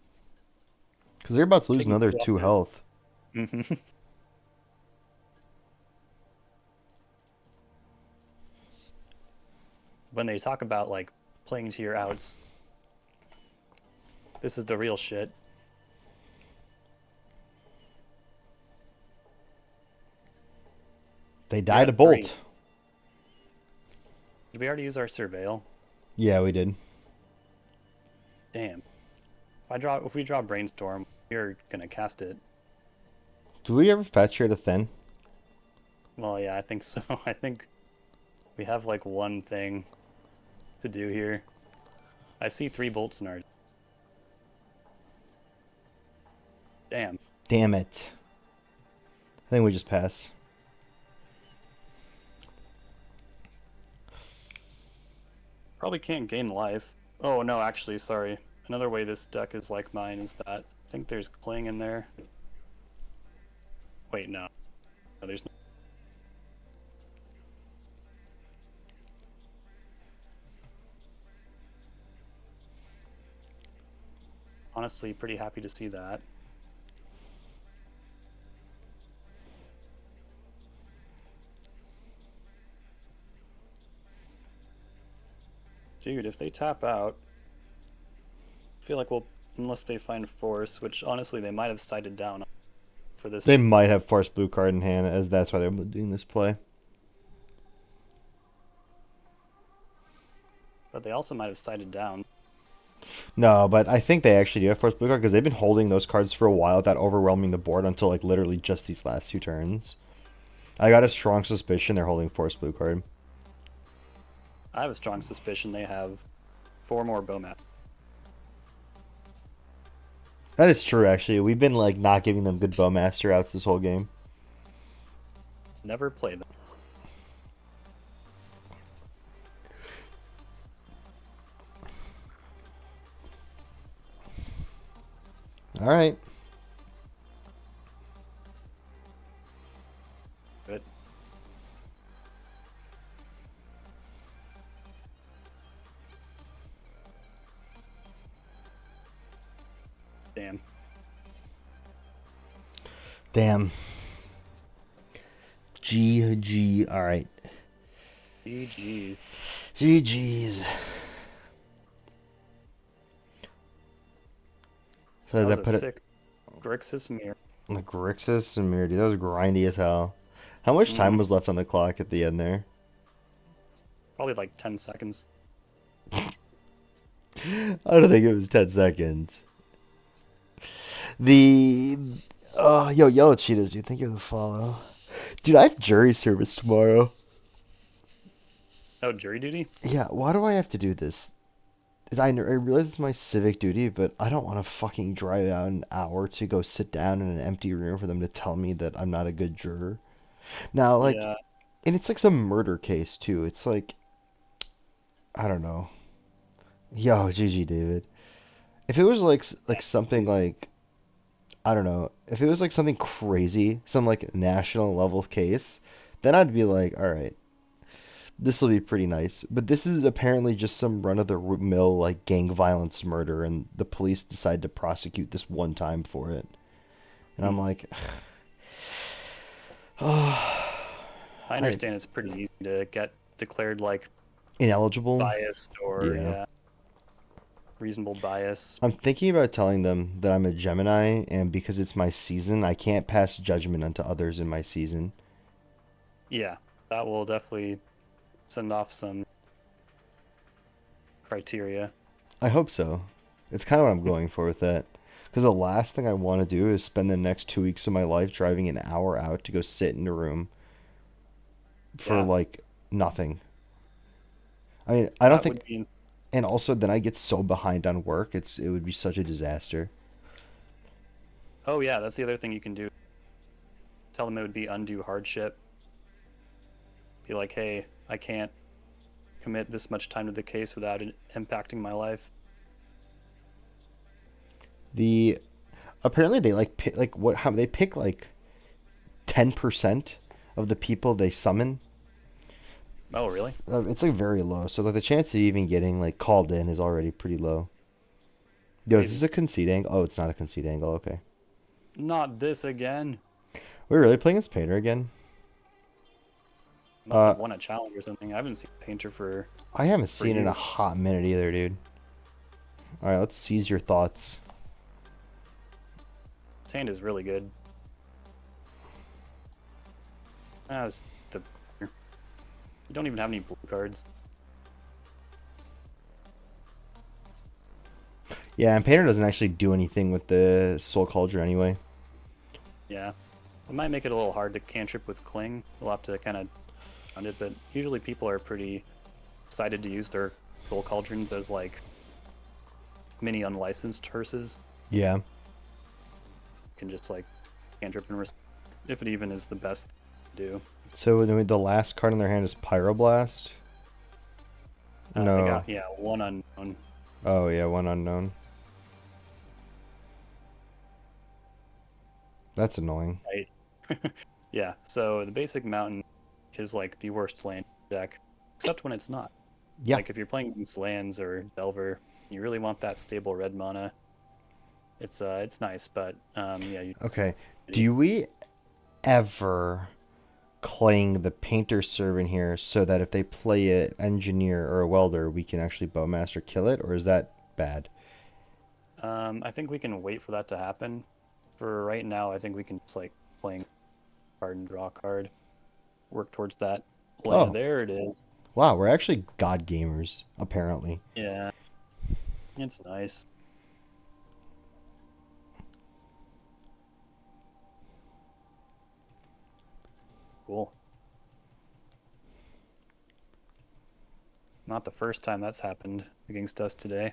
Because they're about to lose ping another 2 off 2 health. the. When they talk about like playing to your outs, this is the real shit. They We die to had 3. bolt. Did we already use our surveil? Yeah, we did. Damn. If we draw brainstorm, we're gonna cast it. Do we ever fetch here to thin? Well, yeah, I think so. I think we have like one thing to do here. I see 3 bolts in our. Damn. Damn it. I think we just pass. Probably can't gain life. Oh no, actually, sorry. Another way this deck is like mine is that I think there's Cling in there. Wait, no. No, there's no. Honestly, pretty happy to see that. Dude, if they tap out, I feel like we'll, unless they find Force, which honestly they might have sighted down for this, They might have forced blue card in hand, as that's why they're doing this play. but they also might have sighted down. No, but I think they actually do have forced blue card because they've been holding those cards for a while without overwhelming the board until like literally just these last 2 turns. I got a strong suspicion they're holding forced blue card. I have a strong suspicion they have 4 more Bowmat. That is true, actually. We've been like not giving them good bowmaster outs this whole game. Never played them. All right. But damn. Damn. GG. All right. GG's. GG's. So That was that a put it sick Grixis mirror. the Grixis and Mirror. Dude, that was grindy as hell. How much time Mm, was left on the clock at the end there? probably like 10 seconds. I don't think it was 10 seconds. The yo, Yellow Cheetahs, dude, thank you for the follow. Dude, I have jury service tomorrow. Oh, jury duty? Yeah, why do I have to do this? I realize it's my civic duty, but I don't want to fucking drive out an hour to go sit down in an empty room for them to tell me that I'm not a good juror. Now, like, Yeah. and it's like some murder case too. It's like, I don't know. Yo, GG, David. If it was like something Jeez. like I don't know, if it was like something crazy, some like national level case, then I'd be like, all right, this will be pretty nice. But this is apparently just some run of the mill like gang violence murder, and the police decide to prosecute this one time for it. And I'm Hmm. like, I I understand it's pretty easy to get declared like ineligible. biased or, Yeah. yeah, reasonable bias. I'm thinking about telling them that I'm a Gemini, and because it's my season, I can't pass judgment onto others in my season. Yeah, that will definitely send off some criteria. I hope so. It's kind of what I'm going for with that. Because the last thing I want to do is spend the next 2 weeks of my life driving an hour out to go sit in a room for Yeah, like nothing. I mean, I don't that think, would be. and also then I get so behind on work, it would be such a disaster. Oh, yeah, that's the other thing you can do. Tell them it would be undue hardship. Be like, hey, I can't commit this much time to the case without it impacting my life. The apparently they like pick, like what how they pick like 10% of the people they summon. Oh, really? It's like very low. So like the chance of even getting like called in is already pretty low. Yo, is this Crazy. a concede angle? Oh, it's not a concede angle. Okay. Not this again. We're really playing as Painter again? Must Uh, have won a challenge or something. I haven't seen Painter I haven't for seen it in a you. hot minute either, dude. All right, let's seize your thoughts. His hand is really good. It's the you don't even have any blue cards. Yeah, and Painter doesn't actually do anything with the Soul Cauldron anyway. Yeah, it might make it a little hard to cantrip with Cling. We'll have to kind of find it, but usually people are pretty excited to use their Soul Cauldrons as like mini unlicensed hearses. Yeah. Can just like cantrip and if it even is the best to do. So the last card in their hand is Pyroblast. They No. got, yeah, one unknown. Oh yeah, one unknown. That's annoying. Right. Yeah, so the basic mountain is like the worst land deck, except when it's not. Yeah. Like if you're playing against lands or Delver, you really want that stable red mana. It's nice, but yeah, Okay. Do we ever clang the Painter servant here so that if they play an Engineer or a Welder, we can actually Bowmaster kill it, or is that bad? I think we can wait for that to happen. For right now, I think we can just like playing card and draw a card, work towards that plan. Oh, There it is. wow, we're actually god gamers, apparently. Yeah, it's nice. Cool. Not the first time that's happened against us today.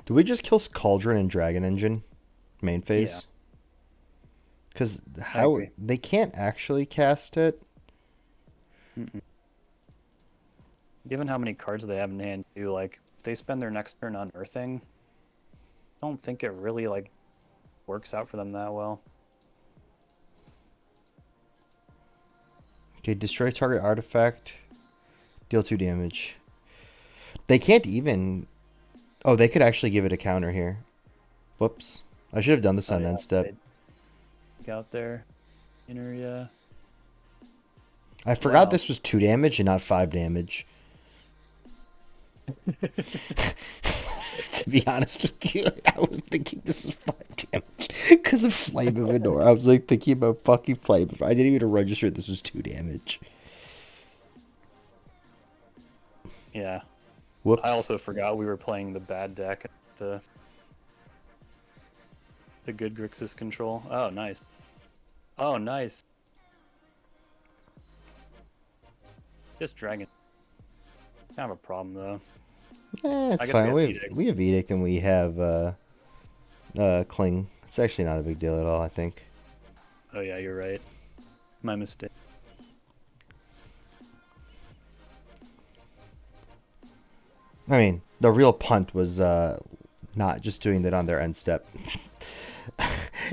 Do we just kill Cauldron and Dragon Engine main Yeah, phase? Because I how agree. they can't actually cast it. Mm-mm. Given how many cards they have in hand, too, like if they spend their next turn unearthing, I don't think it really like works out for them that well. Okay, destroy target artifact, deal 2 damage. They can't even. Oh, they could actually give it a counter here. Whoops. I should have done this Oh on yeah, end step. they out there, inner, yeah. I forgot Wow. this was 2 damage and not 5 damage. To be honest with you, I was thinking this is 5 damage because of Flame of Endor. I was like thinking about fucking Flame. I didn't even register this was 2 damage. Yeah. I Whoops. also forgot we were playing the bad deck, the the good Grixis Control. Oh, nice. Oh, nice. Just dragon. Kind of a problem though. I It's guess we fine. have We edicts. have Edict and we have Cling. It's actually not a big deal at all, I think. Oh yeah, you're right. My mistake. I mean, the real punt was not just doing that on their end step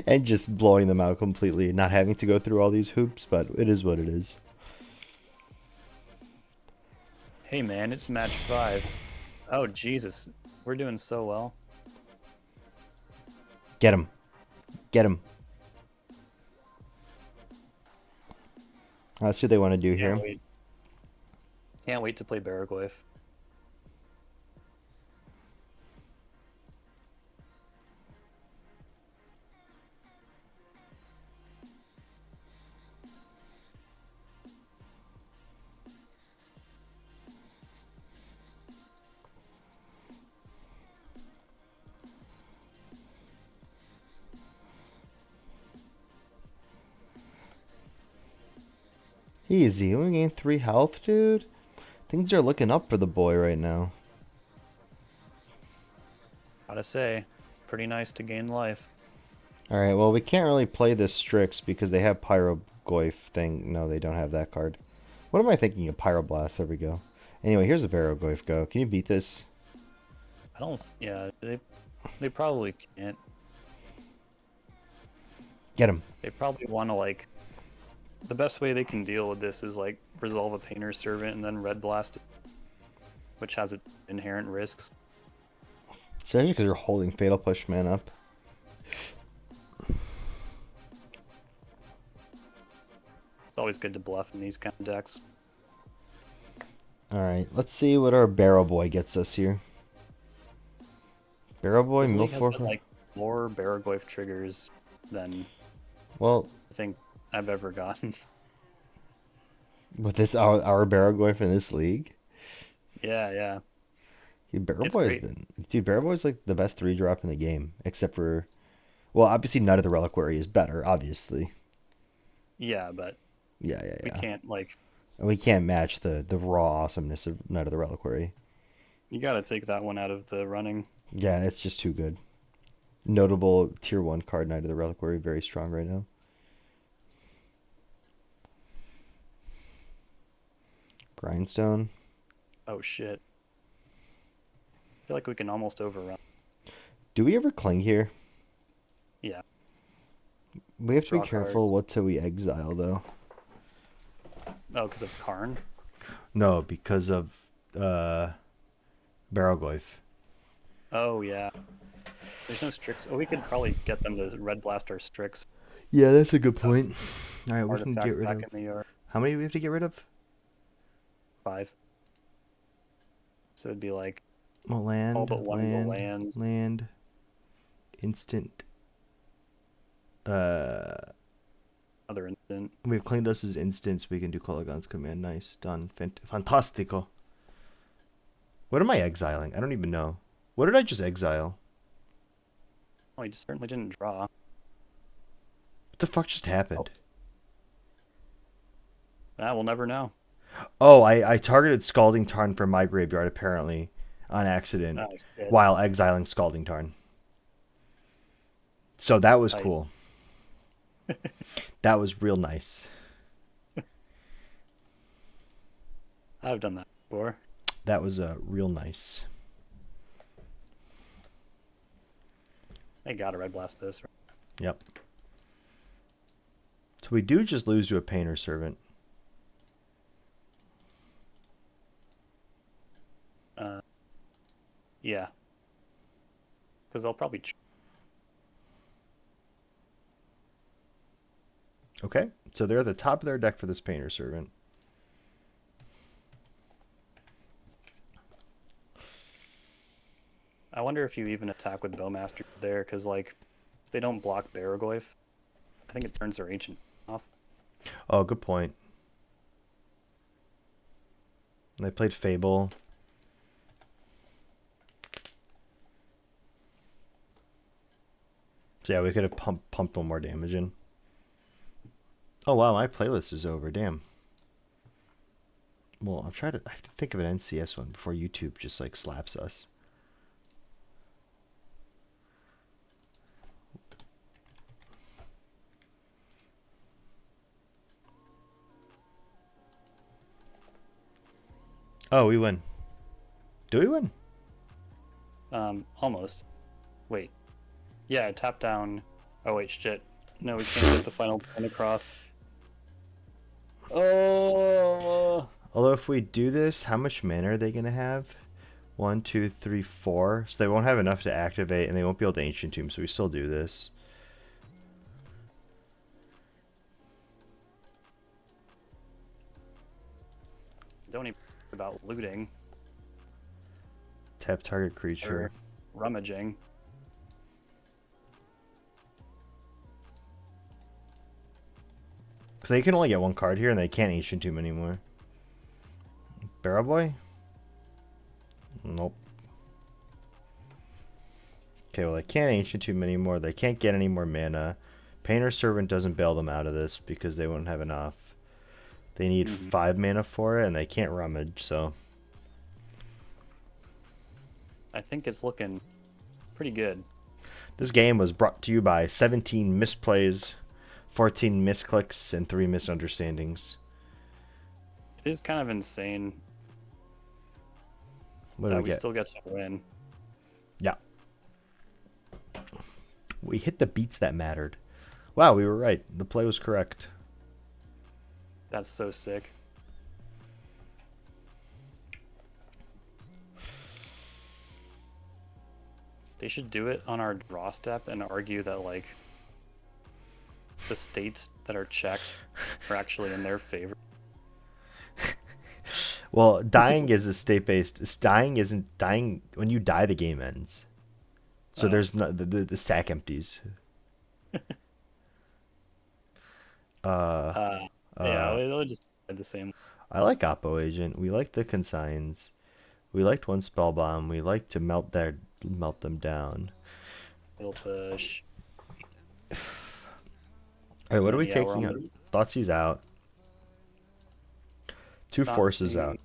and just blowing them out completely, not having to go through all these hoops, but it is what it is. Hey man, it's match 5. Oh Jesus, we're doing so well. Get him. Get him. Let's see what they want to do Can't here. wait. Can't wait to play Baraglyph. Easy. We gained 3 health, dude. Things are looking up for the boy right now. Gotta say, pretty nice to gain life. Alright, well, we can't really play this Strix because they have Pyrogoyf thing. No, they don't have that card. What am I thinking of? Pyroblast. There we go. Anyway, here's a Varrogoyf go. Can you beat this? I don't. Yeah, they probably can't. Get him. They probably want to like. The best way they can deal with this is like resolve a Painter Servant and then Red Blast, which has its inherent risks. Especially because you're holding Fatal Push man up. It's always good to bluff in these kind of decks. Alright, let's see what our Barrow Boy gets us here. Barrow Boy, This league has been Milfoil. like more Baraglyph triggers than Well, I think I've ever gotten. with this our Barrow in this league, Yeah, yeah. Barrow It's Boy has great. been, dude. Barrow Boy is like the best 3 drop in the game, except for, well, obviously Night of the Reliquary is better, obviously. Yeah, but Yeah, yeah, we yeah. can't like And we can't match the raw awesomeness of Night of the Reliquary. you gotta take that one out of the running. Yeah, it's just too good. Notable tier 1 card, Night of the Reliquary, very strong right now. Grindstone. Oh shit. I feel like we can almost overrun. Do we ever cling here? Yeah, We have to be draw careful cards. what do we exile though. Oh, because of Karn? No, because of uh Barrowglyph. Oh yeah. There's no Strix. Oh, we could probably get them to Red Blast our Strix Yeah, that's a good point. All right, we can get artifact rid back of. in the yard. How many do we have to get rid of? 5. So it'd be like Well, all land, but one of the land, lands. land, instant. Uh, Other instant. we've cleaned us as instance. We can do Kolagon's command. Nice, done. Fantastico. What am I exiling? I don't even know. What did I just exile? Oh, he certainly didn't draw. What the fuck just Oh, happened? we'll never know. Oh, I targeted Scalding Tarn from my graveyard apparently on accident Oh shit. while exiling Scalding Tarn. So that was Tight. cool. That was real nice. I've done that before. That was real nice. They gotta Red Blast this. Yep. So we do just lose to a Painter Servant. Uh, yeah. Because they'll probably. Okay, so they're at the top of their deck for this Painter Servant. wonder if you even attack with Bowmaster there, because like they don't block Baragoyf. I think it turns their ancient off. Oh, good point. They played Fable. So yeah, we could have pumped one more damage in. Oh wow, my playlist is over. Damn. Well, I have to think of an NCS one before YouTube just like slaps us. Oh, we win. Do we win? Almost. Wait. Yeah, tap down. Oh wait, shit. No, we can't get the final pin across. Oh. Although if we do this, how much mana are they gonna have? 1, 2, 3, 4. So they won't have enough to activate, and they won't be able to Ancient Tomb. So we still do this. Don't even think about looting Tap target creature. or rummaging. Because they can only get one card here, and they can't Ancient Tomb anymore. Barrel Boy? Nope. Okay, well, they can't Ancient Tomb anymore. They can't get any more mana. Painter Servant doesn't bail them out of this because they won't have enough. They need 5 mana for it, and they can't rummage, so... I think it's looking pretty good. This game was brought to you by 17 misplays, 14 misclicks, and 3 misunderstandings. It is kind of insane What do that we we get? still get to win. Yeah. We hit the beats that mattered. Wow, we were right. The play was correct. That's so sick. They should do it on our draw step and argue that like the states that are checked are actually in their favor. Well, dying is a state-based. Dying isn't dying. When you die, the game ends. So Oh. there's no the stack empties. Yeah, they'll just play the same. I like Oppo Agent. We like the consigns. We liked one spell bomb. We like to melt them down. Little push. All right, what are we Yeah, we're taking on out? the Thoughtseize out. 2 forces out.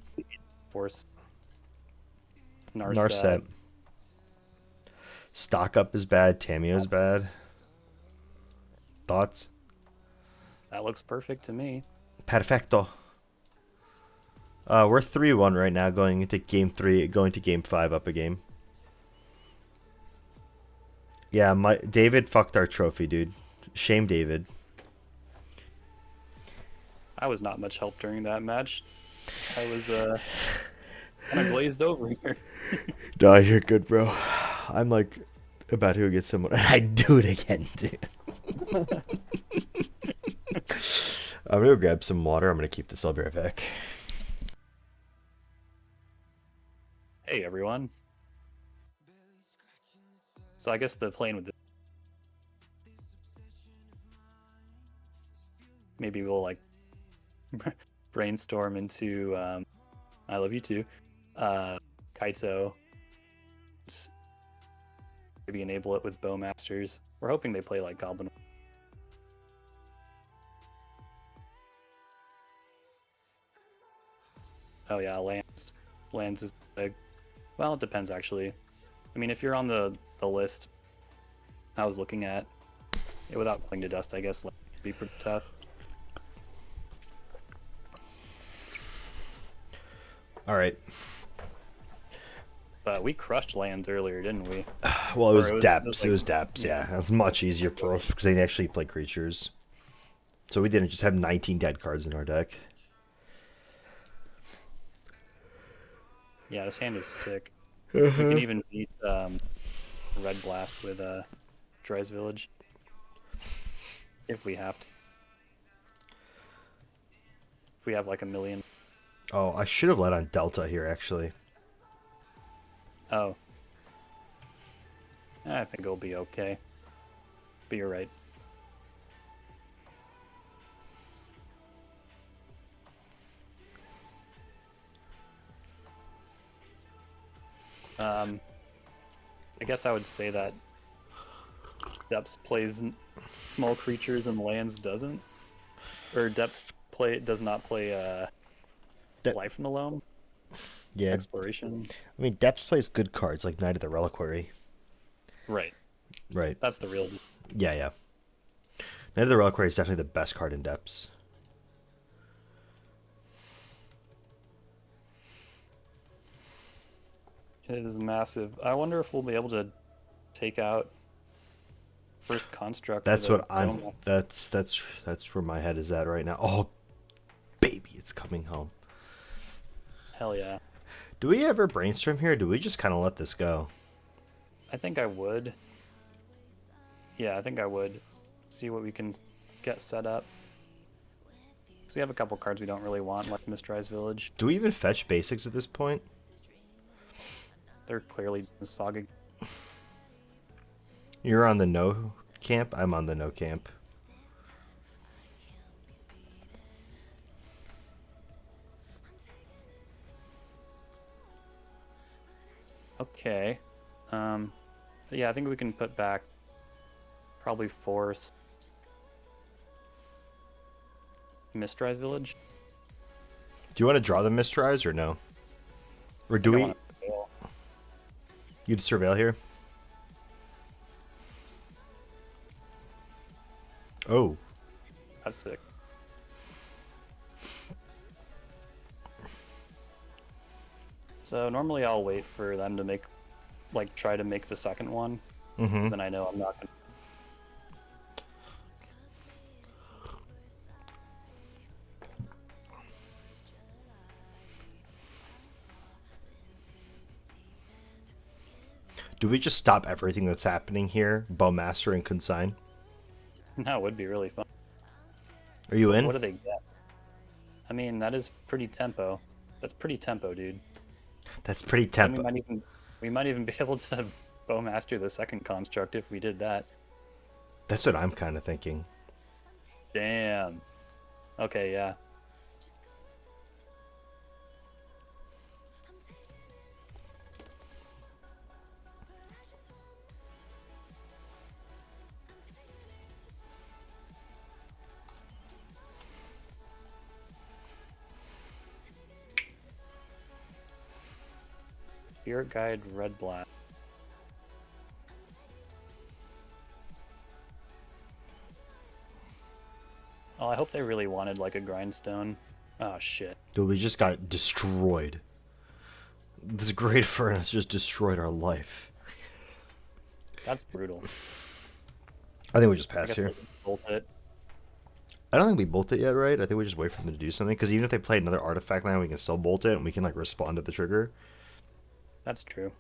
Force. Narset. Stock up is bad. Tameo's bad. Thoughts? That looks perfect to me. Perfecto. We're 3-1 right now, going into game 3, going to game 5 up a game. Yeah, David fucked our trophy, dude. Shame David. I was not much help during that match. I was kind of glazed over here. No, you're good, bro. I'm like about to go get someone. I do it again, dude. I'm gonna go grab some water. I'm gonna keep this. I'll be right back. Hey everyone. So I guess the plan with this, maybe we'll like brainstorm into I love you too. Kaito. Maybe enable it with Bowmasters. We're hoping they play like Goblin. Oh yeah, lands. Lands is big. Well, it depends actually. I mean, if you're on the list I was looking at, without Cling to Dust, I guess, like, it'd be pretty tough. All right. But we crushed lands earlier, didn't we? Well, it was Depths. depths. It was depths. Yeah, it was much easier for us because they actually play creatures. So we didn't just have 19 dead cards in our deck. Yeah, this hand is sick. We can even beat Red Blast with Dry's Village. If we have to. If we have like a million. Oh, I should have let on Delta here, actually. Oh. I think it'll be okay. But you're right. I guess I would say that Depths plays small creatures and lands doesn't, or Depths does not play That, Life in the Loam, yeah, Exploration. I mean, Depths plays good cards like Knight of the Reliquary. Right. Right. That's the real. Yeah, yeah. Knight of the Reliquary is definitely the best card in Depths. It is massive. I wonder if we'll be able to take out first construct with That's a what I'm. dome. That's where my head is at right now. Oh, baby, it's coming home. Hell yeah. Do we ever brainstorm here? Or do we just kind of let this go? I think I would. Yeah, I think I would. See what we can get set up. So we have a couple cards we don't really want, like Mistrise Village. Do we even fetch basics at this point? They're clearly Saga. You're on the no camp. I'm on the no camp. Okay. Yeah, I think we can put back probably Force Mistrise Village. Do you want to draw the Mistrise or no? Or do I we? want to fail. You'd surveil here. Oh, That's sick. So normally I'll wait for them to make, like, try to make the second one. mm-hmm. 'Cause then I know I'm not gonna. Do we just stop everything that's happening here? Bowmaster and Consign. That would be really fun. Are you in? What do they get? I mean, that is pretty tempo. That's pretty tempo, dude. That's pretty Then tempo. we might even be able to Bowmaster the second construct if we did that. That's what I'm kind of thinking. Damn. Okay, yeah. Spirit Guide Red Blast. Oh, I hope they really wanted like a grindstone. Oh shit. Dude, we just got destroyed. This great furnace just destroyed our life. That's brutal. I think we just I pass guess here. we'll just bolt it. I don't think we bolt it yet, right? I think we just wait for them to do something. Because even if they play another artifact land, we can still bolt it and we can like respond to the trigger. That's true.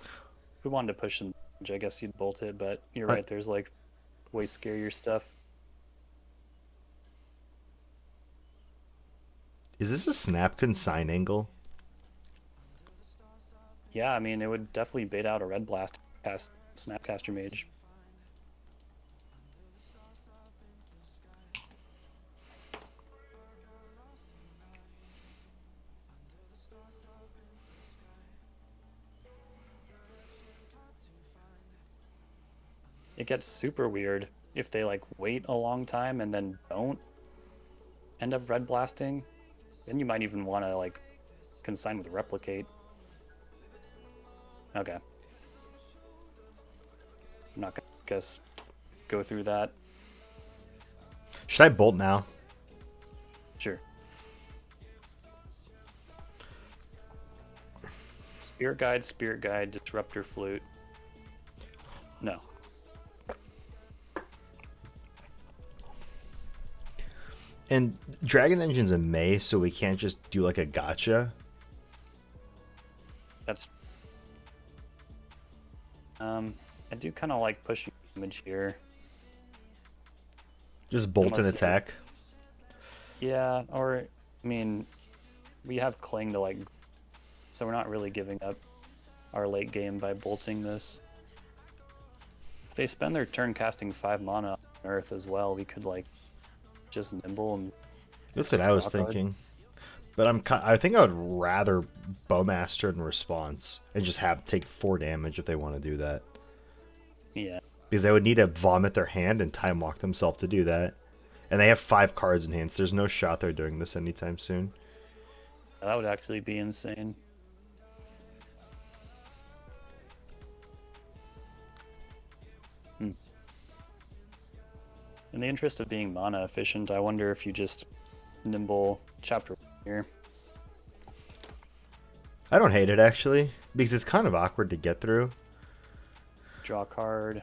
If we wanted to push some damage, I guess you'd bolt it, but you're right, there's like way scarier stuff. Is this a snap consign angle? Yeah, I mean, it would definitely bait out a Red Blast cast Snapcaster Mage. It gets super weird if they like wait a long time and then don't end up red blasting. Then you might even want to like consign with replicate. Okay. I'm not gonna guess go through that. Should I bolt now? Sure. Spirit Guide, Disruptor Flute. No. And Dragon Engine's in May, so we can't just do like a gotcha. That's I do kind of like pushing damage here. Just bolt and Unless you- attack. Yeah, or I mean, we have Cling to like, so we're not really giving up our late game by bolting this. they spend their turn casting 5 mana on Earth as well, we could like just nimble and That's what I was draw a card. thinking. But I think I would rather Bowmaster in response and just have take 4 damage if they want to do that. Yeah. Because they would need to vomit their hand and time walk themselves to do that. And they have 5 cards in hand, so there's no shot they're doing this anytime soon. That would actually be insane. In the interest of being mana efficient, I wonder if you just nimble chapter 1 here. I don't hate it, actually, because it's kind of awkward to get through. Draw a card.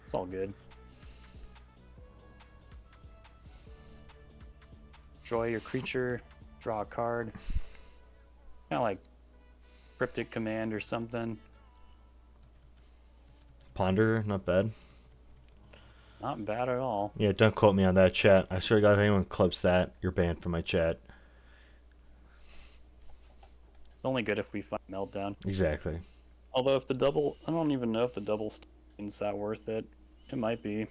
It's all good. Draw your creature. Draw a card. Kind of like Cryptic Command or something. Ponder, not bad. Not bad at all. Yeah, don't quote me on that, chat. I swear to God, if anyone clips that, you're banned from my chat. It's only good if we find Meltdown. Exactly. Although if the double... I don't even know if the double is that worth it. It might be.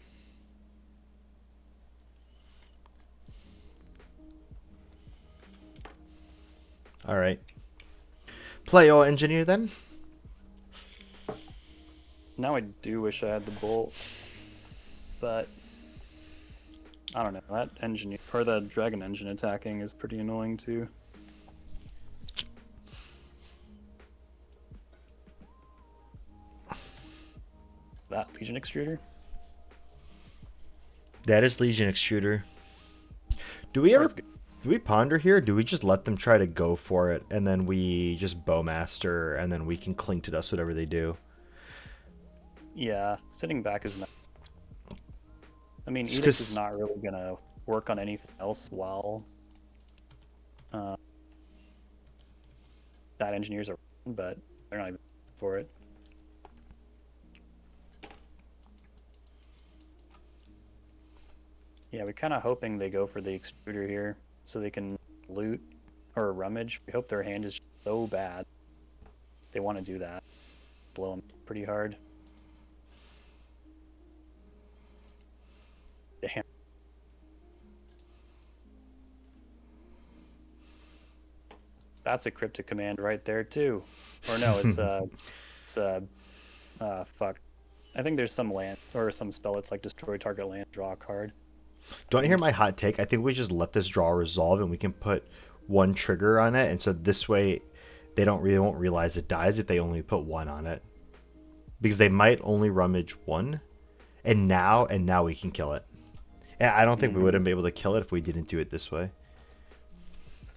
Alright. Play all engineer then? Now I do wish I had the bolt. But... I don't know. That engineer... Or the dragon engine attacking is pretty annoying too. Is that Legion Extruder? That is Legion Extruder. Do we ever... Do we ponder here? Do we just let them try to go for it, and then we just Bowmaster, and then we can cling to dust whatever they do? Yeah, sitting back is not... I mean, Edict is not really going to work on anything else while that engineers are, but they're not even for it. Yeah, we're kind of hoping they go for the extruder here so they can loot or rummage. We hope their hand is so bad they want to do that. Blow them pretty hard. Damn. That's a cryptic command right there too. Or no, fuck. I think there's some land or some spell that's like destroy target land, draw a card. Don't you hear my hot take? I think we just let this draw resolve and we can put one trigger on it, and so this way they won't realize it dies if they only put one on it. Because they might only rummage one, and now we can kill it. And I don't think we wouldn't be able to kill it if we didn't do it this way.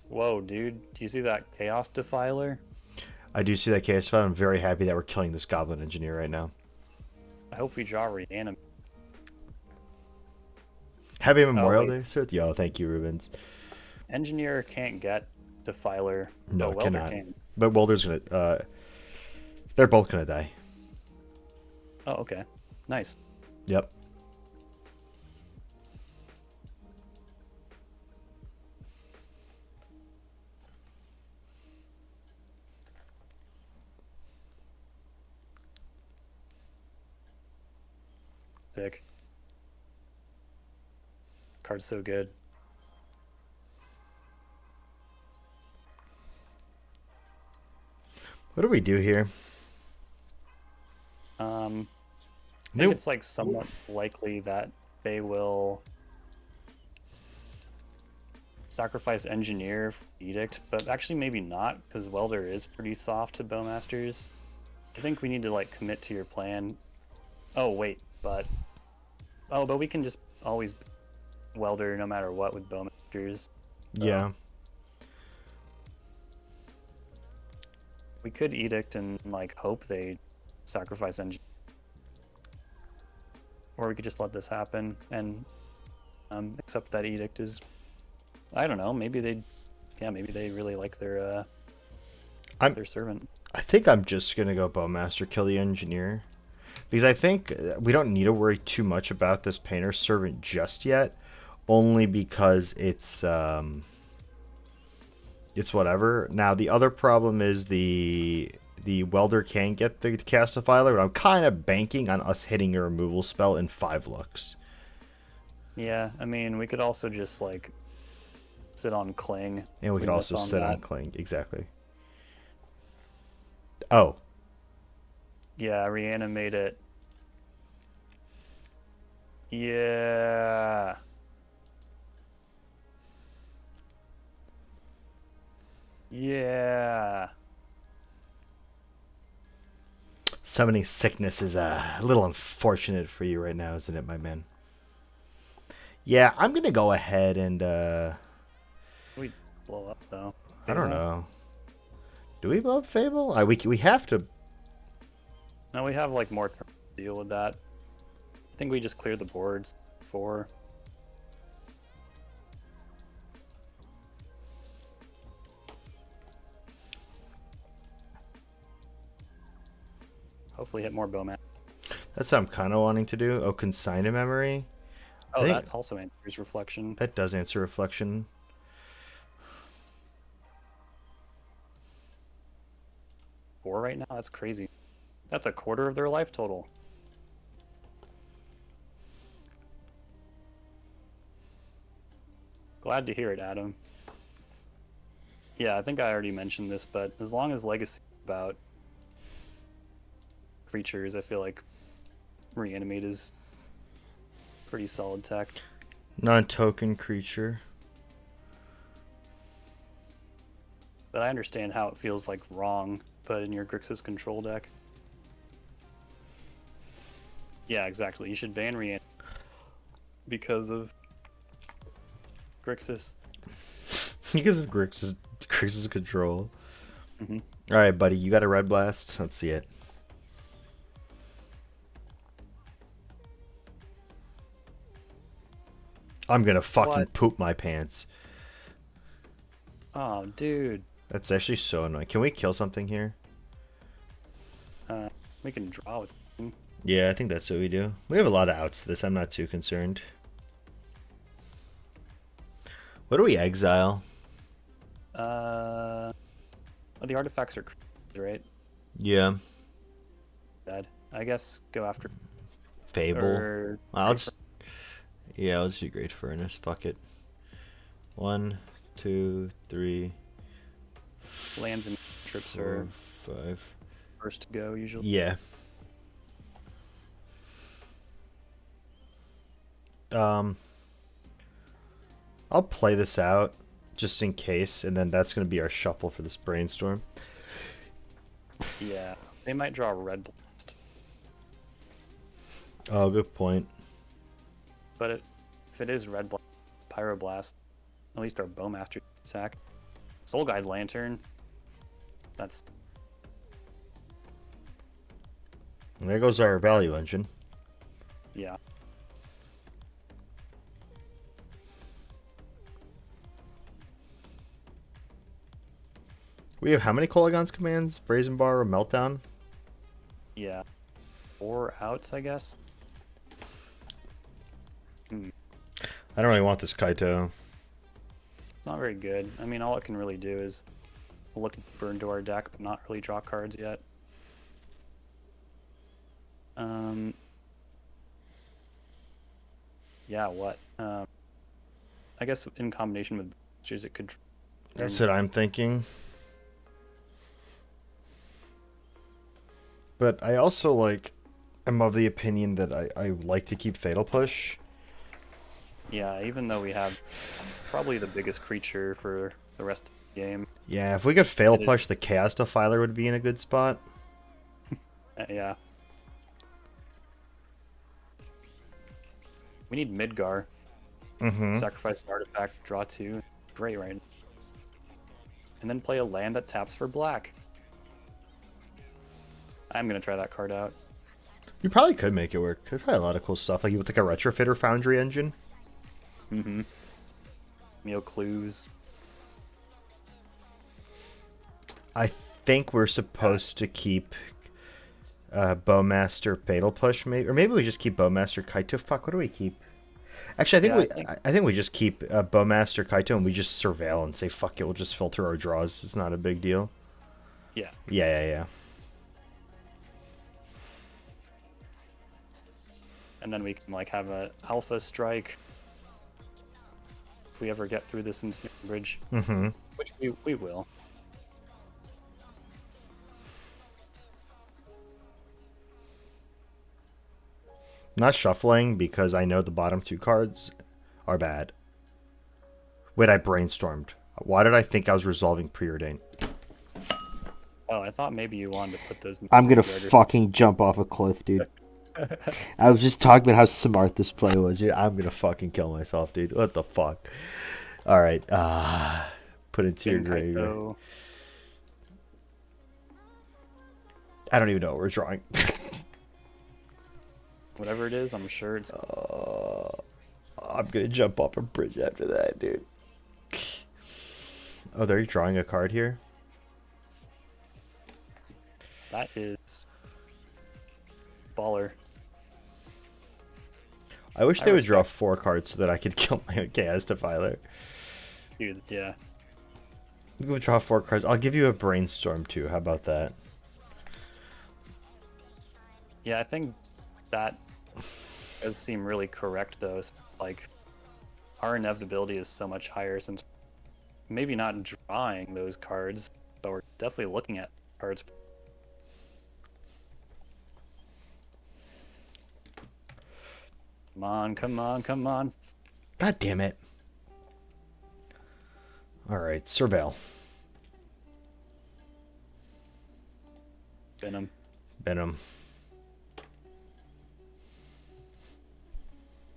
Whoa, dude. Do you see that Chaos Defiler? I do see that case, but I'm very happy that we're killing this Goblin Engineer right now. I hope we draw Reanimate. Happy Memorial Day, sir. Yo, thank you, Rubens. Engineer can't get Defiler. No, Welder cannot. can. But Welder's gonna... they're both gonna die. Oh, okay. Nice. Yep. Sick. Card's so good. What do we do here? I think it's like somewhat likely that they will sacrifice Engineer for Edict, but actually maybe not, because Welder is pretty soft to Bowmasters. I think we need to like commit to your plan. Oh wait, but we can just always Welder no matter what with Bowmasters. So Yeah. we could Edict and like hope they sacrifice Engineer. Or we could just let this happen and accept that Edict is... I don't know, maybe they really like their servant. I think I'm just going to go Bowmaster, kill the Engineer. Because I think we don't need to worry too much about this Painter Servant just yet. Only because it's whatever. Now, the other problem is the the welder can get the Castifiler, but I'm kind of banking on us hitting a removal spell in 5 looks. Yeah, I mean, we could also just like sit on Cling And if we we could miss also on sit that. on Cling. Exactly. Oh. Yeah, reanimate it. Yeah. Yeah. Summoning sickness is a little unfortunate for you right now, isn't it, my man? Yeah, I'm going to go ahead and, We blow up though. I don't Fable. know. Do we blow up Fable? We have to. No, we have like more turns to deal with that. I think we just clear the boards for. Hopefully hit more Bowman. That's what I'm kind of wanting to do. Oh, consign a memory. I Oh, think that also answers reflection. that does answer reflection. 4 right now? That's crazy. That's a quarter of their life total. Glad to hear it, Adam. Yeah, I think I already mentioned this, but as long as Legacy is about creatures, I feel like Reanimate is pretty solid tech. Non-token creature. But I understand how it feels like wrong, but in your Grixis Control deck. Yeah, exactly. You should ban Reanimate because of Grixis. Because of Grixis Control. Mm-hmm. All right, buddy. You got a red blast? Let's see it. I'm gonna fucking What? poop my pants. Oh, dude. That's actually so annoying. Can we kill something here? Uh, we can draw with him. Yeah, I think that's what we do. We have a lot of outs to this. I'm not too concerned. What do we exile? Well, the artifacts are creatures, right? Yeah. Bad. I guess go after Fable. or I'll just... Yeah, I'll just do Great Furnace. Fuck it. 1, 2, 3, lands and trips 4, are 5. first to go usually. Yeah. I'll play this out just in case, and then that's going to be our shuffle for this brainstorm. Yeah, they might draw a red blast, Oh, good point. but if it is red blast, pyroblast, at least our bowmaster attack, soul guide lantern. That's There goes our value engine. yeah. We have how many Kolaghan's commands? Brazen Bar or Meltdown? Yeah, 4 outs, I guess. I don't really want this Kaito. It's not very good. I mean, all it can really do is look deeper into our deck, but not really draw cards yet. Yeah, what? I guess in combination with features, it could. That's what I'm thinking. But I also am of the opinion that I like to keep Fatal Push. Yeah, even though we have probably the biggest creature for the rest of the game. Yeah, if we could Fatal Push, the Chaos Defiler would be in a good spot. Yeah. We need Midgar. Mm-hmm. Sacrifice an artifact, draw 2. Great, right? And then play a land that taps for black. I'm gonna try that card out. You probably could make it work. There's probably a lot of cool stuff, like with a Retrofitter Foundry engine. Mm-hmm. Meal clues. I think we're supposed to keep Bowmaster Fatal Push, maybe, or maybe we just keep Bowmaster Kaito. Fuck, what do we keep? Actually, I think we just keep Bowmaster Kaito and we just surveil and say fuck it. We'll just filter our draws. It's not a big deal. Yeah. Yeah. and then we can like have a alpha strike if we ever get through this ensnaring bridge, Mm-hmm. which we will. Not shuffling because I know the bottom two cards are bad. Wait, I brainstormed. Why did I think I was resolving preordain? Oh, I thought maybe you wanted to put those in the I'm gonna graveyard or fucking jump off a cliff, dude. I was just talking about how smart this play was, dude. I'm gonna fucking kill myself, dude. What the fuck? All right, put it to your something. graveyard. Kaito. I don't even know what we're drawing. Whatever it is, I'm sure it's I'm gonna jump off a bridge after that, dude. Oh, they're drawing a card here. that is baller. I wish I they would draw respect 4 cards so that I could kill my Chaos Defiler. Dude, yeah. You can draw 4 cards. I'll give you a brainstorm too. How about that? Yeah, I think that does seem really correct though. Like our inevitability is so much higher since maybe not drawing those cards, but we're definitely looking at cards. Come on, come on, come on. God damn it. Alright, Surveil. Venom. Venom.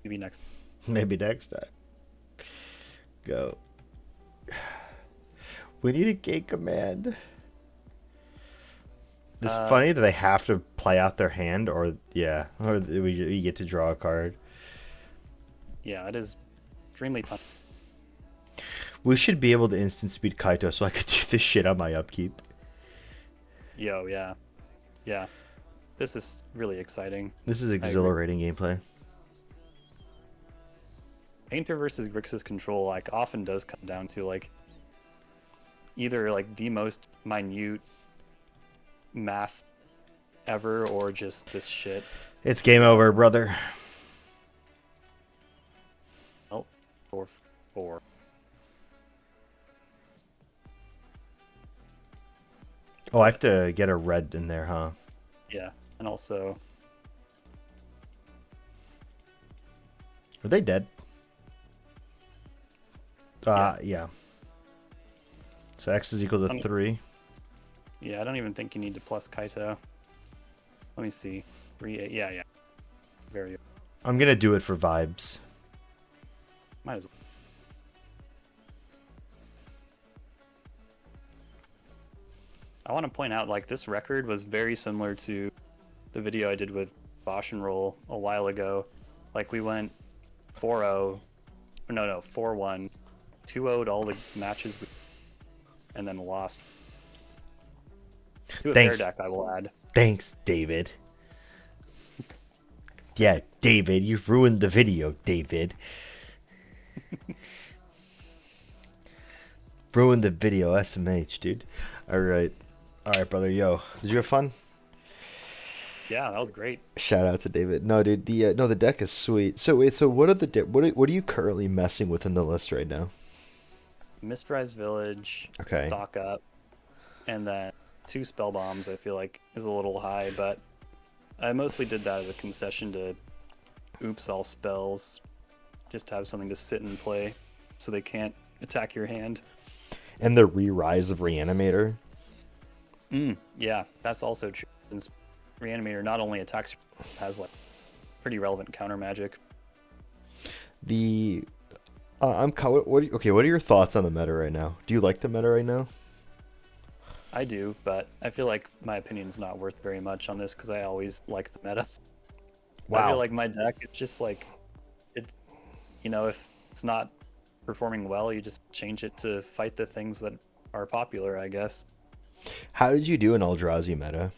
Maybe next. Maybe next time. Go. We need a gate command. It's funny that they have to play out their hand, or yeah, or we get to draw a card. Yeah, it is extremely fun. We should be able to instant speed Kaito so I could do this shit on my upkeep. Yo, yeah. Yeah. This is really exciting. This is exhilarating gameplay. Painter versus Grixis Control like often does come down to like either like the most minute math ever or just this shit. It's game over, brother. Oh, 4/4. Oh, I have to get a red in there, huh? Yeah, and also Are they dead? Yeah. So X is equal to 3. yeah, I don't even think you need to plus Kaito. Let me see. 3/8. Yeah. Very. I'm gonna do it for vibes. Might as well. I want to point out, like, this record was very similar to the video I did with Bosch and Roll a while ago. Like, we went 4-0, no, 4-1, 2-0'd all the matches, and then lost. To a fair deck, I will add. Thanks, David. Yeah, David, you've ruined the video, David. Ruined the video, SMH, dude. Alright, brother, yo. Did you have fun? Yeah, that was great. Shout out to David. No, dude, the deck is sweet. So wait, so what are the what are you currently messing with in the list right now? Mistrise Village, Okay. Stock Up, and then 2 Spell Bombs I feel like is a little high, but I mostly did that as a concession to oops all spells, just to have something to sit and play so they can't attack your hand. And the re-rise of Reanimator. Yeah, that's also true. Since Reanimator not only attacks, has like pretty relevant counter magic. The what are your thoughts on the meta right now? Do you like the meta right now? I do, but I feel like my opinion's not worth very much on this because I always like the meta. I feel Wow. like my deck, it's just like, it, if it's not performing well, you just change it to fight the things that are popular, I guess. How did you do in Eldrazi meta?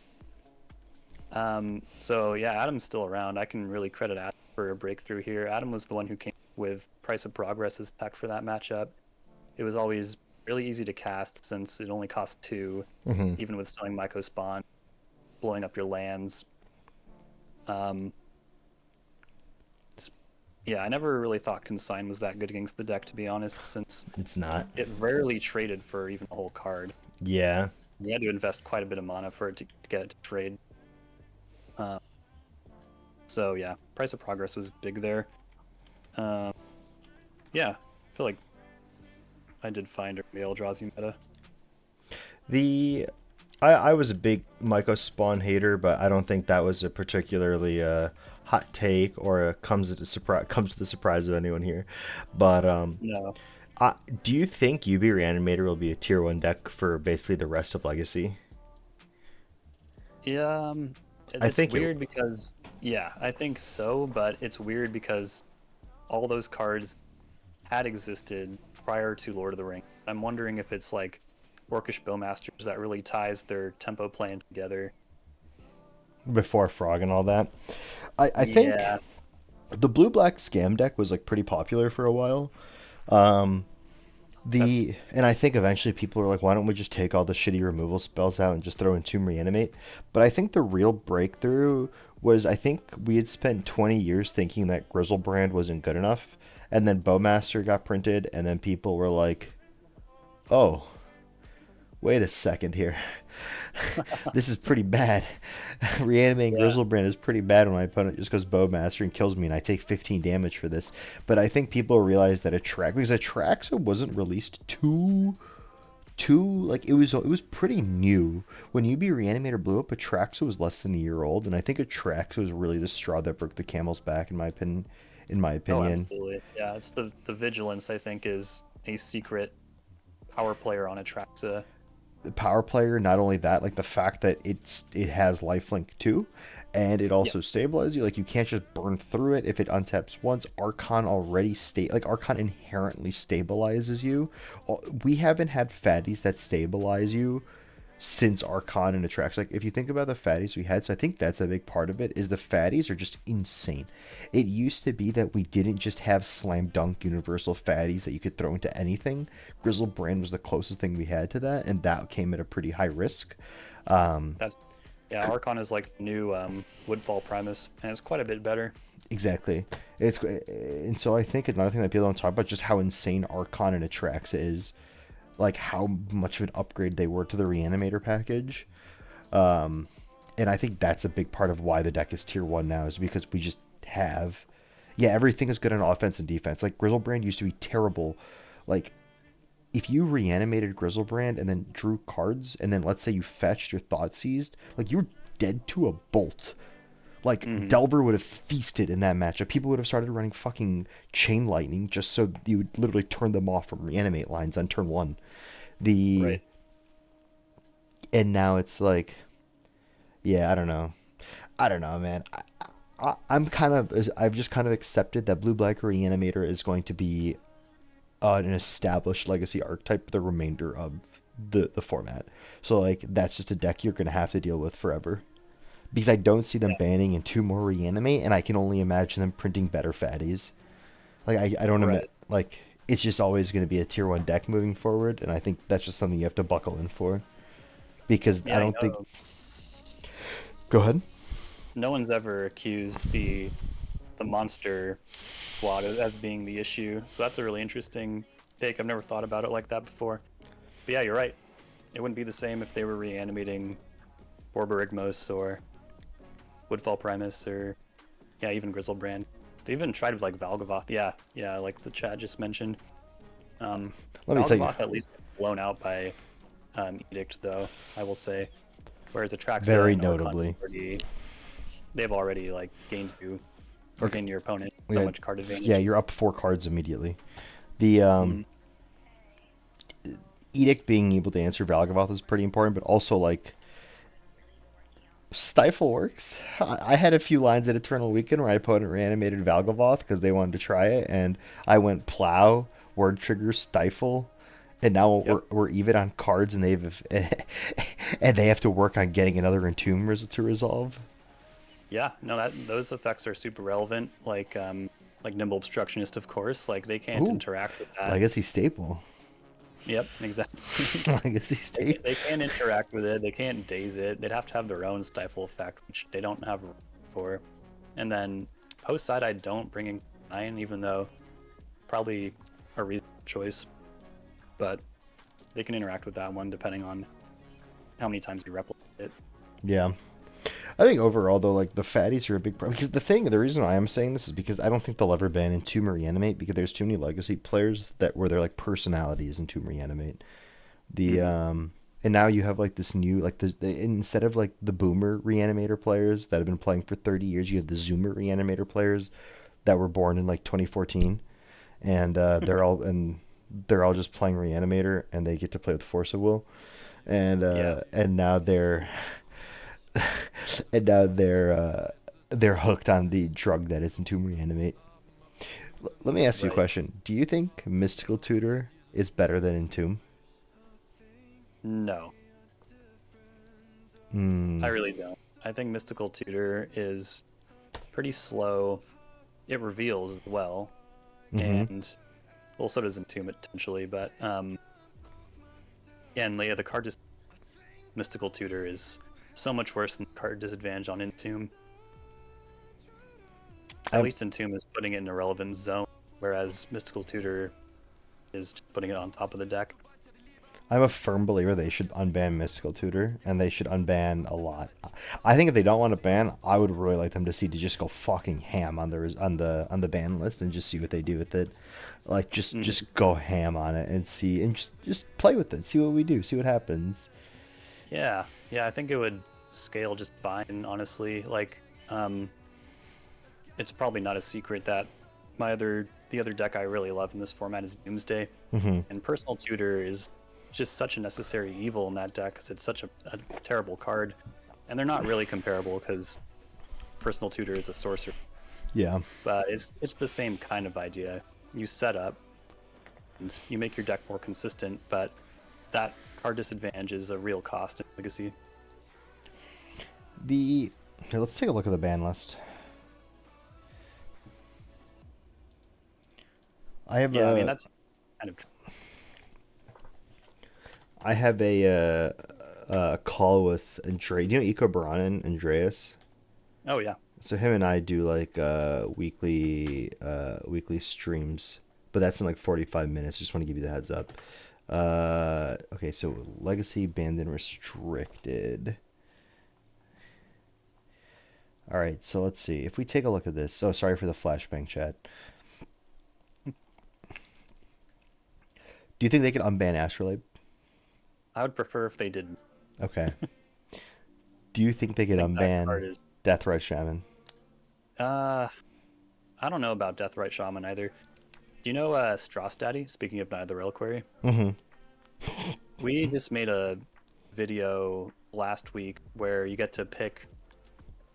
So yeah, Adam's still around. I can really credit Adam for a breakthrough here. Adam was the one who came with Price of Progress as tech for that matchup. It was always really easy to cast since it only cost 2, even with selling Myco Spawn, blowing up your lands. Yeah, I never really thought Consign was that good against the deck, to be honest, since It's not. it rarely traded for even a whole card. Yeah. You had to invest quite a bit of mana for it to get it to trade. Uh, so yeah, Price of Progress was big there. Um, yeah, I feel like I did find a Eldrazi meta. The I was a big Myco Spawn hater, but I don't think that was a particularly hot take or comes to the surprise of anyone here. But No. do you think UB Reanimator will be a tier 1 deck for basically the rest of Legacy? Yeah, I it's think it. weird because, yeah, I think so, but it's weird because all those cards had existed prior to Lord of the Rings. I'm wondering if it's like Orcish Bowmasters that really ties their tempo plan together. Before Frog and all that. I think Yeah, the blue black scam deck was like pretty popular for a while. Um, that's and I think eventually people were like, why don't we just take all the shitty removal spells out and just throw in Tomb Reanimate? But I think the real breakthrough was I think we had spent 20 years thinking that Grizzlebrand wasn't good enough, and then Bowmaster got printed, and then people were like, oh, wait a second here. This is pretty bad. Reanimating yeah. Grizzlebrand is pretty bad when my opponent just goes Bowmaster and kills me and I take 15 damage for this. But I think people realize that because Atraxa wasn't released too like it was pretty new. When UB Reanimator blew up, Atraxa was less than a year old, and I think Atraxa was really the straw that broke the camel's back in my opinion. In my Oh, opinion. absolutely. Yeah, it's the Vigilance, I think, is a secret power player on Atraxa. The power player, not only that, like the fact that it has lifelink too, and it also Yes. stabilizes you. Like you can't just burn through it if it untaps once. Archon already Archon inherently stabilizes you. We haven't had fatties that stabilize you since Archon and Attrax. Like if you think about the fatties we had, so I think that's a big part of it, is the fatties are just insane. It used to be that we didn't just have slam dunk universal fatties that you could throw into anything. Grizzlebrand was the closest thing we had to that, and that came at a pretty high risk. That's yeah, Archon is like new Woodfall Primus, and it's quite a bit better. Exactly. And so I think another thing that people don't talk about just how insane Archon and Attrax is, like how much of an upgrade they were to the Reanimator package. And I think that's a big part of why the deck is tier 1 now, is because we just have, yeah, everything is good on offense and defense. Like Grizzlebrand used to be terrible. Like if you reanimated Grizzlebrand and then drew cards, and then let's say you fetched your Thought Seized, like you were dead to a bolt. Like Hmm. Delver would have feasted in that matchup. People would have started running fucking Chain Lightning just so you would literally turn them off from reanimate lines on turn 1. The Right. And now it's like, yeah, I don't know, man. I've just kind of accepted that Blue Black Reanimator is going to be an established legacy archetype for the remainder of the format. So like that's just a deck you're gonna have to deal with forever. Because I don't see them Yeah. banning in two more reanimate, and I can only imagine them printing better fatties. Like I don't Right. like it's just always going to be a tier 1 deck moving forward, and I think that's just something you have to buckle in for. Because I Yeah, don't think. Go ahead. no one's ever accused the monster squad as being the issue. So that's a really interesting take. I've never thought about it like that before. But yeah, you're right. It wouldn't be the same if they were reanimating Borborygmos or Woodfall Primus or yeah, even Grizzlebrand. They even tried with like Valgavoth. Yeah, yeah, like the chat just mentioned. Um, Let me tell you, Valgavoth at least blown out by Edict, though I will say. Whereas Atraxa very and Archon notably. they've already like gained you or Okay, gained your opponent so yeah, much card yeah, advantage. you're up 4 cards immediately. The Mm, Edict being able to answer Valgavoth is pretty important, but also like Stifle works. I had a few lines at Eternal Weekend where my opponent reanimated Valgavoth because they wanted to try it, and I went Plow, Word Trigger, Stifle, and now yep. we're even on cards, and they've and they have to work on getting another Entomb to resolve. Yeah, no, that those effects are super relevant. Like Nimble Obstructionist, of course. Like they can't Ooh, interact with that. Legacy Staple. Yep, exactly. Legacy Staple. They can't interact with it. They can't daze it. They'd have to have their own stifle effect, which they don't have for. And then post side, I don't bring in. 9, even though probably a reasonable choice, but they can interact with that one depending on how many times you replicate it. Yeah. I think overall though, like the fatties are a big problem because the reason I am saying this is because I don't think they'll ever ban Entomb or Reanimate because there's too many legacy players that where they're like personalities in Entomb Reanimate. The and now you have like this new like instead of like the boomer reanimator players that have been playing for 30 years, you have the zoomer reanimator players that were born in like 2014 and they're all just playing reanimator and they get to play with Force of Will Yeah, and now and now they're hooked on the drug that is Entomb Reanimate. Let me ask you a right. question. Do you think Mystical Tutor is better than Entomb? No, I Hmm. really don't. I think Mystical Tutor is pretty slow. It reveals as well, Mm-hmm. and well, so does Entomb potentially, but yeah, and yeah, the card just Mystical Tutor is so much worse than the card disadvantage on Entomb. At I'm least Entomb is putting it in a relevant zone, whereas Mystical Tutor is just putting it on top of the deck. I'm a firm believer they should unban Mystical Tutor, and they should unban a lot. I think if they don't want to ban, I would really like them to see to just go fucking ham on on the ban list and just see what they do with it. Like Mhm. just go ham on it and see and just play with it, see what we do, see what happens. Yeah, yeah, I think it would scale just fine, honestly. Like, um, it's probably not a secret that the other deck I really love in this format is Doomsday, Hmm. and Personal Tutor is just such a necessary evil in that deck because it's such a terrible card, and they're not really comparable because Personal Tutor is a sorcerer, Yeah. but it's the same kind of idea. You set up and you make your deck more consistent, but that card disadvantage is a real cost in Legacy. The Here, let's take a look at the ban list. I have Yeah, I mean a that's kind of I have a call with Andre. Do you know Eco Baran and Andreas? oh yeah. So him and I do like weekly streams, but that's in like 45 minutes. Just want to give you the heads up. Okay, so Legacy banned and restricted. All right, so let's see. If we take a look at this. Oh, sorry for the flashbang chat. Do you think they can unban Astrolabe? I would prefer if they didn't. Okay. Do you think they I could think that unban card is Deathrite Shaman? uh I don't know about Deathrite Shaman either. Do you know Strass Daddy? Speaking of Night of the Reliquary, Mm-hmm. we just made a video last week where you get to pick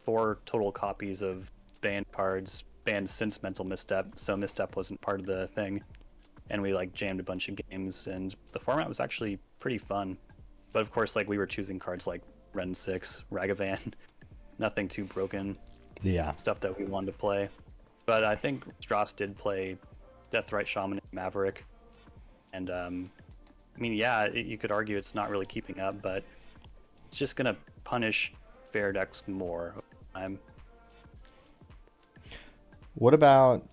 4 total copies of banned cards banned since Mental Misstep, so Misstep wasn't part of the thing, and we like jammed a bunch of games, and the format was actually pretty fun. But of course, like we were choosing cards like Ren 6, Ragavan, nothing too broken, Yeah. stuff that we wanted to play. But I think Strauss did play Deathrite Shaman and Maverick, and I mean, yeah, you could argue it's not really keeping up, but it's just gonna punish fair decks more over time. What about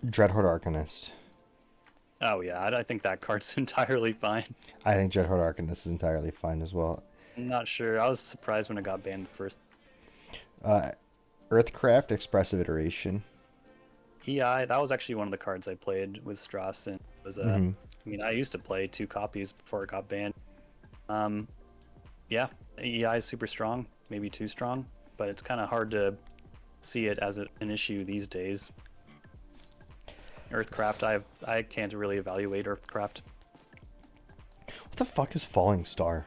Dreadhorde Arcanist? Oh yeah, I think that card's entirely fine. I think Dreadhorde Arcanist is entirely fine as well. I'm not sure. I was surprised when it got banned the first. Uh, Earthcraft Expressive Iteration. EI, that was actually one of the cards I played with Strauss, and it was Mm-hmm. I mean, I used to play 2 copies before it got banned. Um, yeah, EI is super strong, maybe too strong, but it's kind of hard to see it as an issue these days. Earthcraft, I can't really evaluate Earthcraft. What the fuck is Falling Star?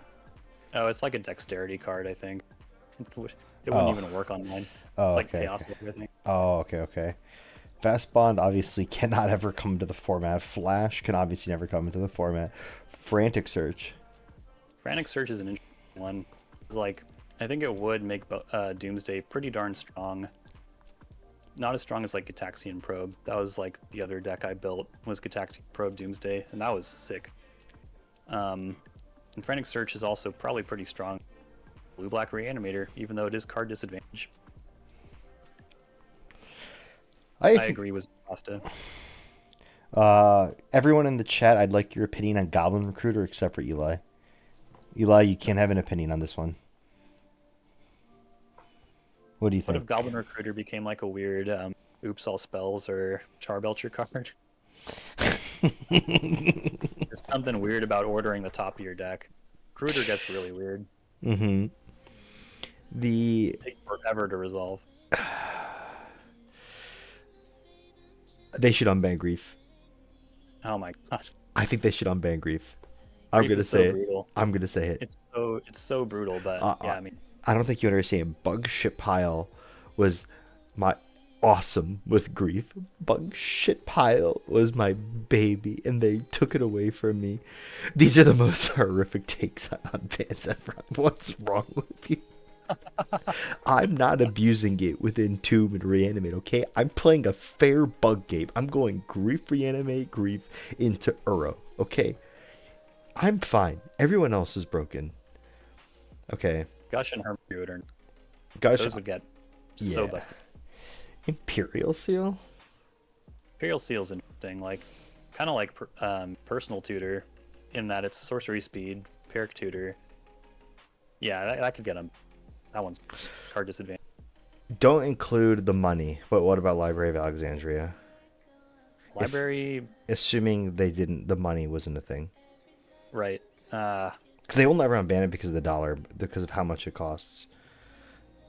Oh, it's like a dexterity card, I think. It wouldn't Oh. even work on mine. It's Oh, like okay, Chaos okay. Warrior, I think. Oh, okay, okay. Fast Bond obviously cannot ever come to the format. Flash can obviously never come into the format. Frantic Search. Frantic Search is an interesting one. It's like, I think it would make Doomsday pretty darn strong. Not as strong as like Gataxian Probe. That was like the other deck I built was Gataxian Probe Doomsday, and that was sick. And Frantic Search is also probably pretty strong. Blue Black Reanimator, even though it is card disadvantage. I I agree with pasta. Everyone in the chat, I'd like your opinion on Goblin Recruiter, except for Eli. Eli, you can't have an opinion on this one. What do you What if think? Goblin Recruiter became like a weird oops all spells or Charbelcher card? There's something weird about ordering the top of your deck. Recruiter gets really weird. Mm-hmm. The It takes forever to resolve. They should unban Grief. Oh my god. I think they should unban Grief. I'm Grief gonna is so say it. brutal. I'm gonna say it. It's so brutal, but Uh, uh, yeah, I mean, I don't think you understand. Bug Shit Pile was my awesome with Grief. Bug Shit Pile was my baby, and they took it away from me. These are the most horrific takes on fans ever. What's wrong with you? I'm not abusing it with Entomb and Reanimate, okay? I'm playing a fair bug game. I'm going Grief, Reanimate, Grief into Uro, okay? I'm fine. Everyone else is broken. Okay. Gush and Hermit, Gosh, those would get so yeah. busted. Imperial Seal? Imperial Seal's interesting, like kind of like Personal Tutor, in that it's sorcery speed, Peric Tutor. Yeah, that could get him. That one's card disadvantage. Don't include the money, but what about Library of Alexandria? Library, Assuming they didn't, the money wasn't a thing. right? Because they will never unban it because of the dollar, because of how much it costs.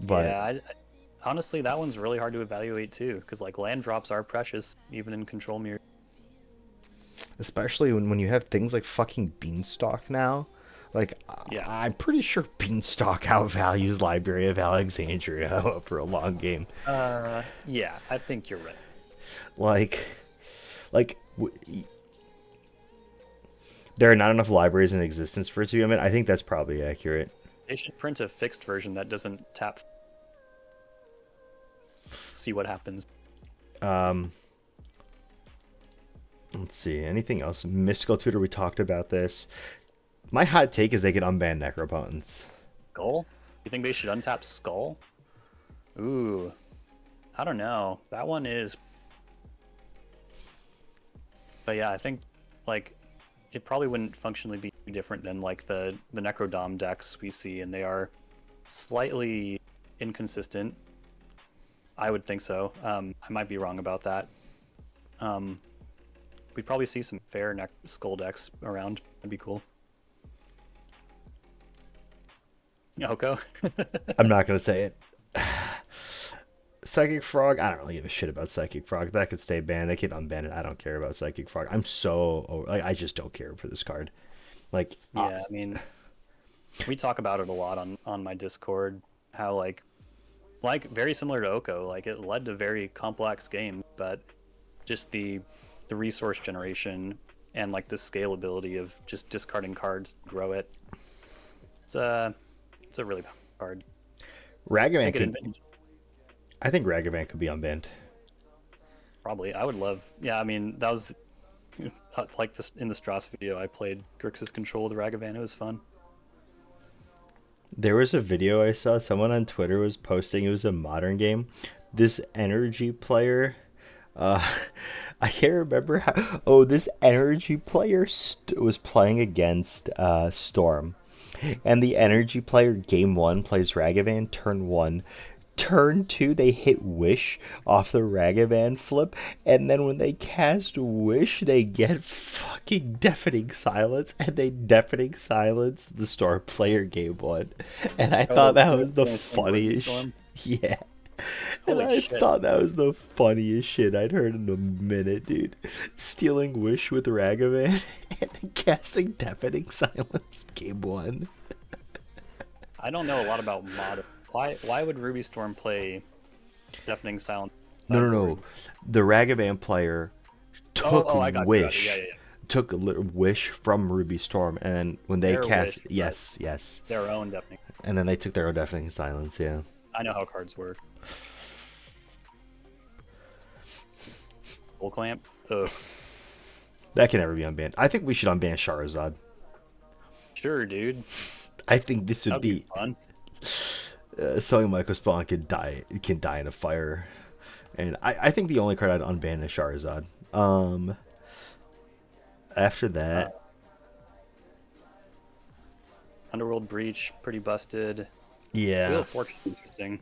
But Yeah, honestly, that one's really hard to evaluate too, because like land drops are precious even in control mirror. especially when you have things like fucking Beanstalk now. Like, Yeah, I'm pretty sure Beanstalk outvalues Library of Alexandria for a long game. yeah, I think you're right. Like, like there are not enough libraries in existence for it to be. I mean, I think that's probably accurate. They should print a fixed version that doesn't tap. See what happens. Let's see. Anything else? Mystical Tutor, we talked about this. My hot take is they could unban Necropotence. Skull? You think they should untap Skull? Ooh, I don't know. That one is. But yeah, I think like it probably wouldn't functionally be different than like the Necrodom decks we see, and they are slightly inconsistent. I would think so. I might be wrong about that. We'd probably see some fair Skull decks around. That'd be cool. Oko. I'm not going to say it. Psychic Frog, I don't really give a shit about Psychic Frog. That could stay banned. They can unban it. I don't care about Psychic Frog. I'm so like, I just don't care for this card. Like, Yeah, I mean, we talk about it a lot on my Discord. How like very similar to Oko, like it led to very complex games, but just the resource generation and like the scalability of just discarding cards to grow it. It's a really bad card. Ragavan could. I think Ragavan could be unbanned. Probably, I would love. Yeah, I mean that was like this in the Strauss video. I played Grixis Control with Ragavan. It was fun. There was a video I saw. Someone on Twitter was posting. It was a modern game. This energy player. I can't remember how. Oh, this energy player was playing against Storm. And the energy player, game 1, plays Ragavan, turn 1. Turn 2, they hit Wish off the Ragavan flip, and then when they cast Wish, they get fucking Deafening Silence, and they Deafening Silence the Storm player game 1. And I thought that was the funniest. Yeah. And Holy I shit. thought that was the funniest shit I'd heard in a minute, dude. Stealing Wish with Ragavan and casting Deafening Silence game 1. I don't know a lot about mod. Why would Ruby Storm play Deafening Silence? No. The Ragavan player took Wish. Yeah. Took a Wish from Ruby Storm, and then when they cast, Wish, yes, their own Deafening. and then they took their own Deafening Silence. Yeah. I know how cards work. Full clamp. Ugh. That can never be unbanned. I think we should unban Charizard. Sure, dude. I think this would That'd be fun. Selling Microspawn can die in a fire. And I think the only card I'd unban is Charizard. After Uh, that, Underworld Breach, pretty busted. Wheel yeah, of Fortune, interesting.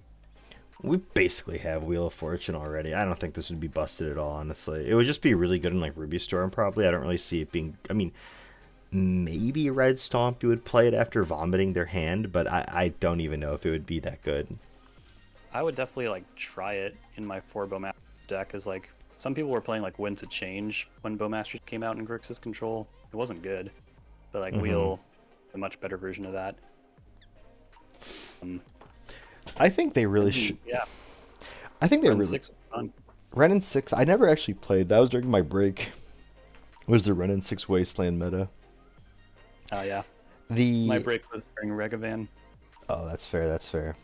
we basically have Wheel of Fortune already. I don't think this would be busted at all, honestly. It would just be really good in like Ruby Storm, probably. I don't really see it being. I mean, maybe Red Stomp you would play it after vomiting their hand, but I don't even know if it would be that good. I would definitely like try it in my 4 Bowmaster deck, as like some people were playing like Wind to Change when Bowmasters came out in Grixis Control. It wasn't good, but like Hmm. Wheel, a much better version of that. Um, I think they really yeah, I think they Run really. 6 was fun. Ren and 6, I never actually played. That was during my break. Was the Ren and 6 Wasteland meta. Yeah, my The. break was during Regavan. Oh, that's fair, that's fair.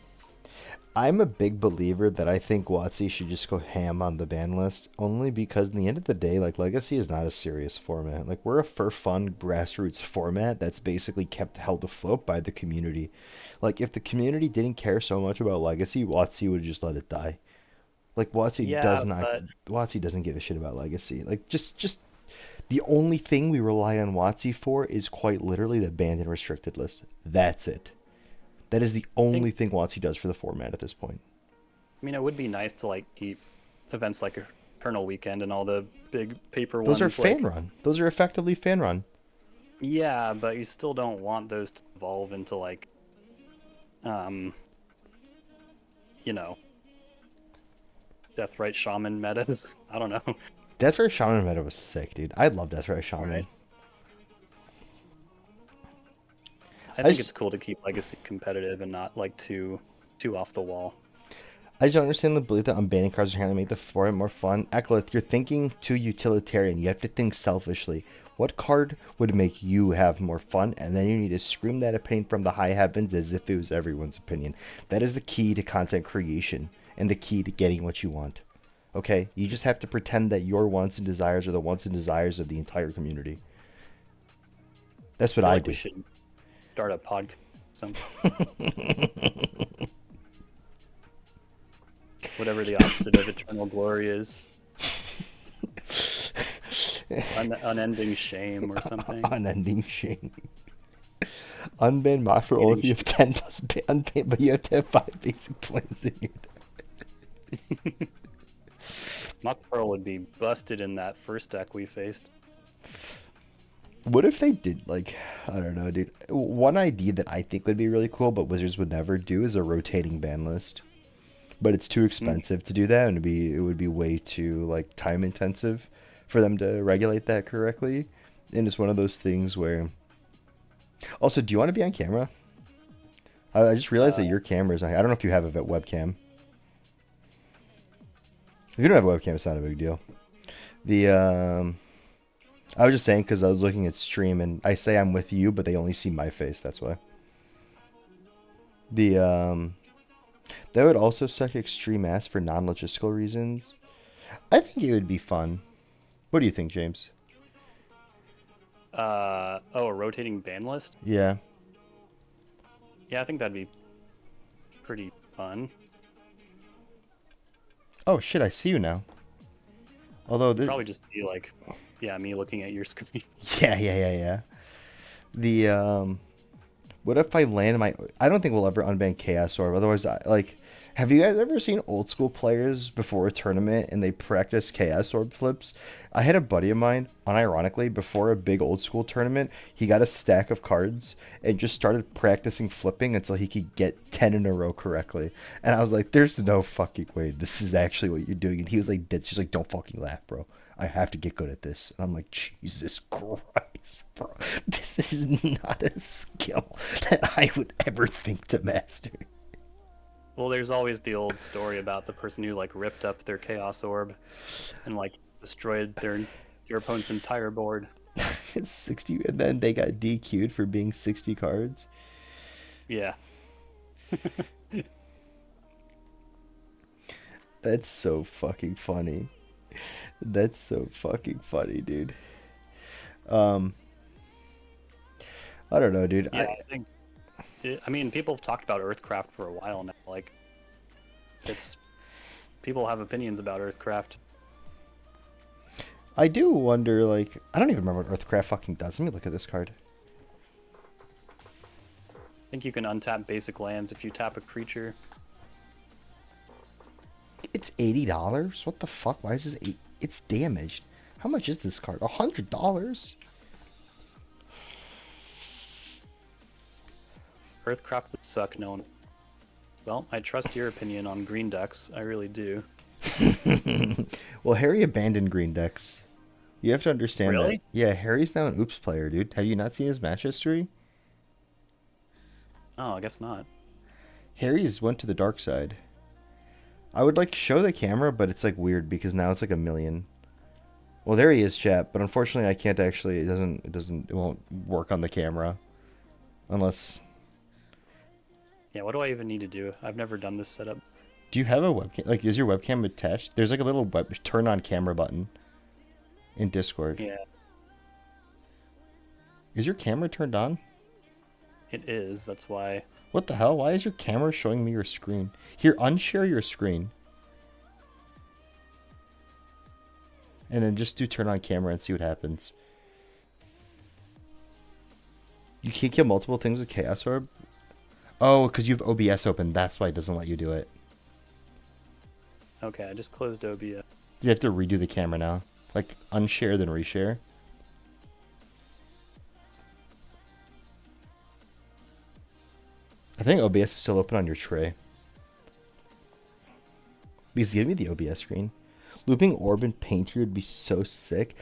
I'm a big believer that I think WotC should just go ham on the ban list, only because in the end of the day, like Legacy is not a serious format. Like we're a for fun grassroots format that's basically kept held afloat by the community. Like if the community didn't care so much about Legacy, WotC would just let it die. Like WotC Yeah, does not but WotC doesn't give a shit about Legacy. Like just the only thing we rely on WotC for is quite literally the banned and restricted list. That's it. That is the I think, only thing WotC does for the format at this point. I mean, it would be nice to like keep events like Eternal Weekend and all the big paper Those are ones fan like, run. Those are effectively fan run. yeah, but you still don't want those to evolve into like, um, you know, Death Right Shaman metas. I don't know. Deathray Shaman meta was sick, dude. I love Deathray All right. Shaman. I I think it's just cool to keep Legacy competitive and not like too off the wall. I just don't understand the belief that unbanning cards are going to make the format more fun. Ecolith, you're thinking too utilitarian. You have to think selfishly. What card would make you have more fun? And then you need to scream that opinion from the high heavens as if it was everyone's opinion. That is the key to content creation and the key to getting what you want. Okay? You just have to pretend that your wants and desires are the wants and desires of the entire community. That's I what feel I like we do. should start a podcast. Some whatever the opposite of eternal glory is, unending shame or something. Unending shame. Unban mock for all Eating if you have shit. 10 plus unban, but you have to have 5 basic plans in your Mock Pearl would be busted in that first deck we faced. What if they did, like, I don't know, dude. One idea that I think would be really cool, but Wizards would never do, is a rotating ban list. But it's too Mm. expensive to do that, and it would be way too, like, time intensive for them to regulate that correctly. And it's one of those things where. Also, do you want to be on camera? I just realized that Uh, your camera is. I don't know if you have a webcam. If you don't have a webcam, it's not a big deal. The I was just saying because I was looking at stream and I say I'm with you, but they only see my face. That's why. The that would also suck extreme ass for non-logistical reasons. I think it would be fun. What do you think, James? oh, a rotating ban list? Yeah. Yeah, I think that'd be pretty fun. Oh shit! I see you now. Although You'd this. probably just see like, yeah, me looking at your screen. Yeah. The what if I land my? I don't think we'll ever unban Chaos Orb. Otherwise, like, have you guys ever seen old school players before a tournament and they practice Chaos Orb flips? I had a buddy of mine, unironically, before a big old school tournament, he got a stack of cards and just started practicing flipping until he could get 10 in a row correctly. And I was like, "There's no fucking way this is actually what you're doing." And he was like, "That's just like, don't fucking laugh, bro. I have to get good at this." And I'm like, Jesus Christ, bro. This is not a skill that I would ever think to master. Well, there's always the old story about the person who like ripped up their Chaos Orb and like destroyed your opponent's entire board. 60, and then they got DQ'd for being 60 cards. Yeah. That's so fucking funny. That's so fucking funny, dude. Um, I don't know, dude. Yeah, I think. I mean, people have talked about Earthcraft for a while now. Like, it's people have opinions about Earthcraft. I do wonder, like, I don't even remember what Earthcraft fucking does. Let me look at this card. I think you can untap basic lands if you tap a creature. It's $80? What the fuck? Why is this It's damaged. How much is this card? $100? Earthcraft would suck, no one. Well, I trust your opinion on green decks. I really do. Well, Harry abandoned green decks. You have to understand that. Really? Yeah, Harry's now an oops player, dude. Have you not seen his match history? Oh, I guess not. Harry's went to the dark side. I would like show the camera, but it's like weird because now it's like a million. Well, there he is, chat. But unfortunately, I can't actually. It won't work on the camera, unless. Yeah, what do I even need to do? I've never done this setup. Do you have a webcam? Like, is your webcam attached? There's like a little turn on camera button in Discord. Yeah, Is your camera turned on? it is. That's why. What the hell? Why is your camera showing me your screen? Here, unshare your screen. And then just do turn on camera and see what happens. You can't kill multiple things with Chaos Orb? Oh, because you have OBS open. That's why it doesn't let you do it. Okay, I just closed OBS. You have to redo the camera now. Like, unshare, then reshare. I think OBS is still open on your tray. Because give me the OBS screen. Looping Orb and Painter would be so sick.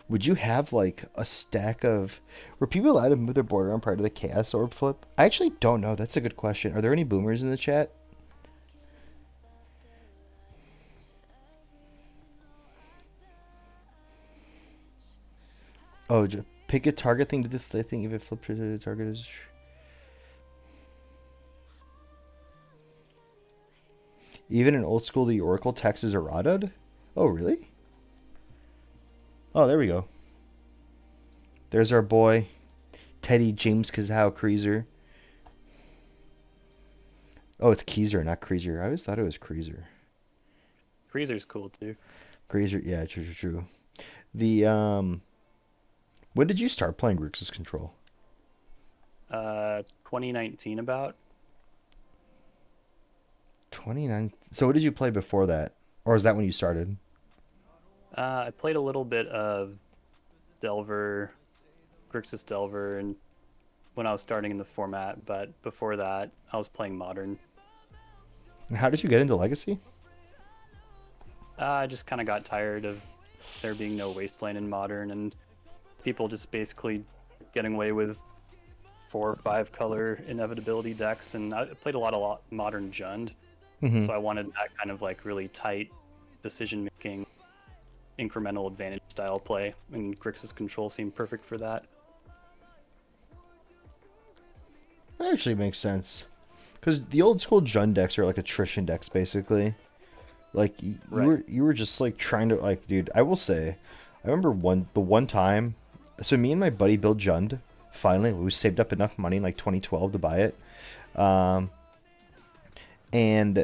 Would you have like a stack of... Were people allowed to move their board around prior to the Chaos Orb flip? I actually don't know. That's a good question. Are there any boomers in the chat? Oh, just pick a target thing to the thing if it flips to the target is... Even in old school, the Oracle text is errataed? Oh, really? Oh, there we go. There's our boy, Teddy James Kazao Creaser. Oh, it's Keezer, not Creaser. I always thought it was Creaser. Freezer's cool too. Creaser, yeah, true. The, when did you start playing Grixis Control? 2019 about. 29. So what did you play before that? Or is that when you started? I played a little bit of Delver, Grixis Delver, and when I was starting in the format, but before that, I was playing Modern. And how did you get into Legacy? I just kind of got tired of there being no Wasteland in Modern, and people just basically getting away with 4 or 5 color inevitability decks, and I played a lot of Modern Jund, so I wanted that kind of like really tight decision-making, incremental advantage style play, and Grixis Control seemed perfect for that. That actually makes sense. Because the old school Jund decks are like attrition decks, basically. Like, you were just like trying to, like, dude, I will say, I remember the one time, so me and my buddy built Jund, finally, we saved up enough money in like 2012 to buy it. And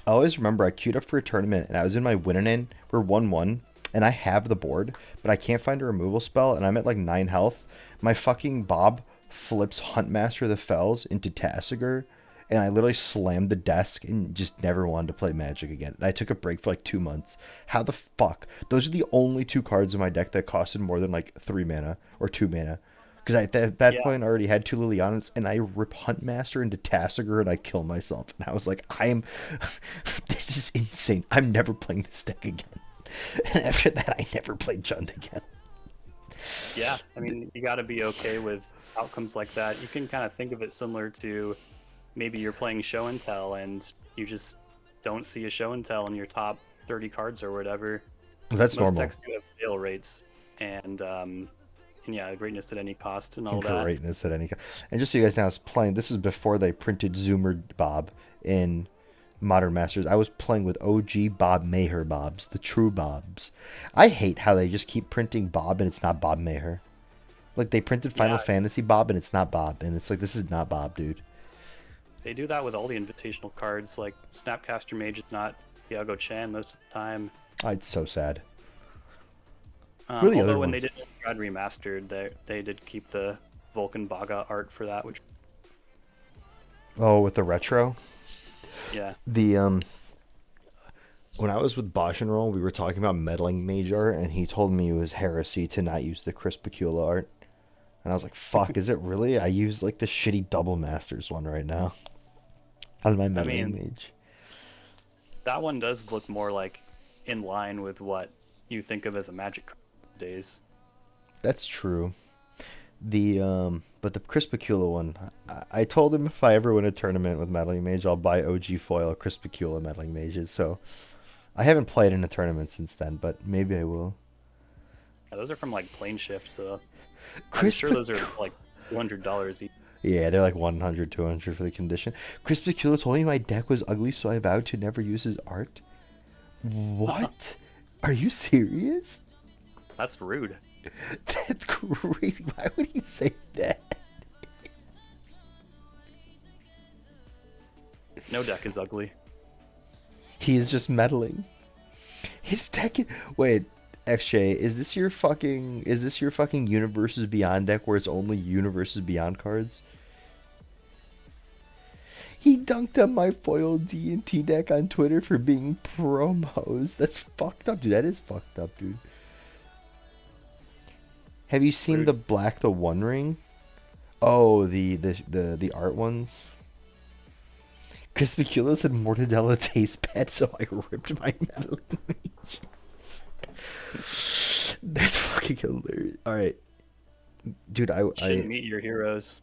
I always remember I queued up for a tournament and I was in my winning in. We're 1-1 and I have the board, but I can't find a removal spell and I'm at like 9 health. My fucking Bob flips Huntmaster of the Fells into Tasigur and I literally slammed the desk and just never wanted to play Magic again. And I took a break for like 2 months. How the fuck? Those are the only 2 cards in my deck that costed more than like 3 mana or 2 mana. Because at that point I already had 2 Lilianas, and I rip Huntmaster into Tasigur, and I kill myself. And I was like, this is insane. I'm never playing this deck again. And after that, I never played Jund again. Yeah, I mean, you got to be okay with outcomes like that. You can kind of think of it similar to maybe you're playing Show and Tell, and you just don't see a Show and Tell in your top 30 cards or whatever. That's Most normal. decks do have fail rates, and yeah, greatness at any cost and all that. Greatness at any cost. And just so you guys know, I was playing. This is before they printed Zoomer Bob in Modern Masters. I was playing with OG Bob Maher Bobs, the true Bobs. I hate how they just keep printing Bob and it's not Bob Maher. Like they printed Final Fantasy Bob and it's not Bob, and it's like, this is not Bob, dude. They do that with all the invitational cards. Like Snapcaster Mage is not Thiago Chan most of the time. It's so sad. Who are the other Although when ones? they did Strad Remastered, they did keep the Vulcan Baga art for that, which Oh, with the retro. yeah. The when I was with Bosch and Roll, we were talking about meddling mage art, and he told me it was heresy to not use the Chris Pacula art. And I was like, "Fuck, is it really? I use like the shitty Double Masters one right now on my I meddling mean, mage." that one does look more like in line with what you think of as a Magic card days. That's true. The but the Chris Pacula one, I told him if I ever win a tournament with meddling mage, I'll buy OG foil Chris Pacula meddling mages. So I haven't played in a tournament since then, but maybe I will. Yeah, those are from like Plane Shift, so I'm Chris sure those are Pacula. like $200 each. Yeah, they're like 100, 200 for the condition. Chris Pacula told me my deck was ugly, so I vowed to never use his art. What? Are you serious? That's rude. That's crazy. Why would he say that? No deck is ugly. He is just meddling. His deck is... Wait, XJ, is this your fucking Universes Beyond deck where it's only Universes Beyond cards? He dunked on my foil D&T deck on Twitter for being promos. That's fucked up, dude. That is fucked up, dude. Have you seen Rude. the Black the One Ring? Oh, the art ones. Chris Pacula said Mortadella tastes bad, so I ripped my metal image. That's fucking hilarious. All right, dude. Shouldn't meet your heroes.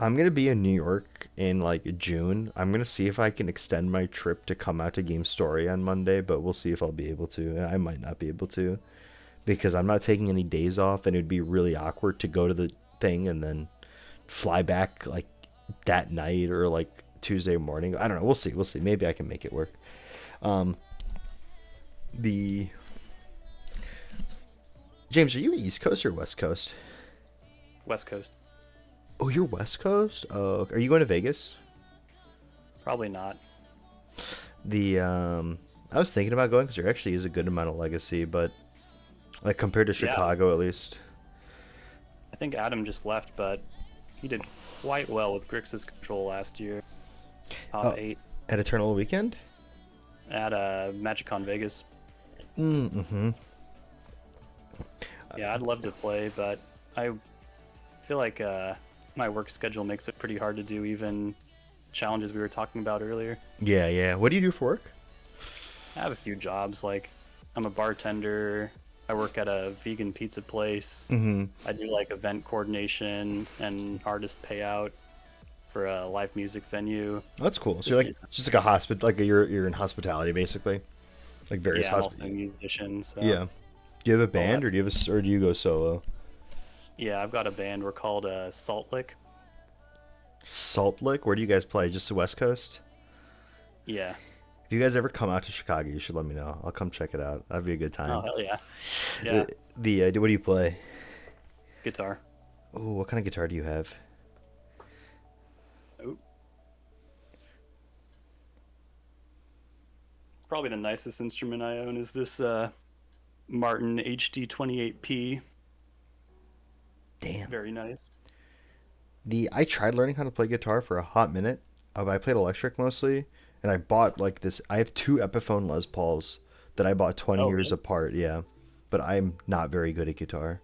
I'm gonna be in New York in like June. I'm gonna see if I can extend my trip to come out to Game Story on Monday, but we'll see if I'll be able to. I might not be able to because I'm not taking any days off, and it'd be really awkward to go to the thing and then fly back like that night or like Tuesday morning. I don't know. We'll see. We'll see. Maybe I can make it work. Um, the James, are you East Coast or West Coast? West Coast. Oh, you're West Coast. Oh, are you going to Vegas? Probably not. The I was thinking about going because there actually is a good amount of legacy, but like compared to Yeah, Chicago at least. I think Adam just left, but he did quite well with Grixis Control last year. Top Oh, 8 at Eternal Weekend. at MagicCon Vegas. Mm-hmm. Yeah, I'd love to play, but I feel like my work schedule makes it pretty hard to do even challenges we were talking about earlier. Yeah, yeah. What do you do for work? I have a few jobs, like I'm a bartender, I work at a vegan pizza place, Mm-hmm. I do like event coordination and artist payout for a live music venue. Oh, that's cool. So Just, you're like just like a you're in hospitality basically, like various yeah, I'm also a hospital. musician, so Yeah. Do you have a all band or that's do you have or do you go solo? yeah. I've got a band. We're called Salt Lick. Salt Lick. Where do you guys play? Just the West Coast? Yeah. If you guys ever come out to Chicago, you should let me know. I'll come check it out. That'd be a good Oh time. hell yeah. Uh, Yeah. what do you play? Guitar. Oh, what kind of guitar do you have? Oop. Probably the nicest instrument I own is this Martin HD28P. Damn. Very nice. The I tried learning how to play guitar for a hot minute. I played electric mostly, and I bought like this. I have two Epiphone Les Pauls that I bought 20 Oh years really? apart. Yeah, but I'm not very good at guitar.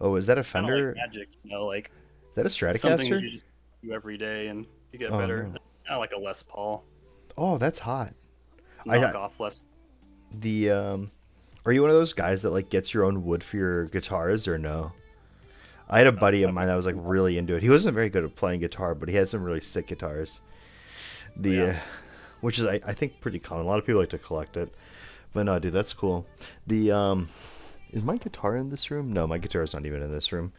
Oh, is that a Kind of like Fender? magic, you know, like Is that a something that Stratocaster? you just do every day and you get Oh better. no. Kind of like a Les Paul, Oh, that's hot. I knockoff Les. the Are you one of those guys that like gets your own wood for your guitars or no? I had a No, buddy of fuck mine it. that was like really into it. He wasn't very good at playing guitar, but he had some really sick guitars. The Yeah. Which is I think pretty common. A lot of people like to collect it. But no, dude, that's cool. The Is my guitar in this room? No, my guitar is not even in this room.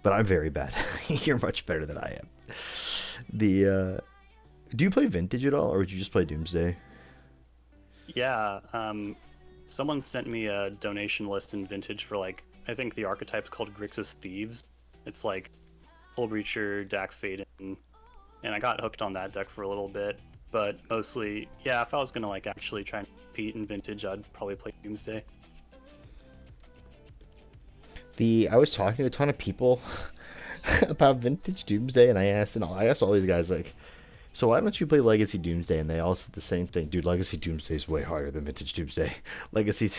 But I'm very bad. You're much better than I am. The Do you play Vintage at all, or would you just play Doomsday? Yeah. Someone sent me a donation list in Vintage for like I think the archetype's called Grixis Thieves. It's like Full Breacher, Dak Faden, and I got hooked on that deck for a little bit. But mostly, yeah, if I was gonna like actually try and compete in Vintage, I'd probably play Doomsday. I was talking to a ton of people about Vintage Doomsday, and I asked all these guys like, so why don't you play Legacy Doomsday? And they all said the same thing, dude. Legacy Doomsday is way harder than Vintage Doomsday. Legacy,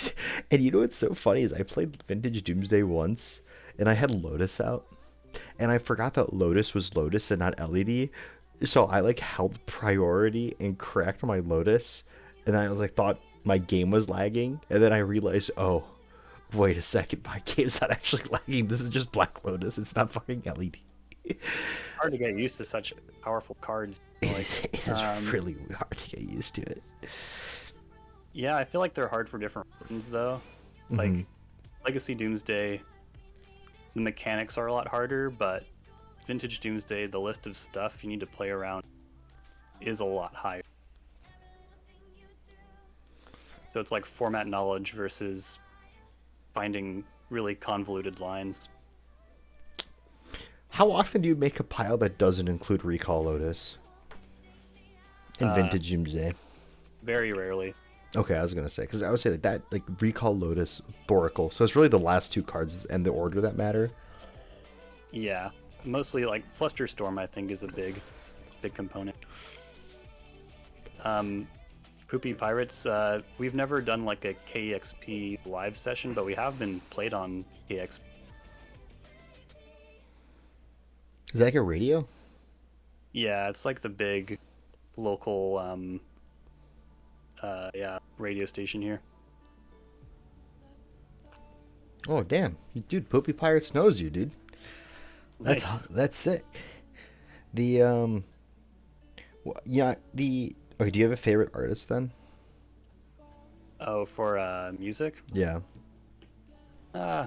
and you know what's so funny is I played Vintage Doomsday once, and I had Lotus out, and I forgot that Lotus was Lotus and not LED. So I like held priority and cracked my Lotus, and I was like thought my game was lagging, and then I realized, oh, wait a second, my game's not actually lagging. This is just Black Lotus. It's not fucking LED. Hard to get used to such powerful cards. Like, It is really hard to get used to it. yeah, I feel like they're hard for different reasons though. Like Legacy Doomsday, the mechanics are a lot harder, but Vintage Doomsday, the list of stuff you need to play around is a lot higher. So it's like format knowledge versus finding really convoluted lines. How often do you make a pile that doesn't include Recall Lotus in Vintage Doomsday? Very rarely. Okay, I was gonna say because I would say like that, like Recall Lotus, Boracle. So it's really the last two cards and the order that matter. Yeah, mostly like Flusterstorm. I think is a big component. Poopy Pirates. We've never done like a KEXP live session, but we have been played on KEXP. Is that like a radio? Yeah, it's like the big local yeah, radio station here. Oh damn, dude! Poopy Pirates knows you, dude. Nice. That's sick. The yeah, the okay. Do you have a favorite artist then? Oh, for music? Yeah. Uh,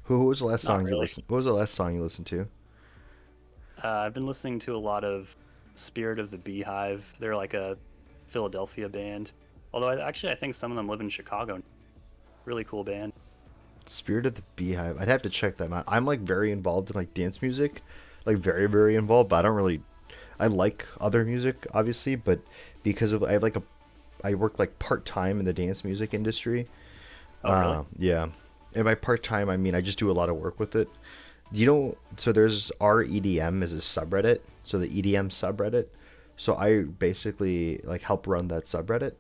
Who was the last Not song you really. listened? What was the last song you listened to? I've been listening to a lot of Spirit of the Beehive. They're like a Philadelphia band. Although I think some of them live in Chicago. Really cool band. Spirit of the Beehive. I'd have to check them out. I'm like very involved in like dance music, like very very involved. But I don't really. I like other music obviously, but because of I have like a, I work like part time in the dance music industry. Oh, really? Yeah, and by part time I mean I just do a lot of work with it. You know, so there's REDM is a subreddit, so the EDM subreddit. So I basically like help run that subreddit.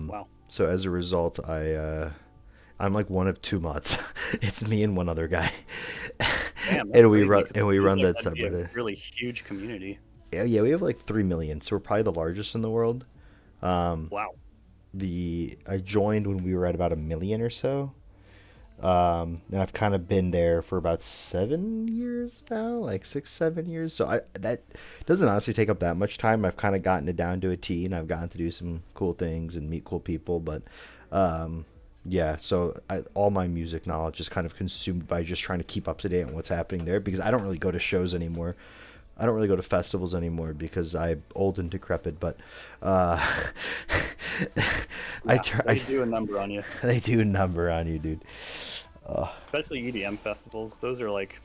Wow. So as a result, I'm like one of two mods. It's me and one other guy, Damn, that's crazy. 'Cause and it we feels run like that that'd be a subreddit. really huge community. Yeah, yeah, we have like 3 million, so we're probably the largest in the world. Wow. The I joined when we were at about 1 million or so. And I've kind of been there for about 7 years now, like 6, 7 years. So I that doesn't honestly take up that much time. I've kind of gotten it down to a T, and I've gotten to do some cool things and meet cool people. But yeah, so all my music knowledge is kind of consumed by just trying to keep up to date on what's happening there because I don't really go to shows anymore. I don't really go to festivals anymore because I'm old and decrepit. But uh, Yeah, they do a number on you. they do a number on you, dude. Especially EDM festivals. Those are like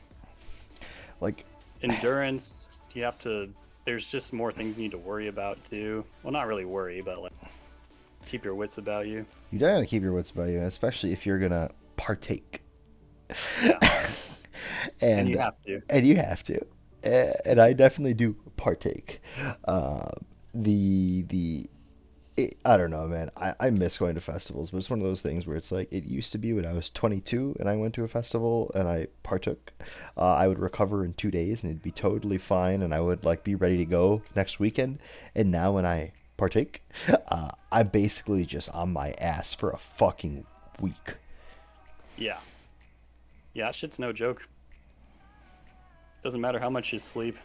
Like endurance. You have to. There's just more things you need to worry about too. Well, not really worry, but like keep your wits about you. you gotta keep your wits about you, especially if you're gonna partake, Yeah, and you and have to. you have to, and I definitely do partake. Uh, the I don't know, man. I miss going to festivals, but it's one of those things where it's like it used to be when I was 22 and I went to a festival and I partook. I would recover in 2 days and it'd be totally fine, and I would like be ready to go next weekend. And now when I partake, I'm basically just on my ass for a fucking week. Yeah, yeah, that shit's no joke. Doesn't matter how much you sleep.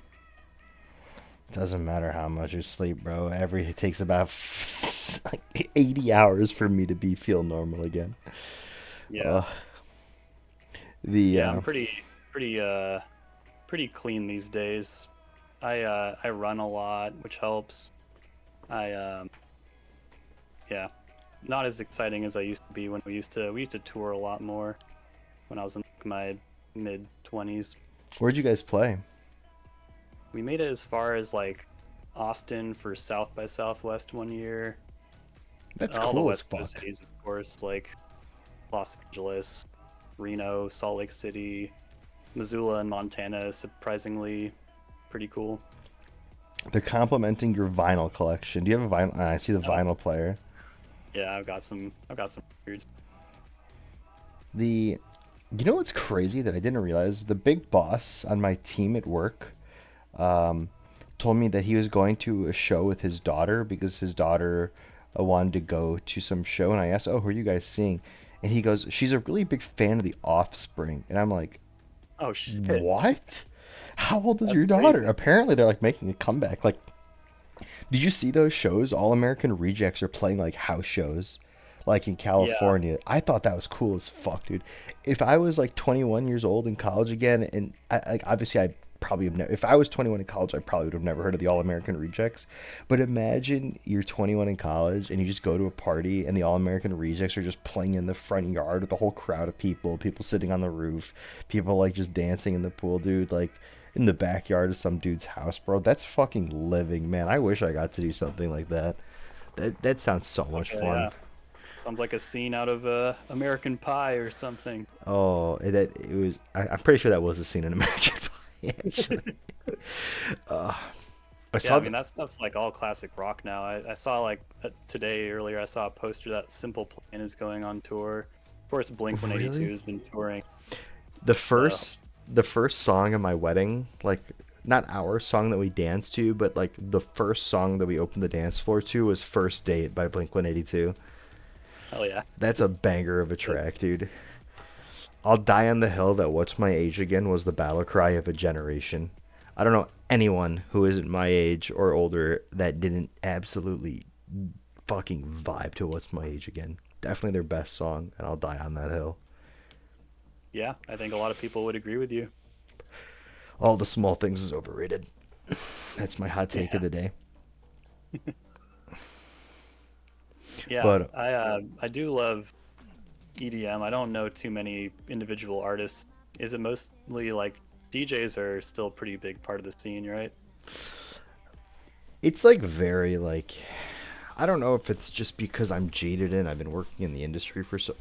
Doesn't matter how much you sleep, bro. It takes about like 80 hours for me to be feel normal again. Yeah, Uh, the yeah, I'm pretty clean these days. I run a lot, which helps. I yeah, not as exciting as I used to be when we used to tour a lot more when I was in my mid 20s. Where'd you guys play? We made it as far as like Austin for South by Southwest one year. That's All the cool as West Coast fuck. cities, of course, like Los Angeles, Reno, Salt Lake City, Missoula, and Montana. Is surprisingly pretty cool. They're complimenting your vinyl collection. Do you have a vinyl? I see the Oh, vinyl player. yeah, I've got some. I've got some records. The, you know what's crazy that I didn't realize? The big boss on my team at work um, told me that he was going to a show with his daughter because his daughter wanted to go to some show. And I asked, "Oh, who are you guys seeing?" And he goes, "She's a really big fan of the Offspring." And I'm like, Oh shit, "What? How old is that's your daughter?" crazy. Apparently, they're like making a comeback. Like, did you see those shows? All American Rejects are playing like house shows, like in Yeah, California. I thought that was cool as fuck, dude. If I was like 21 years old in college again, and like obviously I probably have never. If I was 21 in college, I probably would have never heard of the All American Rejects. But imagine you're 21 in college and you just go to a party and the All American Rejects are just playing in the front yard with a whole crowd of people, people sitting on the roof, people like just dancing in the pool, dude. Like in the backyard of some dude's house, bro. That's fucking living, man. I wish I got to do something like that. That sounds so much okay, fun. yeah. Sounds like a scene out of American Pie or something. Oh, that it was. I'm pretty sure that was a scene in American Pie. Actually, uh, I Yeah, saw I the. mean that stuff's like all classic rock now. I saw like today earlier. I saw a poster that Simple Plan is going on tour. Of course, Blink 182 Really? has been touring. The So first song of my wedding, like not our song that we danced to, but like the first song that we opened the dance floor to was "First Date" by Blink 182. hell yeah. That's a banger of a Like, track, dude. I'll die on the hill that "What's My Age Again" was the battle cry of a generation. I don't know anyone who isn't my age or older that didn't absolutely fucking vibe to "What's My Age Again." Definitely their best song, and I'll die on that hill. yeah, I think a lot of people would agree with you. All the small things is overrated. That's my hot take of Yeah, the day. yeah. But I do love EDM. I don't know too many individual artists. Is it mostly like DJs are still a pretty big part of the scene, right? it's like very like I don't know if it's just because I'm jaded and I've been working in the industry for so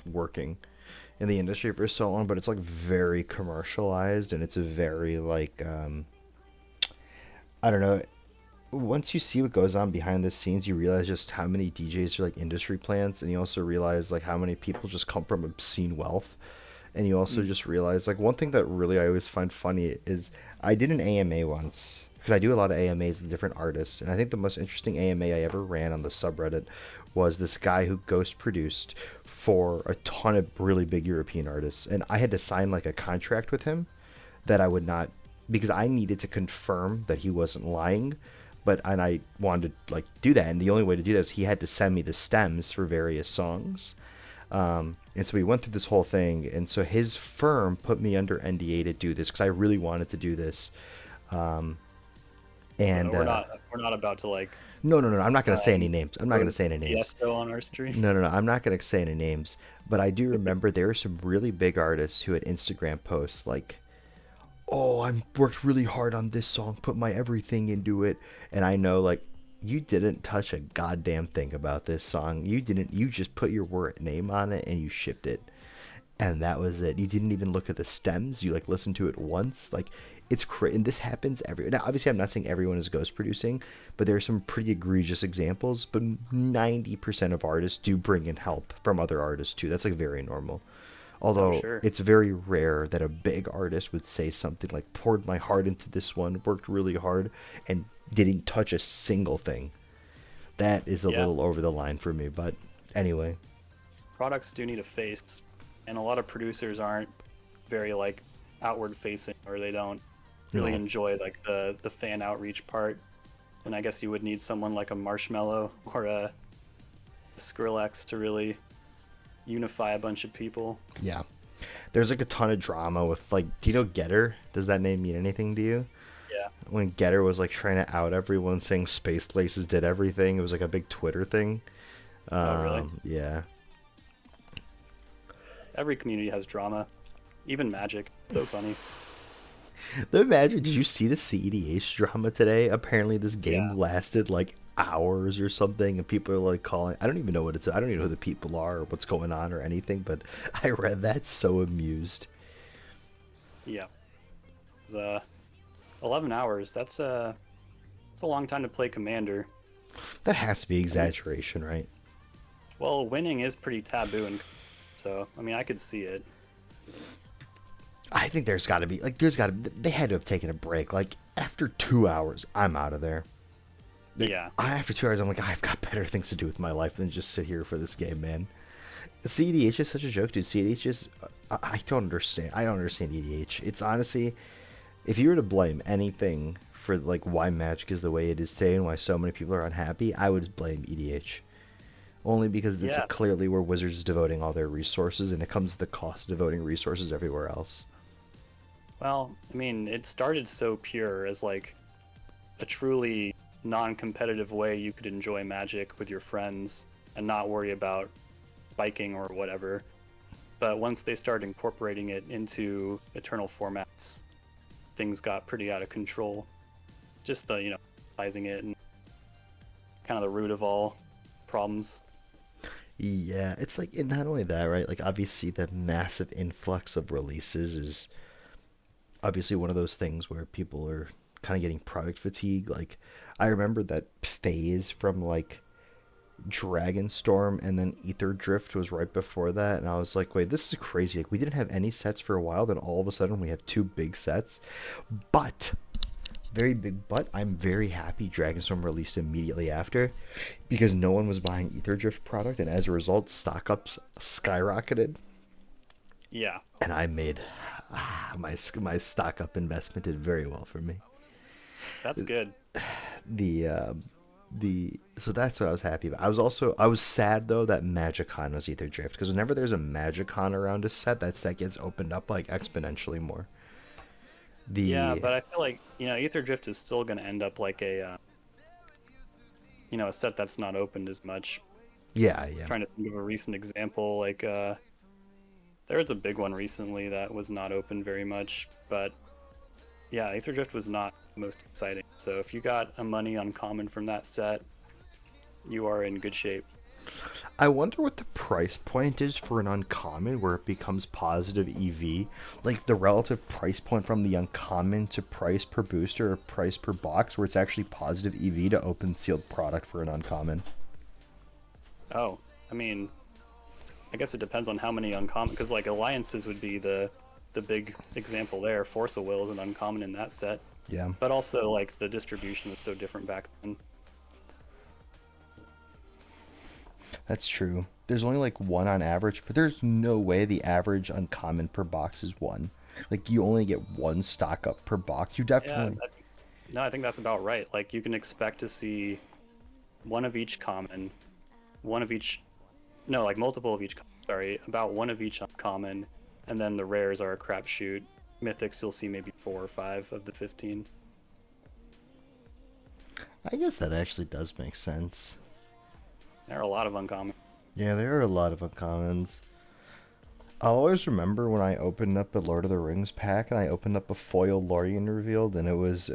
long, but it's like very commercialized and it's a very like I don't know. Once you see what goes on behind the scenes, you realize just how many DJs are like industry plants, and you also realize like how many people just come from obscene wealth. And you also Mm. just realize like one thing that really I always find funny is I did an AMA once because I do a lot of AMAs with different artists, and I think the most interesting AMA I ever ran on the subreddit was this guy who ghost produced for a ton of really big European artists, and I had to sign like a contract with him that I would not because I needed to confirm that he wasn't lying. But and I wanted to like do that, and the only way to do that is he had to send me the stems for various songs. And so we went through this whole thing, and so his firm put me under NDA to do this because I really wanted to do this. Um, So and we're not about to like no, no, no, I'm not gonna say any find names. I'm not gonna Rose say any names. Tiesto on our stream. No, no, no, I'm not gonna say any names. But I do remember there were some really big artists who had Instagram posts like, oh, I worked really hard on this song, put my everything into it, and I know like you didn't touch a goddamn thing about this song. You didn't. You just put your word name on it and you shipped it, and that was it. You didn't even look at the stems. You like listened to it once. Like it's crazy. And this happens every. Now, obviously, I'm not saying everyone is ghost producing, but there are some pretty egregious examples. But 90% of artists do bring in help from other artists too. That's like very normal. Oh Although sure. it's very rare that a big artist would say something like poured my heart into this one, worked really hard, and didn't touch a single thing. That is a Yeah. little over the line for me. But anyway, Products do need a face, and a lot of producers aren't very like outward facing, or they don't really no. enjoy like the fan outreach part. And I guess you would need someone like a Marshmallow or a Skrillex to really unify a bunch of people. Yeah. There's like a ton of drama with like, do you know Getter? Does that name mean anything to you? Yeah. When Getter was like trying to out everyone saying Space Laces did everything, it was like a big Twitter thing. Oh, really? Yeah. Every community has drama, even Magic. So funny. The Imagine, did you see the CEDH drama today? Apparently, this game Yeah, lasted like hours or something, and people are like calling. I don't even know what it's. I don't even know who the people are or what's going on or anything. But I read that so amused. yeah. It was, 11 hours. That's a long time to play Commander. That has to be I mean, exaggeration, right? well, winning is pretty taboo, and so I mean, I could see it. I think there's got to be like there's got to they had to have taken a break. Like after 2 hours, I'm out of there. Like Yeah, after 2 hours, I'm like I've got better things to do with my life than just sit here for this game, man. CEDH is such a joke, dude. CEDH is I don't understand. I don't understand EDH. It's honestly, if you were to blame anything for like why Magic is the way it is today and why so many people are unhappy, I would blame EDH. Only because it's yeah. clearly where Wizards is devoting all their resources, and it comes at the cost of devoting resources everywhere else. Well, I mean, it started so pure as like a truly non-competitive way you could enjoy Magic with your friends and not worry about spiking or whatever. But once they started incorporating it into eternal formats, things got pretty out of control. Just the, sizing it and kind of the root of all problems. Yeah, it's like and not only that, right? Like obviously the massive influx of releases is obviously one of those things where people are kind of getting product fatigue. Like I remember that phase from like Dragonstorm and then Ether Drift was right before that, and I was like, wait, this is crazy. Like we didn't have any sets for a while, then all of a sudden we have two big sets. But very big but I'm very happy Dragonstorm released immediately after because no one was buying Ether Drift product, and as a result, stock ups skyrocketed, Yeah, and I made my stock up investment did very well for me. that's good. The so that's what I was happy about. I was sad though that Magicon was Ether Drift because whenever there's a Magicon around a set, that set gets opened up like exponentially more. Yeah, The but I feel like, Ether Drift is still going to end up like a set that's not opened as much. yeah, yeah, Trying to think of a recent example, like there was a big one recently that was not open very much, but yeah, Aether Drift was not the most exciting. So if you got a money uncommon from that set, you are in good shape. I wonder what the price point is for an uncommon where it becomes positive EV. Like the relative price point from the uncommon to price per booster or price per box where it's actually positive EV to open sealed product for an uncommon. Oh, I mean, I guess it depends on how many uncommon, because like alliances would be the big example there. Force of Will is an uncommon in that set, Yeah, but also like the distribution was so different back then. that's true. There's only like one on average, but there's no way the average uncommon per box is one. Like you only get one stock up per box. You Yeah, definitely no, I think that's about right. Like you can expect to see one of each common, one of each, no, like multiple of each. Sorry, about one of each uncommon, and then the rares are a crapshoot. Mythics, you'll see maybe 4 or 5 of the 15. I guess that actually does make sense. There are a lot of uncommon. Yeah, there are a lot of uncommons. I'll always remember when I opened up a Lord of the Rings pack and I opened up a foil Lorien revealed and it was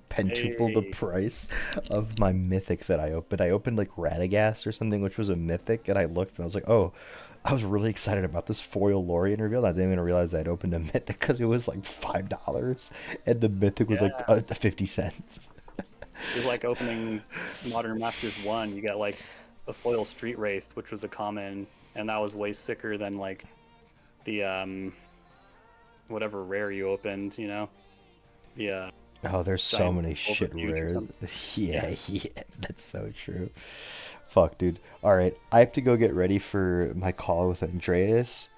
pentuple the Hey, price of my mythic that I opened. I opened like Radagast or something, which was a mythic, and I looked and I was like, oh, I was really excited about this foil Lorien reveal. I didn't even realize I'd opened a mythic because it was like $5 and the mythic was like yeah, 50 cents. it was like opening Modern Masters 1. You got like a foil Street Wraith, which was a common, and that was way sicker than like the whatever rare you opened. The Oh, there's so giant many Silver shit Huge or rares. something. Yeah. Yeah, yeah, that's so true. Fuck, dude. All right, I have to go get ready for my call with Andreas.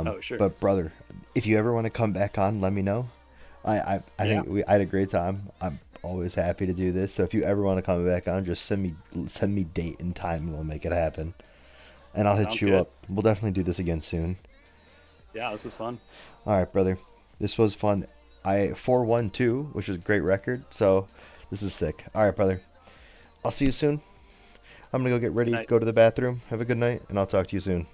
Oh, sure. But brother, if you ever want to come back on, let me know. I Yeah, think I had a great time. I'm always happy to do this. So if you ever want to come back on, just send me date and time, and we'll make it happen. And I'll hit sounds you good. up. We'll definitely do this again soon. Yeah, this was fun. All right, brother. This was fun. I 4-1-2, which is a great record. So this is sick. All right, brother. I'll see you soon. I'm gonna go get ready, Night. go to the bathroom. Have a good night, and I'll talk to you soon.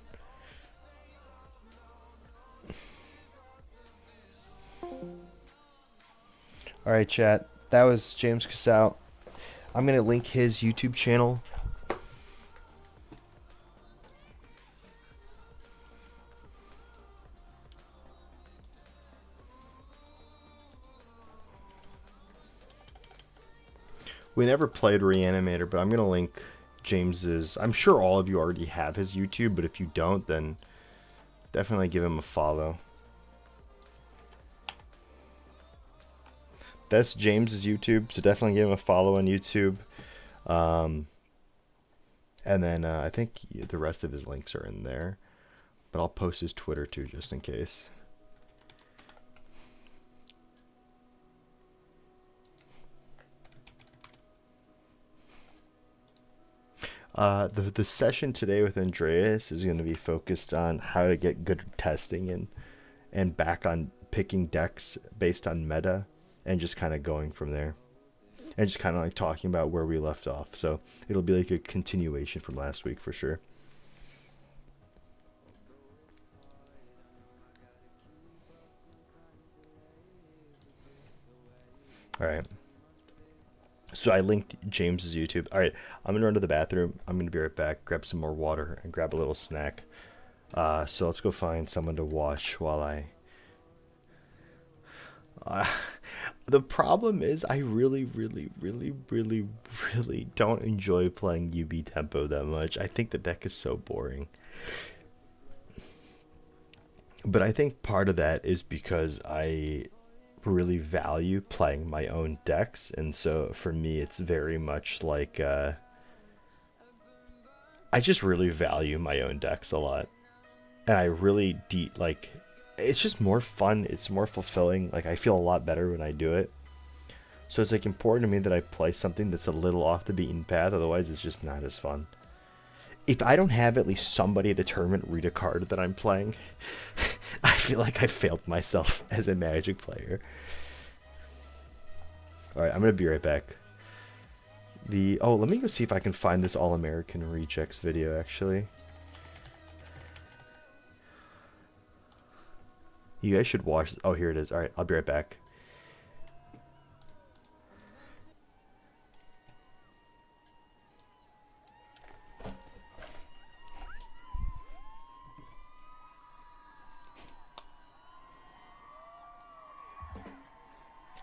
All right, chat. That was James Casal. I'm gonna link his YouTube channel. We never played Reanimator, but I'm gonna link James's. I'm sure all of you already have his YouTube, but if you don't, then definitely give him a follow. That's James's YouTube, so definitely give him a follow on YouTube. Um, and then I think the rest of his links are in there, but I'll post his Twitter too, just in case. The session today with Andreas is going to be focused on how to get good testing and back on picking decks based on meta and just kind of going from there and just kind of like talking about where we left off. So it'll be like a continuation from last week for sure. All right. So I linked James's YouTube. All right, I'm gonna run to the bathroom. I'm gonna be right back. Grab some more water and grab a little snack. So let's go find someone to watch while I. Uh, the problem is I really don't enjoy playing UB tempo that much. I think the deck is so boring. But I think part of that is because I really value playing my own decks, and so for me it's very much like I just really value my own decks a lot, and I really like it's just more fun. It's more fulfilling. Like I feel a lot better when I do it. So it's like important to me that I play something that's a little off the beaten path. Otherwise, it's just not as fun. If I don't have at least somebody at a tournament read a card that I'm playing, I feel like I failed myself as a Magic player. All right, I'm gonna be right back. Let me go see if I can find this All American Rejects video actually. You guys should watch. Oh, here it is. All right, I'll be right back.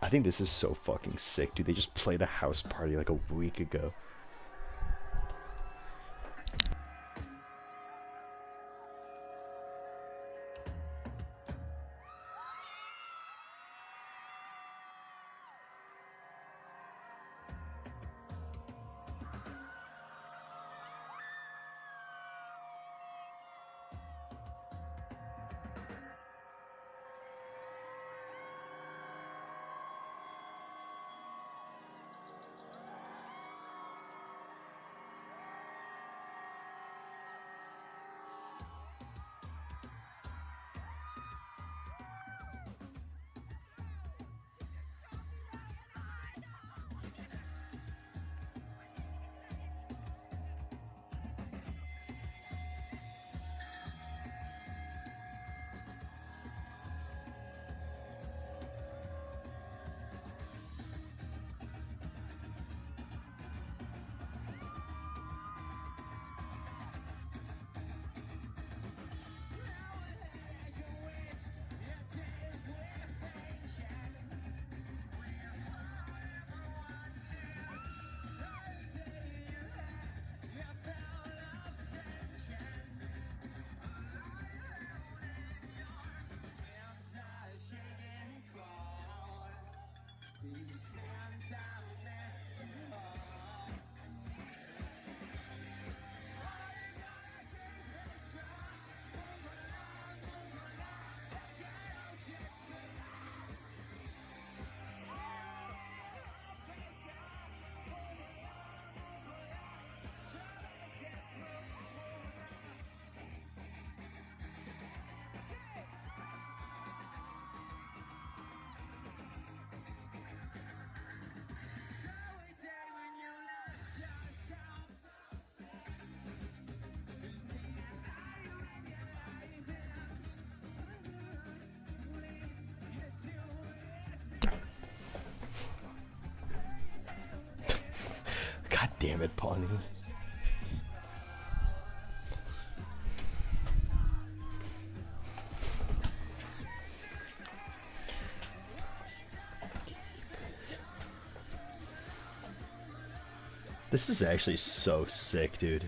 I think this is so fucking sick, dude. They just played a house party like a week ago. Damn it, Pawnee. This is actually so sick, dude.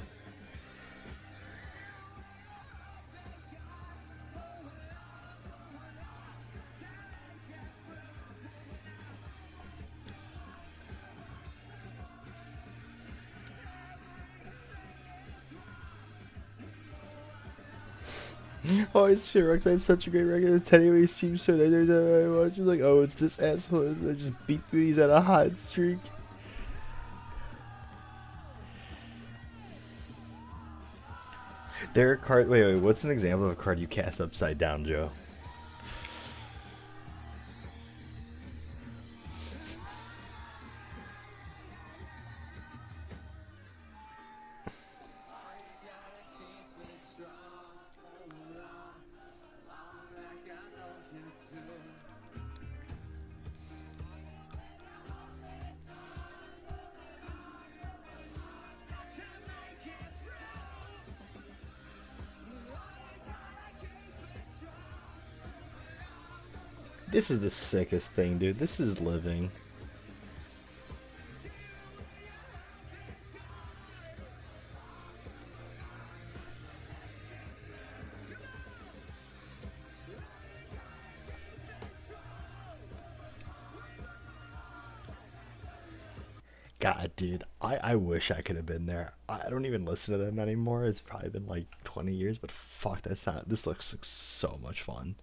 Oh, it's shit, Rox. I'm such a great regular. Anyway, seems so nice every time I watch. Like, oh, it's this asshole that just beat booties at a hot streak. There are card. Wait. What's an example of a card you cast upside down, Joe? This is the sickest thing, dude. This is living. God, dude, I wish I could have been there. I don't even listen to them anymore. It's probably been like 20 years, but fuck, this looks like so much fun.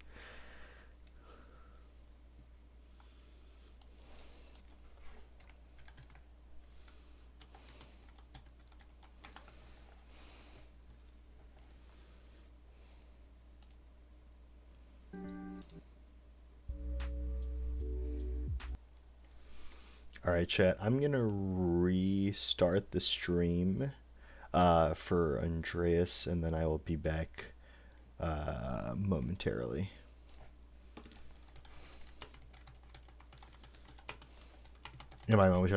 All right, chat. I'm gonna restart the stream for Andreas, and then I will be back momentarily. Am I momentarily?